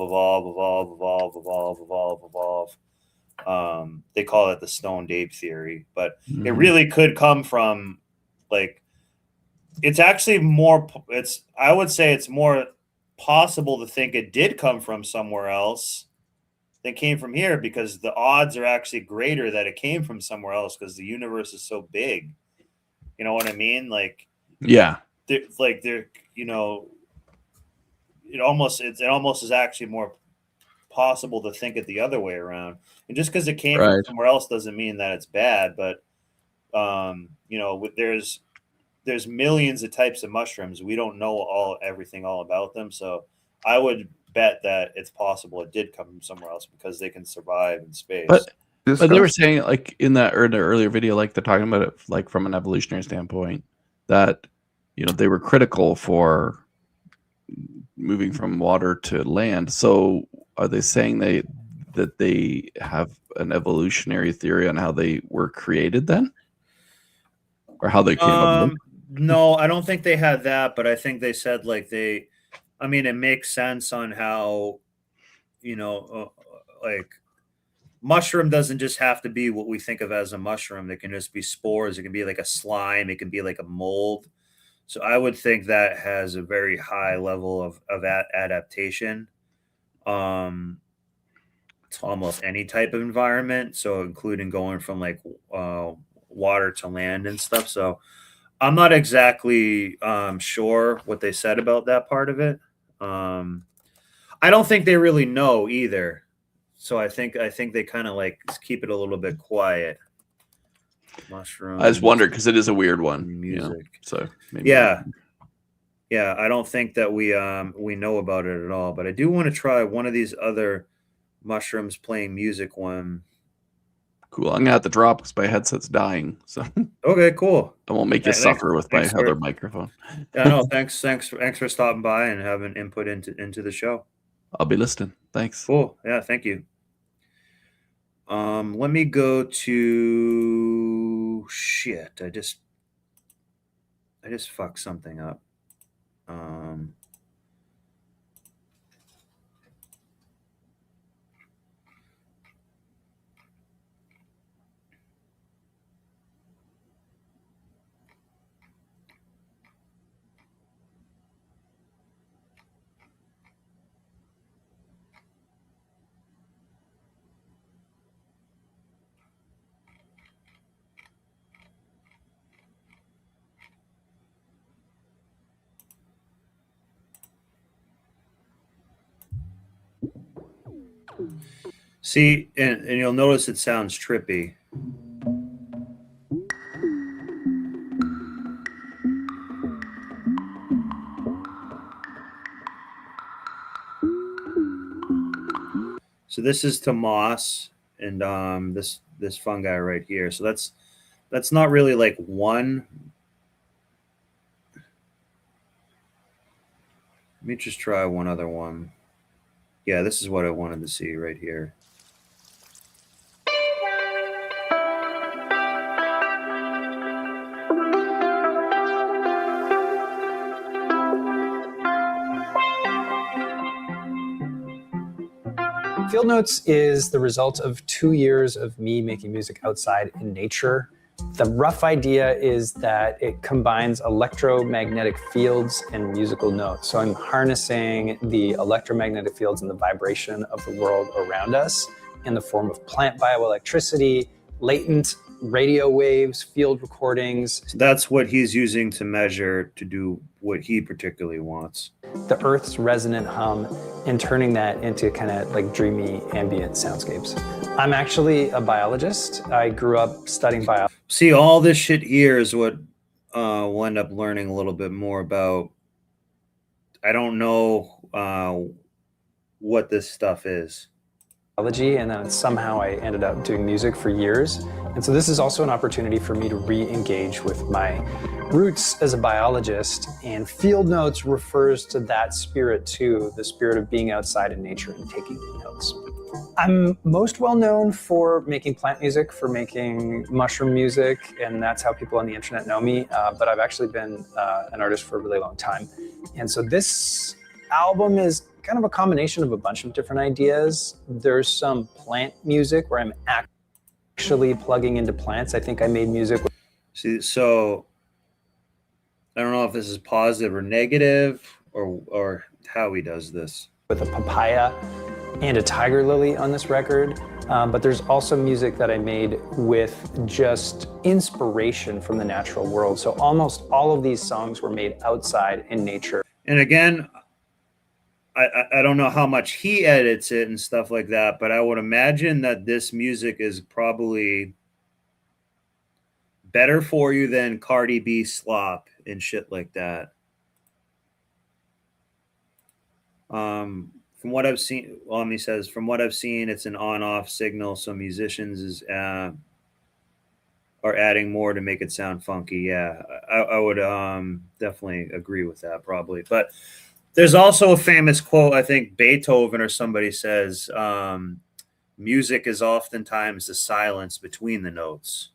They call it the stoned ape theory, but it really could come from like, it's actually more, I would say it's more possible to think it did come from somewhere else than came from here, because the odds are actually greater that it came from somewhere else because the universe is so big. You know what I mean? Like, yeah, they're you know, it almost is actually more possible to think it the other way around. And just because it came from somewhere else doesn't mean that it's bad. But you know, there's millions of types of mushrooms. We don't know everything all about them. So I would bet that it's possible it did come from somewhere else because they can survive in space. But they were saying, like in that earlier video, like they're talking about it like from an evolutionary standpoint, that, you know, they were critical for moving from water to land. So are they saying that they have an evolutionary theory on how they were created then, or how they came up? No, I don't think they had that, but I think they said like I mean, it makes sense on how, you know, like mushroom doesn't just have to be what we think of as a mushroom. It can just be spores. It can be like a slime. It can be like a mold. So I would think that has a very high level of adaptation to almost any type of environment. So including going from like water to land and stuff. So I'm not exactly sure what they said about that part of it. I don't think they really know either. So I think they kind of like keep it a little bit quiet. Mushroom. I just wondered because it is a weird one. Music. You know, so maybe yeah. I don't think that we know about it at all. But I do want to try one of these other mushrooms playing music one. Cool. I'm gonna have to drop because my headset's dying. So okay, cool. I won't make you suffer with my other microphone. Yeah, no, thanks for stopping by and having input into the show. I'll be listening. Thanks. Cool. Yeah, thank you. Let me go to shit. I just fucked something up. See, and you'll notice it sounds trippy. So this is to moss, and this fungi right here. So that's not really like one. Let me just try one other one. Yeah, this is what I wanted to see right here. Field Notes is the result of 2 years of me making music outside in nature. The rough idea is that it combines electromagnetic fields and musical notes. So I'm harnessing the electromagnetic fields and the vibration of the world around us in the form of plant bioelectricity, latent radio waves, field recordings. So that's what he's using to measure to do what he particularly wants. The Earth's resonant hum and turning that into kind of like dreamy ambient soundscapes. I'm actually a biologist. I grew up studying biology. See, all this shit here is what we'll end up learning a little bit more about. I don't know what this stuff is. And then somehow I ended up doing music for years. And so this is also an opportunity for me to re-engage with my roots as a biologist. And field notes refers to that spirit too, the spirit of being outside in nature and taking notes. I'm most well known for making plant music, for making mushroom music, and that's how people on the internet know me. But I've actually been an artist for a really long time. And so this album is kind of a combination of a bunch of different ideas. There's some plant music where I'm actually plugging into plants. I think I made music. See, so I don't know if this is positive or negative or how he does this. With a papaya and a tiger lily on this record. But there's also music that I made with just inspiration from the natural world. So almost all of these songs were made outside in nature. And again, I don't know how much he edits it and stuff like that, but I would imagine that this music is probably better for you than Cardi B slop and shit like that. From what I've seen, he says, from what I've seen, it's an on-off signal, so musicians are adding more to make it sound funky. Yeah, I would definitely agree with that, probably. But there's also a famous quote, I think Beethoven or somebody says, music is oftentimes the silence between the notes.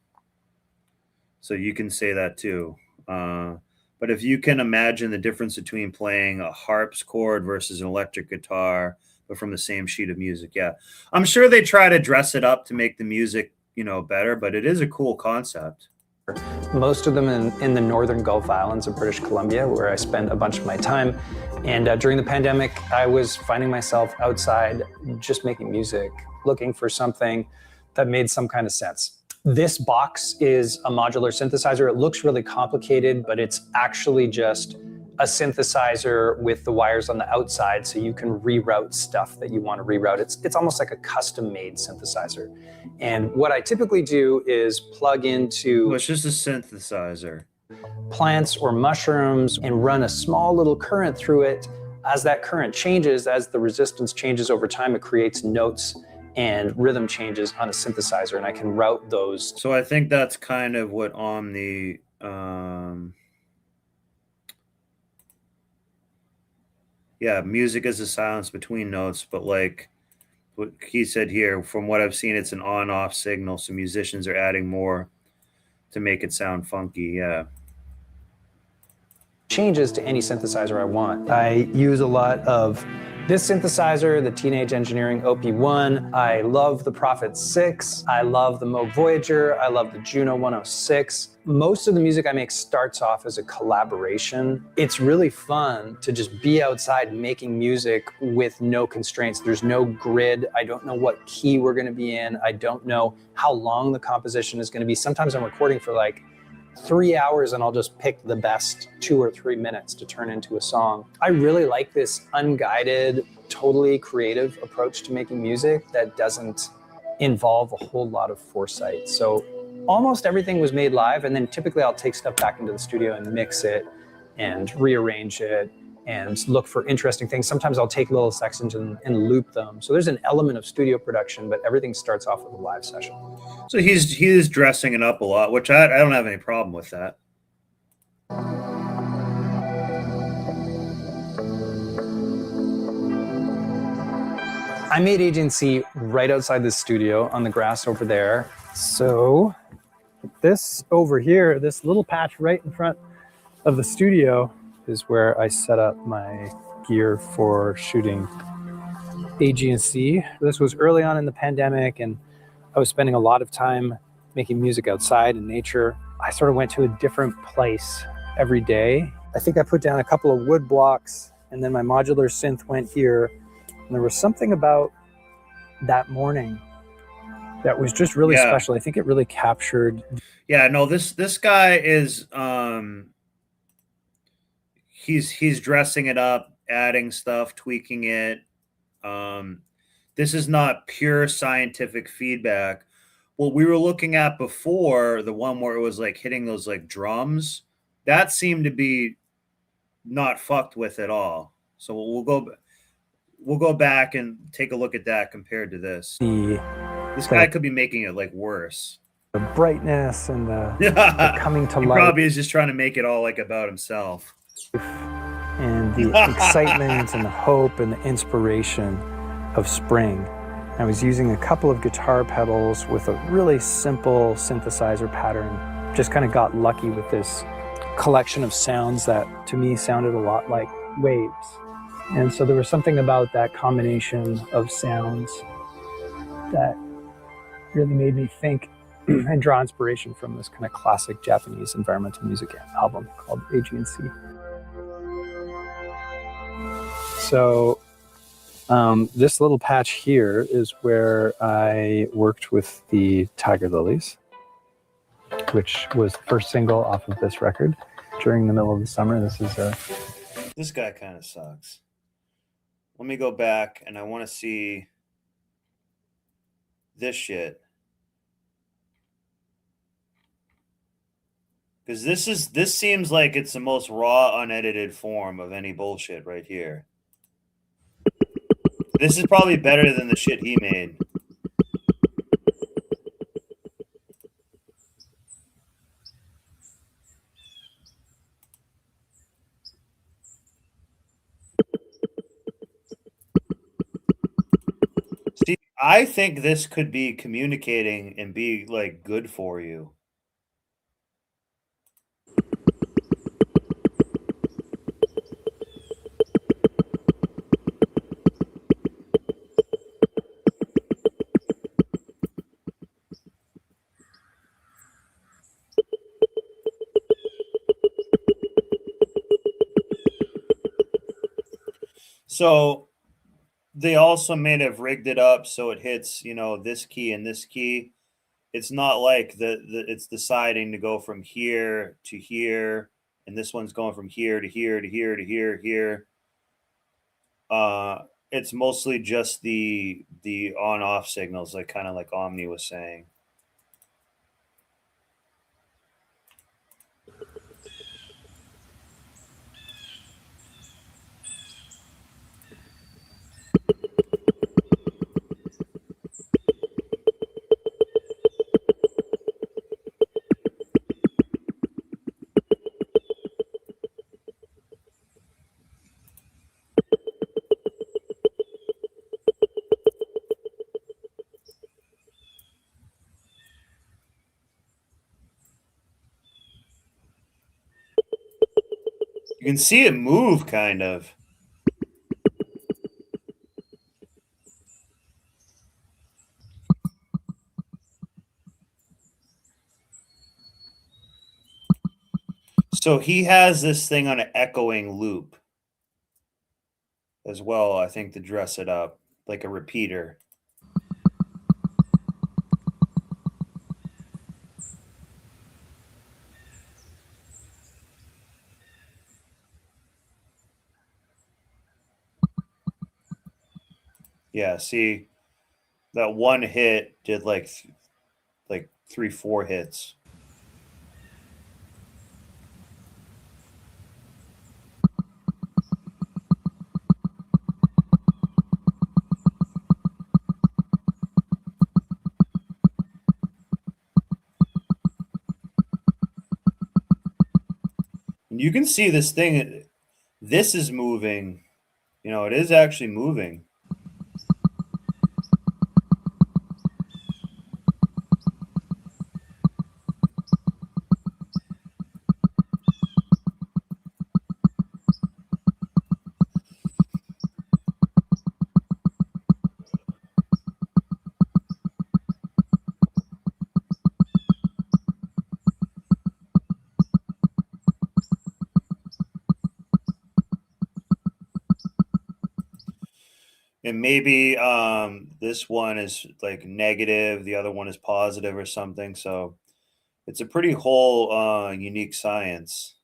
So you can say that too. But if you can imagine the difference between playing a harpsichord versus an electric guitar, but from the same sheet of music, yeah. I'm sure they try to dress it up to make the music, better, but it is a cool concept. Most of them in the northern Gulf Islands of British Columbia, where I spend a bunch of my time. And during the pandemic, I was finding myself outside just making music, looking for something that made some kind of sense. This box is a modular synthesizer. It looks really complicated, but it's actually just a synthesizer with the wires on the outside, so you can reroute stuff that you want to reroute. It's almost like a custom-made synthesizer. And what I typically do is plug into... Well, it's just a synthesizer. Plants or mushrooms and run a small little current through it. As that current changes, as the resistance changes over time, it creates notes and rhythm changes on a synthesizer, and I can route those. So I think that's kind of what Omni... yeah, music is a silence between notes, but like what he said here, from what I've seen, it's an on-off signal, so musicians are adding more to make it sound funky, yeah. Changes to any synthesizer I want. I use a lot of this synthesizer, the Teenage Engineering OP1. I love the Prophet 6. I love the Moog Voyager. I love the Juno 106. Most of the music I make starts off as a collaboration. It's really fun to just be outside making music with no constraints. There's no grid. I don't know what key we're going to be in. I don't know how long the composition is going to be. Sometimes I'm recording for like 3 hours and I'll just pick the best 2 or 3 minutes to turn into a song. I really like this unguided, totally creative approach to making music that doesn't involve a whole lot of foresight. So almost everything was made live, and then typically I'll take stuff back into the studio and mix it and rearrange it and look for interesting things. Sometimes I'll take little sections and loop them. So there's an element of studio production, but everything starts off with a live session. So he's dressing it up a lot, which I don't have any problem with that. I made Agency right outside the studio on the grass over there. So this over here, this little patch right in front of the studio is where I set up my gear for shooting Agency. This was early on in the pandemic, and I was spending a lot of time making music outside in nature. I sort of went to a different place every day. I think I put down a couple of wood blocks, and then my modular synth went here. And there was something about that morning that was just really Yeah. special. I think it really captured. Yeah, no, this guy is he's dressing it up, adding stuff, tweaking it. This is not pure scientific feedback. What we were looking at before, the one where it was like hitting those like drums, that seemed to be not fucked with at all. So we'll go back and take a look at that compared to this. This guy could be making it like worse. The brightness and the coming to He life. probably is just trying to make it all like about himself. And the excitement and the hope and the inspiration of spring. I was using a couple of guitar pedals with a really simple synthesizer pattern. Just kind of got lucky with this collection of sounds that to me sounded a lot like waves. And so there was something about that combination of sounds that really made me think and draw inspiration from this kind of classic Japanese environmental music album called AG&C. So this little patch here is where I worked with the Tiger Lilies, which was the first single off of this record during the middle of the summer. This guy kind of sucks. Let me go back and I want to see this shit. Because this seems like it's the most raw, unedited form of any bullshit right here. This is probably better than the shit he made. See, I think this could be communicating and be like good for you. So they also may have rigged it up so it hits, you know, this key and this key. It's not like it's deciding to go from here to here, and this one's going from here to here to here to here. It's mostly just the on-off signals, like kind of like Omni was saying. You can see it move, kind of. So he has this thing on an echoing loop as well, I think, to dress it up like a repeater. Yeah, see, that one hit did like 3-4 hits. And you can see this thing, this is moving. You know, it is actually moving. And maybe this one is like negative, the other one is positive or something. So it's a pretty whole unique science.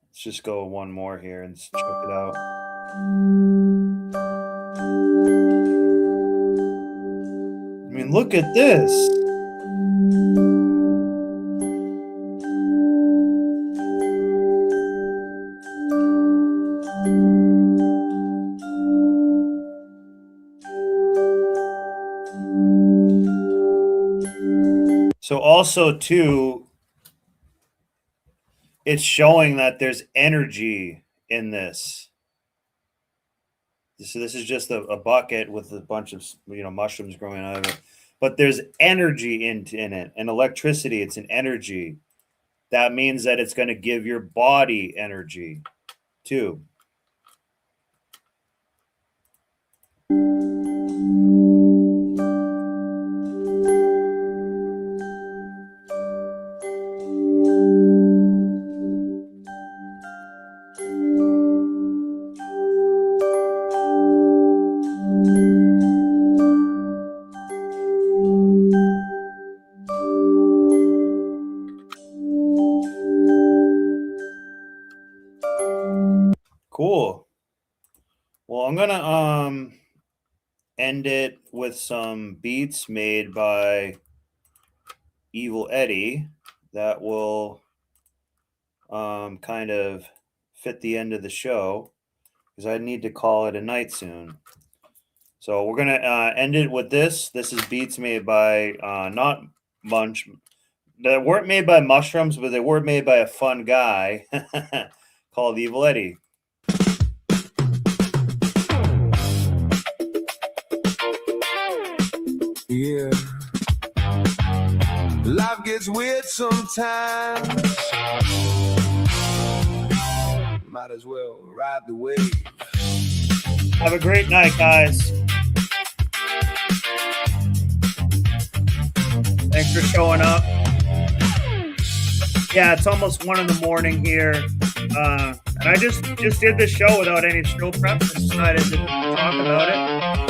Let's just go one more here and check it out. I mean, look at this. So also too, it's showing that there's energy in this. So this is just a bucket with a bunch of mushrooms growing out of it, but there's energy in it, and electricity. It's an energy. That means that it's going to give your body energy too. Cool. Well, I'm gonna end it with some beats made by Evil Eddie that will kind of fit the end of the show, because I need to call it a night soon. So we're gonna end it with this. This is beats made by not Munch. They weren't made by mushrooms, but they were made by a fun guy called Evil Eddie. Yeah. Life gets weird sometimes. Might as well ride the wave. Have a great night, guys. Thanks for showing up. Yeah, it's almost 1 a.m. here. And I just did this show without any show prep. I decided to talk about it.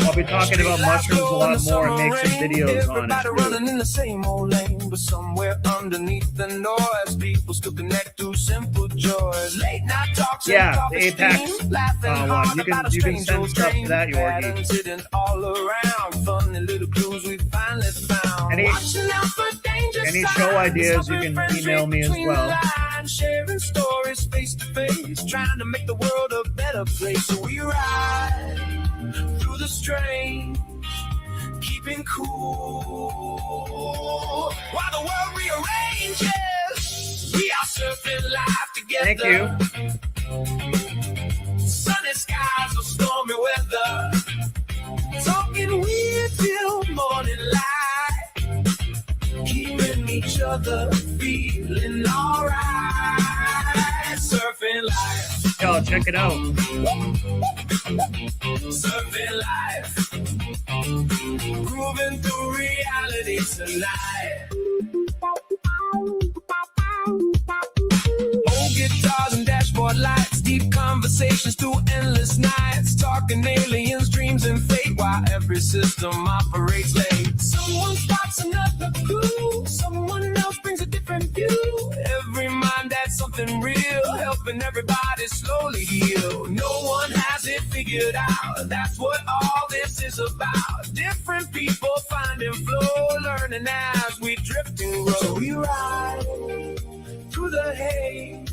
I'll be talking about mushrooms a lot more and make some videos on it. Running in the same old lane, but somewhere underneath the noise, people still connect to simple joys. Late night talks, yeah, the Apex one. You can send stuff to that, Yorgi. Sitting all around, funny little clues we finally found. Any show ideas, you can email me as well. Sharing stories face to face, trying to make the world a better place. So we ride through the strange, keeping cool while the world rearranges. We are surfing life together. Thank you. Sunny skies or stormy weather, talking weird till morning light, keeping each other feeling alright. Surfing life. Yo, check it out. Surfing life. Grooving through reality tonight. Old guitars and dashboard lights, deep conversations through endless nights, talking aliens, dreams, and fate while every system operates late. Someone spots another clue, someone else brings a different view. Every mind adds something real, helping everybody slowly heal. No one has it figured out, that's what all this is about. Different people finding flow, learning as we drift and grow. So we ride through the haze,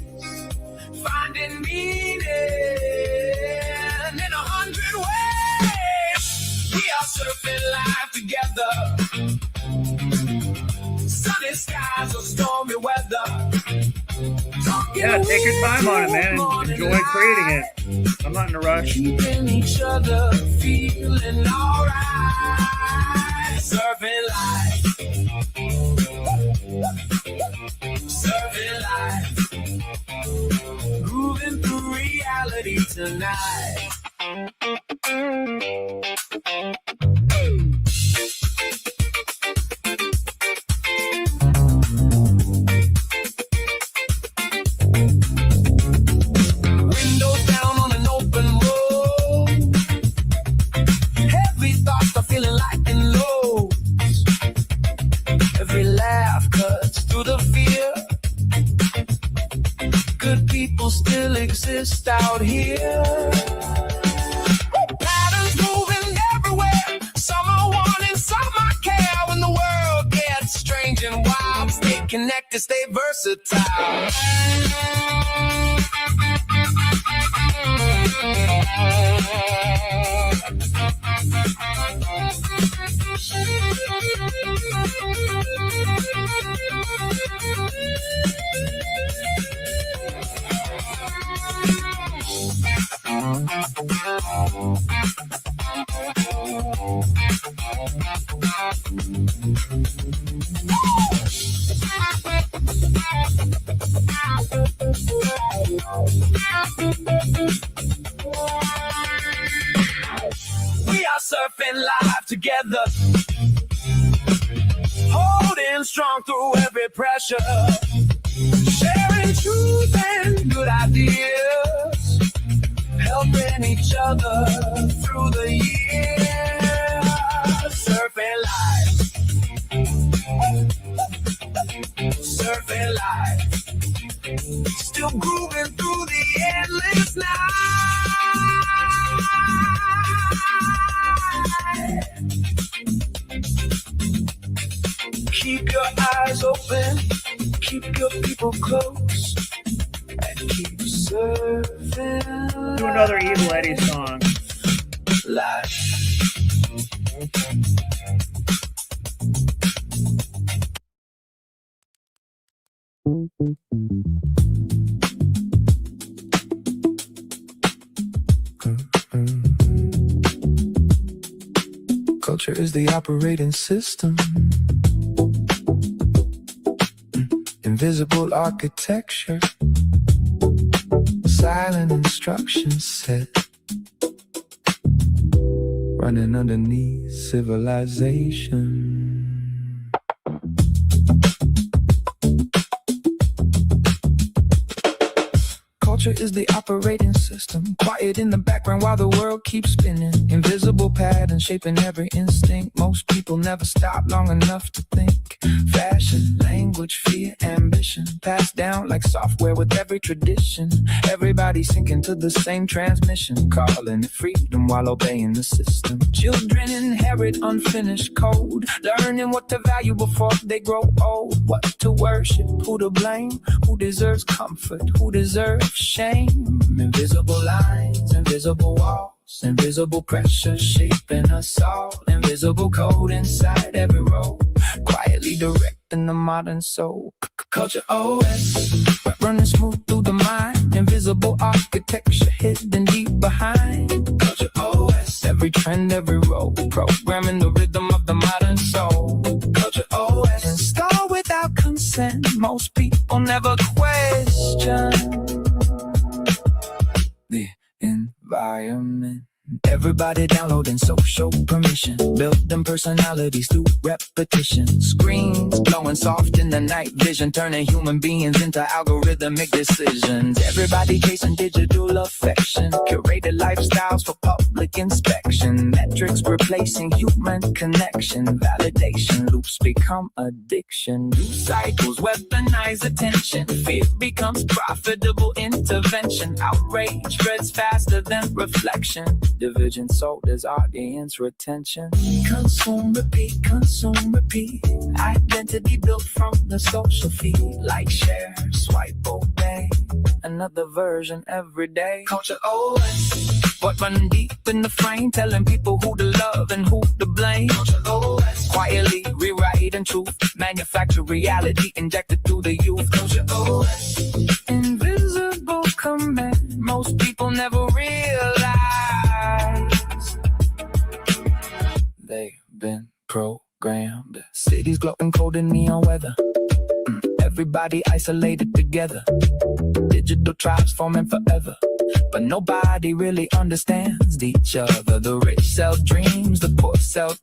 finding meaning in 100 ways. We are surfing life together. Sunny skies or stormy weather. Yeah, take your time on it, man, and enjoy creating it. I'm not in a rush. Keeping each other feeling alright. Surfing life. Surfing life. Moving through reality tonight. Windows down on an open road. Heavy thoughts are feeling light and low. Every laugh cuts through the fear. Good people still exist out here. Patterns moving everywhere. Some are wanting, some are care. When the world gets strange and wild, stay connected, stay versatile. We are surfing live together, holding strong through every pressure, sharing truth and good ideas, helping each other through the years. Surfing live, surfing live, still grooving through the endless night. Keep your eyes open, keep your people close, and keep surfing. Do another Evil Eddie song. Life. Culture is the operating system. Invisible architecture. Silent instructions set. Running underneath civilization. Culture is the operating system, quiet in the background while the world keeps spinning. Invisible patterns shaping every instinct. Most people never stop long enough to think. Fashion, language, fear, ambition, passed down like software with every tradition. Everybody sinking to the same transmission, calling it freedom while obeying the system. Children inherit unfinished code, learning what to value before they grow old. What to worship, who to blame, who deserves comfort, who deserves shame. Invisible lines, invisible walls, invisible pressure shaping us all. Invisible code inside every row, quietly directing the modern soul. Culture OS, running smooth through the mind. Invisible architecture hidden deep behind. Culture OS, every trend, every role, programming the rhythm of the modern soul. Culture OS, installed without consent. Most people never question the environment. Everybody downloading social permission, building personalities through repetition. Screens glowing soft in the night vision, turning human beings into algorithmic decisions. Everybody chasing digital affection, curated lifestyles for public inspection. Metrics replacing human connection, validation loops become addiction. News cycles weaponize attention, fear becomes profitable intervention. Outrage spreads faster than reflection. Division sold as audience retention. Consume, repeat, identity built from the social feed. Like, share, swipe, obey, another version every day. Culture OS, what run deep in the frame, telling people who to love and who to blame. Culture OS, quietly rewriting truth, manufacture reality injected through the youth. Culture OS, invisible command, most people never realize they've been programmed. Cities glowing cold in neon weather, everybody isolated together. Digital tribes forming forever, but nobody really understands each other. The rich sell dreams, the poor sell